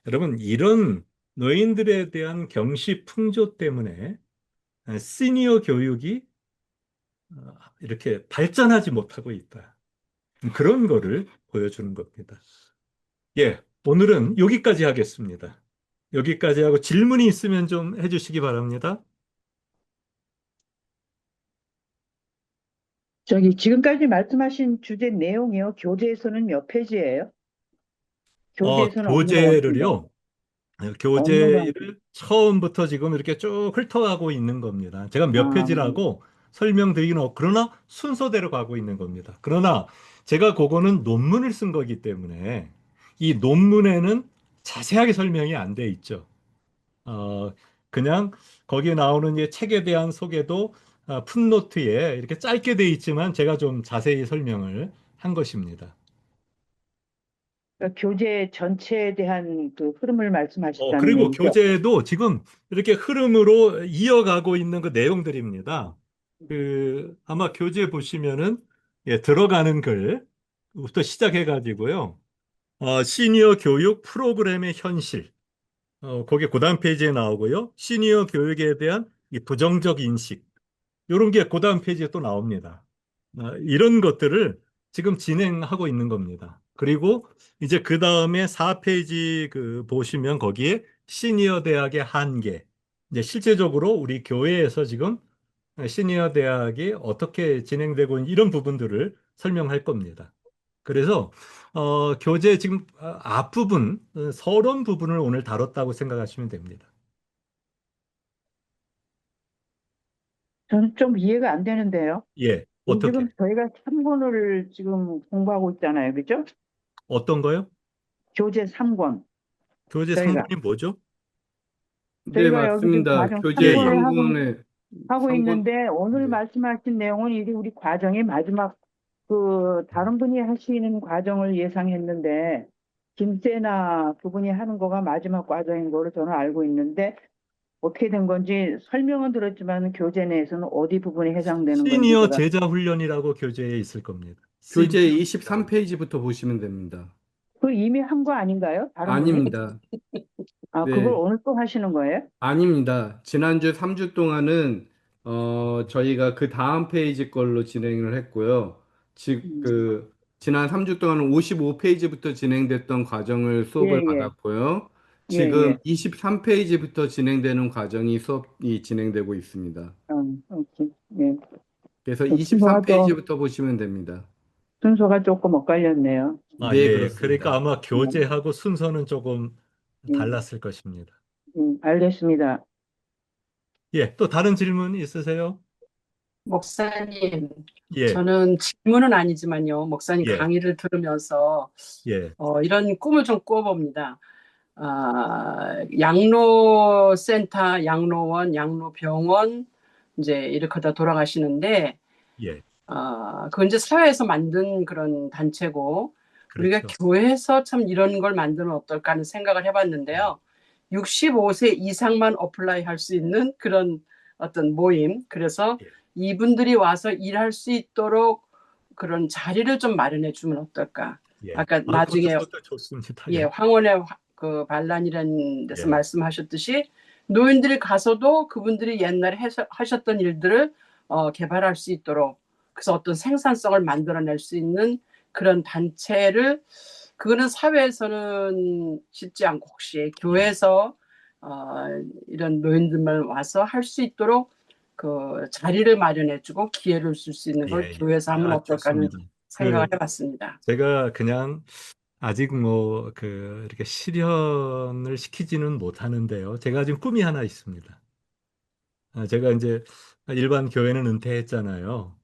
여러분, 이런 노인들에 대한 경시 풍조 때문에 시니어 교육이 이렇게 발전하지 못하고 있다. 그런 거를 보여주는 겁니다. 예, 오늘은 여기까지 하겠습니다. 여기까지 하고 질문이 있으면 좀 해주시기 바랍니다. 지금까지 말씀하신 주제 내용이요. 교재에서는 몇 페이지예요? 교재에서는 없는 것 같은데. 교재를요, 없는 것 같은데. 교재를 처음부터 지금 이렇게 쭉 훑어가고 있는 겁니다. 제가 몇 아, 페이지라고 설명드리기는 그러나 순서대로 가고 있는 겁니다. 그러나 제가 그거는 논문을 쓴 거기 때문에 이 논문에는 자세하게 설명이 안 돼 있죠. 어, 그냥 거기에 나오는 이 책에 대한 소개도 풋노트에 이렇게 짧게 돼 있지만 제가 좀 자세히 설명을 한 것입니다. 그러니까 교재 전체에 대한 그 흐름을 말씀하셨다는 그리고 얘기죠. 교재도 지금 이렇게 흐름으로 이어가고 있는 그 내용들입니다. 아마 교재 보시면은, 들어가는 글부터 시작해가지고요. 시니어 교육 프로그램의 현실. 거기 고단 페이지에 나오고요. 시니어 교육에 대한 이 부정적 인식. 이런 게 고다음 페이지에 또 나옵니다. 이런 것들을 지금 진행하고 있는 겁니다. 그리고 이제 그 다음에 4페이지 보시면 거기에 시니어 대학의 한계. 이제 실제적으로 우리 교회에서 지금 시니어 대학이 어떻게 진행되고 있는 이런 부분들을 설명할 겁니다. 그래서 교재 지금 앞부분, 서론 부분을 오늘 다뤘다고 생각하시면 됩니다. 저는 좀 이해가 안 되는데요. 예. 어떻게? 지금 저희가 삼권을 지금 공부하고 있잖아요. 그죠? 어떤 거요? 교재 3권. 교재 저희가 3권이 뭐죠? 네, 저희가 여기 지금 맞습니다. 과정 예, 교재 3권을 예. 하고 3권, 있는데 오늘 네. 말씀하신 내용은 이제 우리 과정의 마지막 다른 분이 하시는 과정을 예상했는데 김세나 그분이 하는 거가 마지막 과정인 거로 저는 알고 있는데 어떻게 된 건지 설명은 들었지만 교재 내에서는 어디 부분에 해당되는 건지 시니어 제가 제자 훈련이라고 교재에 있을 겁니다. 시니어 교재 제자 훈련. 23페이지부터 보시면 됩니다. 그 이미 한 거 아닌가요? 다른 분이? 아닙니다. 아, 그걸 네, 오늘 또 하시는 거예요? 아닙니다. 지난주 3주 동안은 저희가 그 다음 페이지 걸로 진행을 했고요. 음, 지난 3주 동안은 55페이지부터 진행됐던 과정을 예, 수업을 예, 받았고요. 예, 지금 예. 23페이지부터 진행되는 과정이 수업이 진행되고 있습니다. 오케이. 예. 그래서 순서가 또 23페이지부터 보시면 됩니다. 순서가 조금 엇갈렸네요. 아, 네, 예. 그러니까 그렇습니다. 아마 음, 교재하고 순서는 조금 음, 달랐을 것입니다. 알겠습니다. 예. 또 다른 질문 있으세요? 목사님, 예. 저는 질문은 아니지만요, 목사님 예. 강의를 들으면서 예. 이런 꿈을 좀 꿔봅니다. 양로센터, 양로원, 양로병원, 이제 이렇게 다 돌아가시는데, 예. 그건 이제 사회에서 만든 그런 단체고, 우리가 그렇죠. 교회에서 참 이런 걸 만들면 어떨까 하는 생각을 해봤는데요. 65세 이상만 어플라이 할 수 있는 그런 어떤 모임. 그래서 예. 이분들이 와서 일할 수 있도록 그런 자리를 좀 마련해 주면 어떨까. 예. 아까 아, 나중에 그것도 좋습니다. 예, 예. 황혼의 그 반란이라는 데서 예. 말씀하셨듯이 노인들이 가서도 그분들이 옛날에 하셨던 일들을 개발할 수 있도록 그래서 어떤 생산성을 만들어낼 수 있는 그런 단체를 그거는 사회에서는 쉽지 않고 혹시 예. 교회에서 이런 노인들만 와서 할 수 있도록 그 자리를 마련해주고 기회를 줄 수 있는 걸 예. 예. 교회에서 하면 아, 어떨까 하는 좋습니다. 생각을 그 해봤습니다. 제가 그냥 아직 뭐 이렇게 실현을 시키지는 못하는데요. 제가 지금 꿈이 하나 있습니다. 제가 이제 일반 교회는 은퇴했잖아요.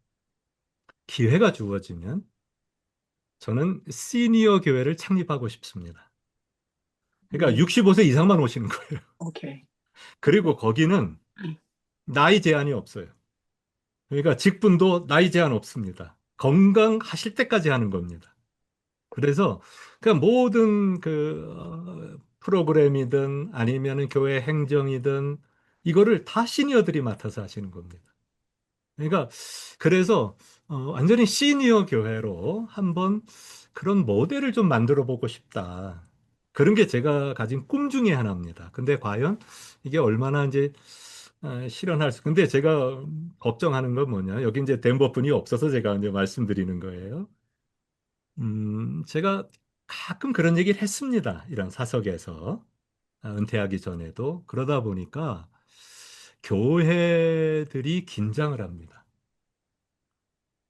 기회가 주어지면 저는 시니어 교회를 창립하고 싶습니다. 그러니까 65세 이상만 오시는 거예요. 오케이. 그리고 거기는 나이 제한이 없어요. 그러니까 직분도 나이 제한 없습니다. 건강하실 때까지 하는 겁니다. 그래서 모든 프로그램이든 아니면은 교회 행정이든 이거를 다 시니어들이 맡아서 하시는 겁니다. 그러니까 그래서 완전히 시니어 교회로 한번 그런 모델을 좀 만들어 보고 싶다. 그런 게 제가 가진 꿈 중에 하나입니다. 근데 과연 이게 얼마나 이제 실현할 수, 근데 제가 걱정하는 건 뭐냐. 여기 이제 덴버 분이 없어서 제가 이제 말씀드리는 거예요. 제가 가끔 그런 얘기를 했습니다. 이런 사석에서. 은퇴하기 전에도. 그러다 보니까 교회들이 긴장을 합니다.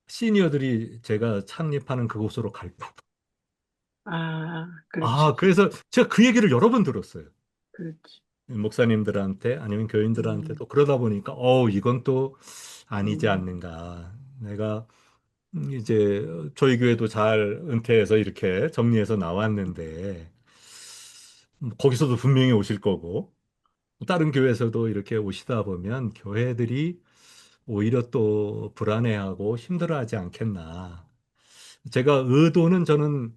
시니어들이 제가 창립하는 그곳으로 갈까 봐. 그렇지. 그래서 제가 그 얘기를 여러 번 들었어요. 그렇지. 목사님들한테 아니면 음, 교인들한테도 그러다 보니까 이건 또 아니지 음, 않는가. 내가 이제 저희 교회도 잘 은퇴해서 이렇게 정리해서 나왔는데 거기서도 분명히 오실 거고 다른 교회에서도 이렇게 오시다 보면 교회들이 오히려 또 불안해하고 힘들어하지 않겠나. 제가 의도는 저는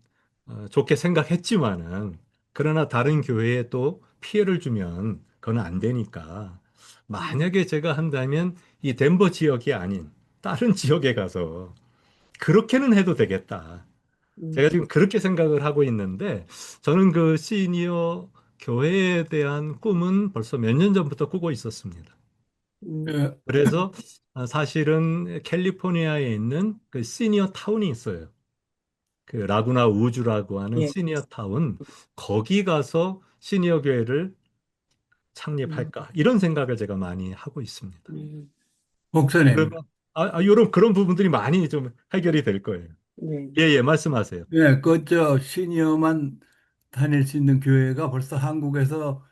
좋게 생각했지만은 그러나 다른 교회에 또 피해를 주면 그건 안 되니까 음, 만약에 제가 한다면 이 덴버 지역이 아닌 다른 지역에 가서 그렇게는 해도 되겠다. 제가 음, 지금 그렇게 생각을 하고 있는데 저는 그 시니어 교회에 대한 꿈은 벌써 몇 년 전부터 꾸고 있었습니다. 음, 예, 그래서 사실은 캘리포니아에 있는 그 시니어 타운이 있어요. 그 라구나 우주라고 하는 예, 시니어 타운, 거기 가서 시니어 교회를 음, 창립할까? 이런 생각을 제가 많이 하고 있습니다. 음, 목사님. 그러면 이런 그런 부분들이 많이 좀 해결이 될 거예요. 네, 예, 예, 말씀하세요. 예, 시니어만 다닐 수 있는 교회가 벌써 한국에서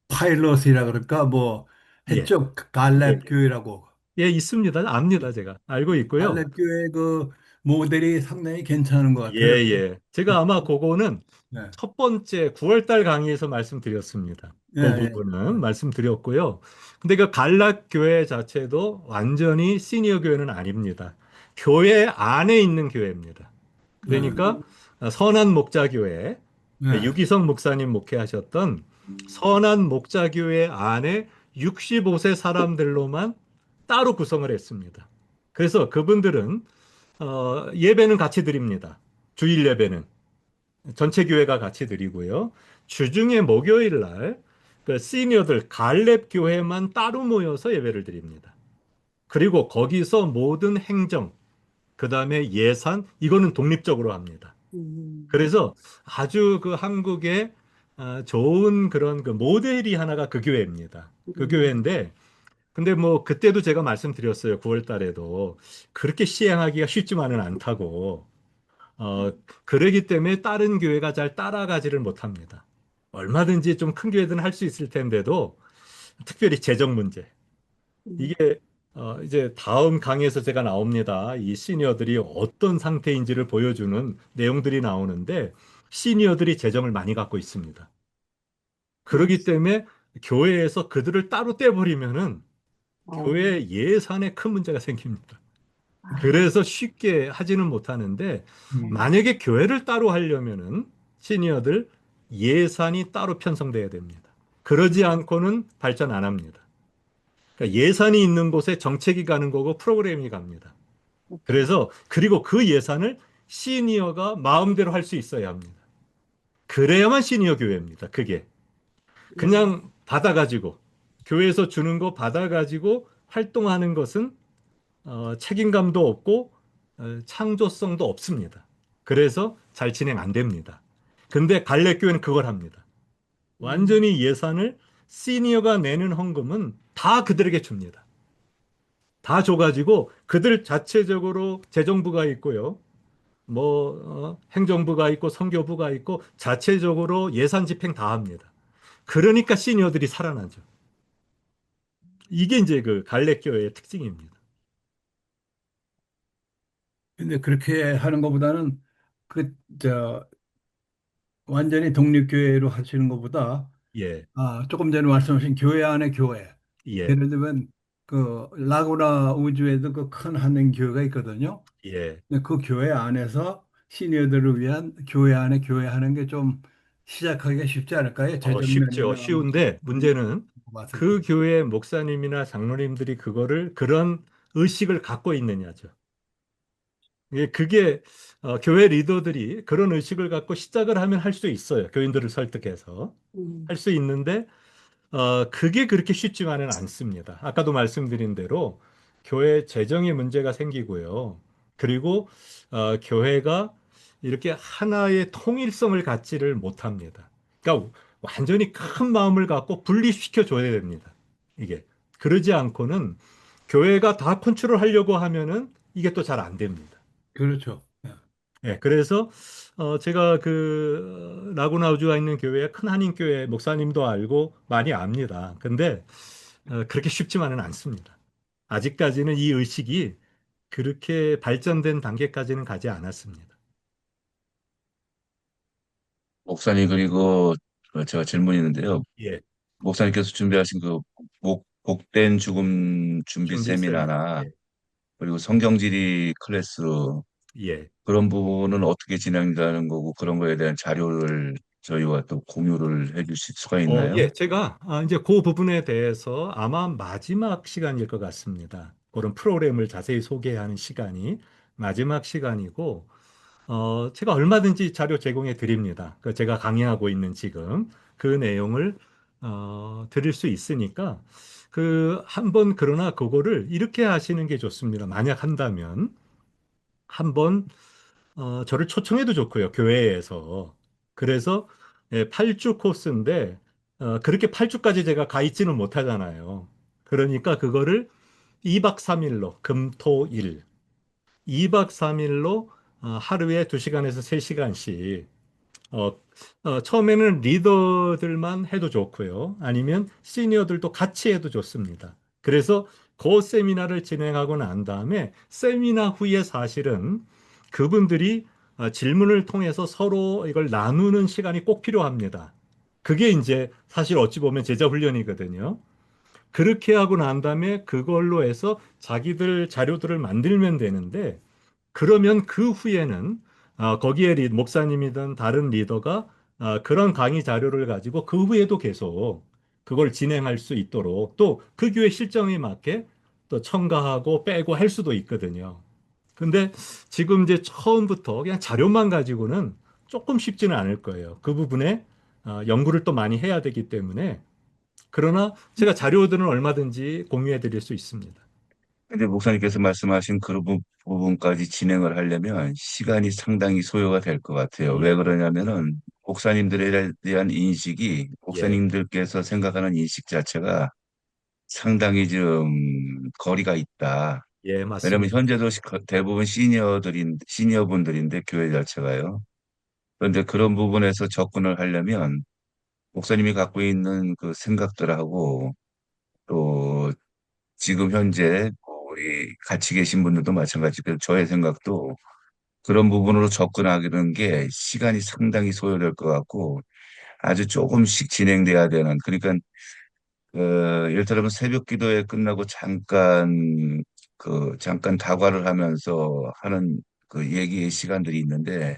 파일럿이라 그럴까, 뭐, 예, 했죠. 예, 갈렙 교회라고. 예, 있습니다. 압니다. 제가 알고 있고요. 갈렙교회 그 모델이 상당히 괜찮은 것 예, 같아요. 예. 제가 아마 그거는 네. 첫 번째 9월 달 강의에서 말씀드렸습니다. 예, 그 예. 부분은 말씀드렸고요. 근데 그 갈락 교회 자체도 완전히 시니어 교회는 아닙니다. 교회 안에 있는 교회입니다. 그러니까 선한 목자교회, 네. 유기성 목사님 목회하셨던 선한 목자교회 안에 65세 사람들로만 따로 구성을 했습니다. 그래서 그분들은 예배는 같이 드립니다. 주일 예배는 전체 교회가 같이 드리고요. 주중에 목요일 날 그 시니어들 갈렙 교회만 따로 모여서 예배를 드립니다. 그리고 거기서 모든 행정, 그다음에 예산 이거는 독립적으로 합니다. 음. 그래서 아주 그 한국의 좋은 그런 그 모델이 하나가 그 교회입니다. 그 음. 교회인데 근데 뭐 그때도 제가 말씀드렸어요. 9월 달에도 그렇게 시행하기가 쉽지만은 않다고. 그러기 때문에 다른 교회가 잘 따라가지를 못합니다. 얼마든지 좀 큰 교회들은 할 수 있을 텐데도 특별히 재정 문제. 음. 이게 이제 다음 강의에서 제가 나옵니다. 이 시니어들이 어떤 상태인지를 보여주는 내용들이 나오는데 시니어들이 재정을 많이 갖고 있습니다. 그렇기 때문에 교회에서 그들을 따로 떼버리면은 어. 교회 예산에 큰 문제가 생깁니다. 아. 그래서 쉽게 하지는 못하는데 음. 만약에 교회를 따로 하려면은 시니어들 예산이 따로 편성돼야 됩니다. 그러지 않고는 발전 안 합니다. 그러니까 예산이 있는 곳에 정책이 가는 거고 프로그램이 갑니다. 그래서 그리고 그 예산을 시니어가 마음대로 할 수 있어야 합니다. 그래야만 시니어 교회입니다. 그게 음. 그냥 받아가지고 교회에서 주는 거 받아가지고 활동하는 것은 책임감도 없고 창조성도 없습니다. 그래서 잘 진행 안 됩니다. 근데 갈래교회는 그걸 합니다. 음. 완전히 예산을 시니어가 내는 헌금은 다 그들에게 줍니다. 다 줘가지고 그들 자체적으로 재정부가 있고요. 행정부가 있고 선교부가 있고 자체적으로 예산 집행 다 합니다. 그러니까 시니어들이 살아나죠. 이게 이제 그 갈래교회의 특징입니다. 근데 그렇게 하는 것보다는 그, 완전히 독립교회로 하시는 것보다 예, 조금 전에 말씀하신 교회 안에 교회. 예, 예를 들면 그 라구나 우주에도 그 큰 한인교회가 있거든요. 예. 근데 그 교회 안에서 시니어들을 위한 교회 안에 교회 하는 게 좀 시작하기가 쉽지 않을까요? 쉽죠. 재정면이나 뭐 쉬운데 문제는 봤을 때. 그 교회 목사님이나 장로님들이 그거를 그런 의식을 갖고 있느냐죠. 그게 교회 리더들이 그런 의식을 갖고 시작을 하면 할 수 있어요. 교인들을 설득해서 음. 할 수 있는데 그게 그렇게 쉽지만은 않습니다. 아까도 말씀드린 대로 교회 재정에 문제가 생기고요. 그리고 교회가 이렇게 하나의 통일성을 갖지를 못합니다. 그러니까 완전히 큰 마음을 갖고 분리시켜 줘야 됩니다. 이게 그러지 않고는 교회가 다 컨트롤 하려고 하면은 이게 또 잘 안 됩니다. 그렇죠. 예, 그래서 제가 그 라구나우주가 있는 교회 큰 한인교회 목사님도 알고 많이 압니다. 근데 그렇게 쉽지만은 않습니다. 아직까지는 이 의식이 그렇게 발전된 단계까지는 가지 않았습니다. 목사님, 그리고 제가 질문이 있는데요. 예, 목사님께서 준비하신 그 복된 죽음 준비 준비 세미나. 세미나나 예, 그리고 성경지리 클래스 예. 그런 부분은 어떻게 진행되는 거고 그런 거에 대한 자료를 저희와 또 공유를 해 주실 수가 있나요? 예, 제가 이제 그 부분에 대해서 아마 마지막 시간일 것 같습니다. 그런 프로그램을 자세히 소개하는 시간이 마지막 시간이고, 제가 얼마든지 자료 제공해 드립니다. 그 제가 강의하고 있는 지금 그 내용을 드릴 수 있으니까 한번 그러나 그거를 이렇게 하시는 게 좋습니다. 만약 한다면 한번 저를 초청해도 좋고요. 교회에서. 그래서 8주 코스인데 그렇게 8주까지 제가 가 있지는 못하잖아요. 그러니까 그거를 2박 3일로 금, 토, 일 2박 3일로 하루에 2시간에서 3시간씩 처음에는 리더들만 해도 좋고요. 아니면 시니어들도 같이 해도 좋습니다. 그래서 그 세미나를 진행하고 난 다음에 세미나 후에 사실은 그분들이 질문을 통해서 서로 이걸 나누는 시간이 꼭 필요합니다. 그게 이제 사실 어찌 보면 제자 훈련이거든요. 그렇게 하고 난 다음에 그걸로 해서 자기들 자료들을 만들면 되는데 그러면 그 후에는 거기에 목사님이든 다른 리더가 그런 강의 자료를 가지고 그 후에도 계속 그걸 진행할 수 있도록 또 그 교회 실정에 맞게 또 첨가하고 빼고 할 수도 있거든요. 근데 지금 이제 처음부터 그냥 자료만 가지고는 조금 쉽지는 않을 거예요. 그 부분에 연구를 또 많이 해야 되기 때문에 그러나 제가 자료들은 얼마든지 공유해 드릴 수 있습니다. 근데 목사님께서 말씀하신 그 부분까지 진행을 하려면 시간이 상당히 소요가 될 것 같아요. 왜 그러냐면은 목사님들에 대한 인식이 예, 목사님들께서 생각하는 인식 자체가 상당히 좀 거리가 있다. 예, 왜냐하면 맞습니다. 현재도 대부분 시니어분들인데 교회 자체가요. 그런데 그런 부분에서 접근을 하려면 목사님이 갖고 있는 그 생각들하고 또 지금 현재 우리 같이 계신 분들도 마찬가지고 저의 생각도 그런 부분으로 접근하는 게 시간이 상당히 소요될 것 같고 아주 조금씩 진행돼야 되는 그러니까 예를 들면 새벽 기도회 끝나고 잠깐 다과를 하면서 하는 그 얘기의 시간들이 있는데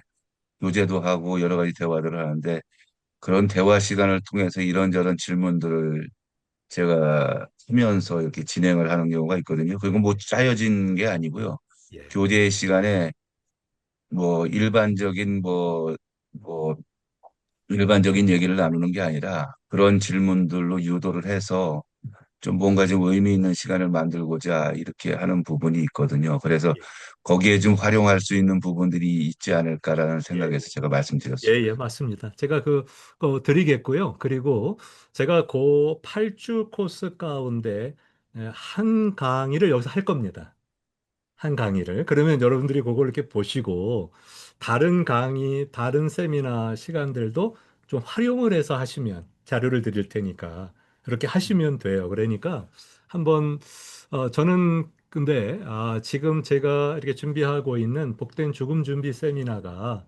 교제도 하고 여러 가지 대화들을 하는데 그런 대화 시간을 통해서 이런저런 질문들을 제가 하면서 이렇게 진행을 하는 경우가 있거든요. 그리고 뭐 짜여진 게 아니고요. 예, 교제 시간에 뭐 일반적인 얘기를 나누는 게 아니라 그런 질문들로 유도를 해서 좀 뭔가 좀 의미 있는 시간을 만들고자 이렇게 하는 부분이 있거든요. 그래서 예, 거기에 좀 활용할 수 있는 부분들이 있지 않을까라는 예, 생각에서 제가 예, 말씀드렸습니다. 예, 맞습니다. 제가 드리겠고요. 그리고 제가 그 8주 코스 가운데 한 강의를 여기서 할 겁니다. 한 강의를. 그러면 여러분들이 그걸 이렇게 보시고 다른 강의, 다른 세미나 시간들도 좀 활용을 해서 하시면 자료를 드릴 테니까 그렇게 하시면 돼요. 그러니까 한번 저는 근데 지금 제가 이렇게 준비하고 있는 복된 죽음 준비 세미나가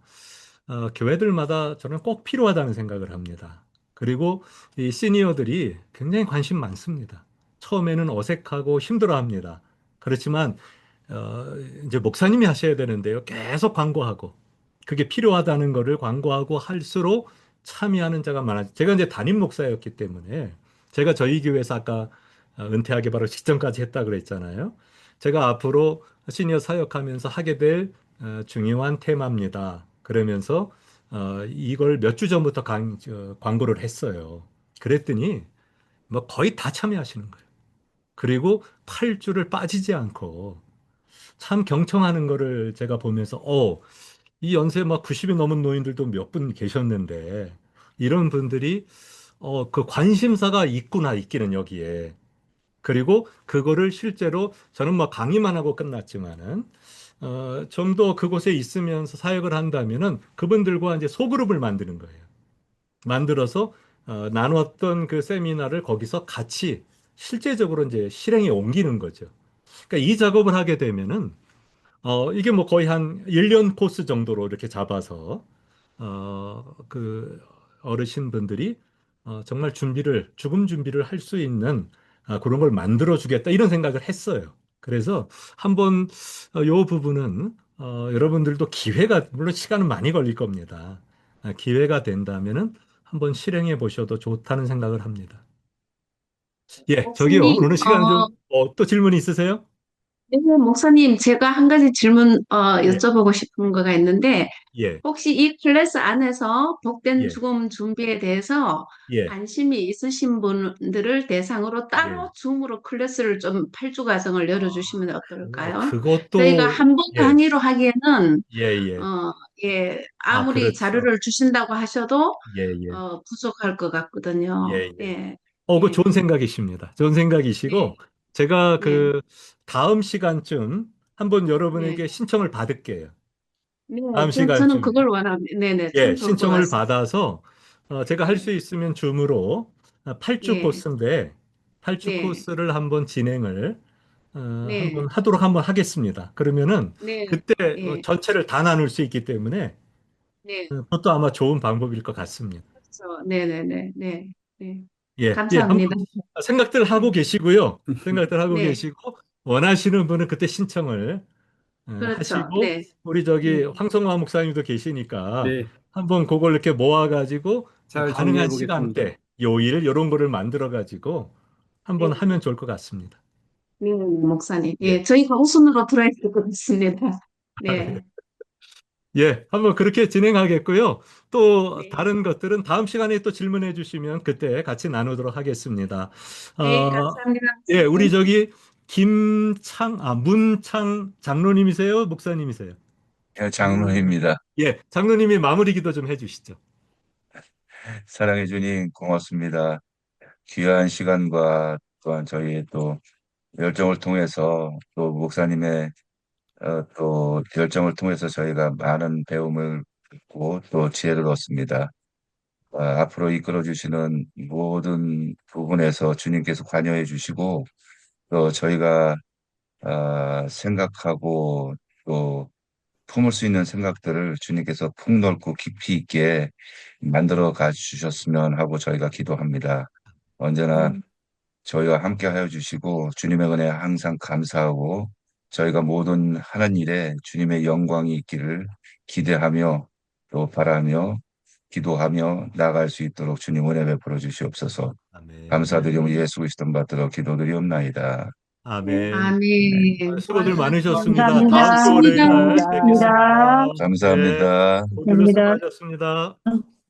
교회들마다 저는 꼭 필요하다는 생각을 합니다. 그리고 이 시니어들이 굉장히 관심 많습니다. 처음에는 어색하고 힘들어합니다. 그렇지만 어, 이제 목사님이 하셔야 되는데요. 계속 광고하고 그게 필요하다는 거를 광고하고 할수록 참여하는 자가 많아요. 제가 이제 담임 목사였기 때문에 제가 저희 교회에서 아까 은퇴하기 바로 직전까지 했다 그랬잖아요. 제가 앞으로 시니어 사역하면서 하게 될 중요한 테마입니다. 그러면서 이걸 몇 주 전부터 광고를 했어요. 그랬더니 뭐 거의 다 참여하시는 거예요. 그리고 8주를 빠지지 않고 참 경청하는 거를 제가 보면서, 이 연세 막 90이 넘은 노인들도 몇 분 계셨는데, 이런 분들이, 그 관심사가 있구나, 있기는 여기에. 그리고 그거를 실제로 저는 뭐 강의만 하고 끝났지만은, 좀 더 그곳에 있으면서 사역을 한다면은 그분들과 이제 소그룹을 만드는 거예요. 만들어서, 나눴던 그 세미나를 거기서 같이 실제적으로 이제 실행에 옮기는 거죠. 그러니까 이 작업을 하게 되면은 이게 뭐 거의 한 1년 코스 정도로 이렇게 잡아서, 그 어르신분들이 정말 죽음 준비를 할 수 있는 그런 걸 만들어 주겠다 이런 생각을 했어요. 그래서 한번 요 부분은 여러분들도 기회가, 물론 시간은 많이 걸릴 겁니다. 기회가 된다면은 한번 실행해 보셔도 좋다는 생각을 합니다. 예, 저기요. 목사님, 오늘 시간 좀, 또 질문 있으세요? 네, 목사님, 제가 한 가지 질문, 예, 여쭤보고 싶은 거가 있는데, 예, 혹시 이 클래스 안에서 복된 예, 죽음 준비에 대해서 예, 관심이 있으신 분들을 대상으로 예. 따로 줌으로 클래스를 좀 8주 과정을 열어주시면 어떨까요? 저희가 그것도, 한 번 예, 강의로 하기에는, 예, 예. 예, 아무리 그렇죠. 자료를 주신다고 하셔도, 예, 예, 부족할 것 예, 같거든요. 예. 예, 그 예, 좋은 생각이십니다. 좋은 생각이시고, 네, 제가 네, 그 다음 시간쯤 한번 네. 여러분에게 신청을 받을게요. 네, 다음 저는 시간쯤에. 그걸 원합니다. 네네, 예, 참 좋을 것 신청을 같습니다. 받아서, 제가 할 수 네, 있으면 줌으로 8주 네, 코스인데, 8주 네, 코스를 한번 진행을, 네, 한번 하겠습니다. 그러면은 네, 그때 네, 전체를 다 나눌 수 있기 때문에 네. 그것도 아마 좋은 방법일 것 같습니다. 그렇죠. 네네네, 네, 네. 예, 예, 한번 감사합니다. 생각들 하고 네, 계시고요. 생각들 하고 네, 계시고 원하시는 분은 그때 신청을 그렇죠. 하시고 네, 우리 저기 네, 황성화 목사님도 계시니까 네, 한번 그걸 이렇게 모아가지고 잘 정리해 가능한 보겠습니다. 시간대, 요일 이런 거를 만들어가지고 한번 네. 하면 좋을 것 같습니다. 네, 목사님. 예, 예. 저희가 우선으로 들어야 될 것 같습니다. 네, 예, 한번 그렇게 진행하겠고요. 또 네, 다른 것들은 다음 시간에 또 질문해 주시면 그때 같이 나누도록 하겠습니다. 네, 어, 감사합니다, 예, 우리 목사님. 저기 문창 장로님이세요? 목사님이세요? 예, 장로입니다. 예, 장로님이 마무리 기도 좀 해주시죠. 사랑해 주님 고맙습니다. 귀한 시간과 또한 저희의 또 열정을 통해서 또 목사님의 또 열정을 통해서 저희가 많은 배움을 듣고 또 지혜를 얻습니다. 앞으로 이끌어 주시는 모든 부분에서 주님께서 관여해 주시고 또 저희가 생각하고 또 품을 수 있는 생각들을 주님께서 폭넓고 깊이 있게 만들어 가 주셨으면 하고 저희가 기도합니다. 언제나 음, 저희와 함께 하여 주시고 주님의 은혜에 항상 감사하고 저희가 모든 하는 일에 주님의 영광이 있기를 기대하며 또 바라며 기도하며 나아갈 수 있도록 주님 은혜 베풀어 주시옵소서. 아멘. 감사드리며 예수 그리스도 받들어 기도드리옵나이다. 아멘. 아멘. 수고들 많으셨습니다. 감사합니다. 다음 주 고맙습니다. 월요일 날 감사합니다. 뵙겠습니다. 감사합니다. 네, 감사합니다. 모두들 수고하셨습니다.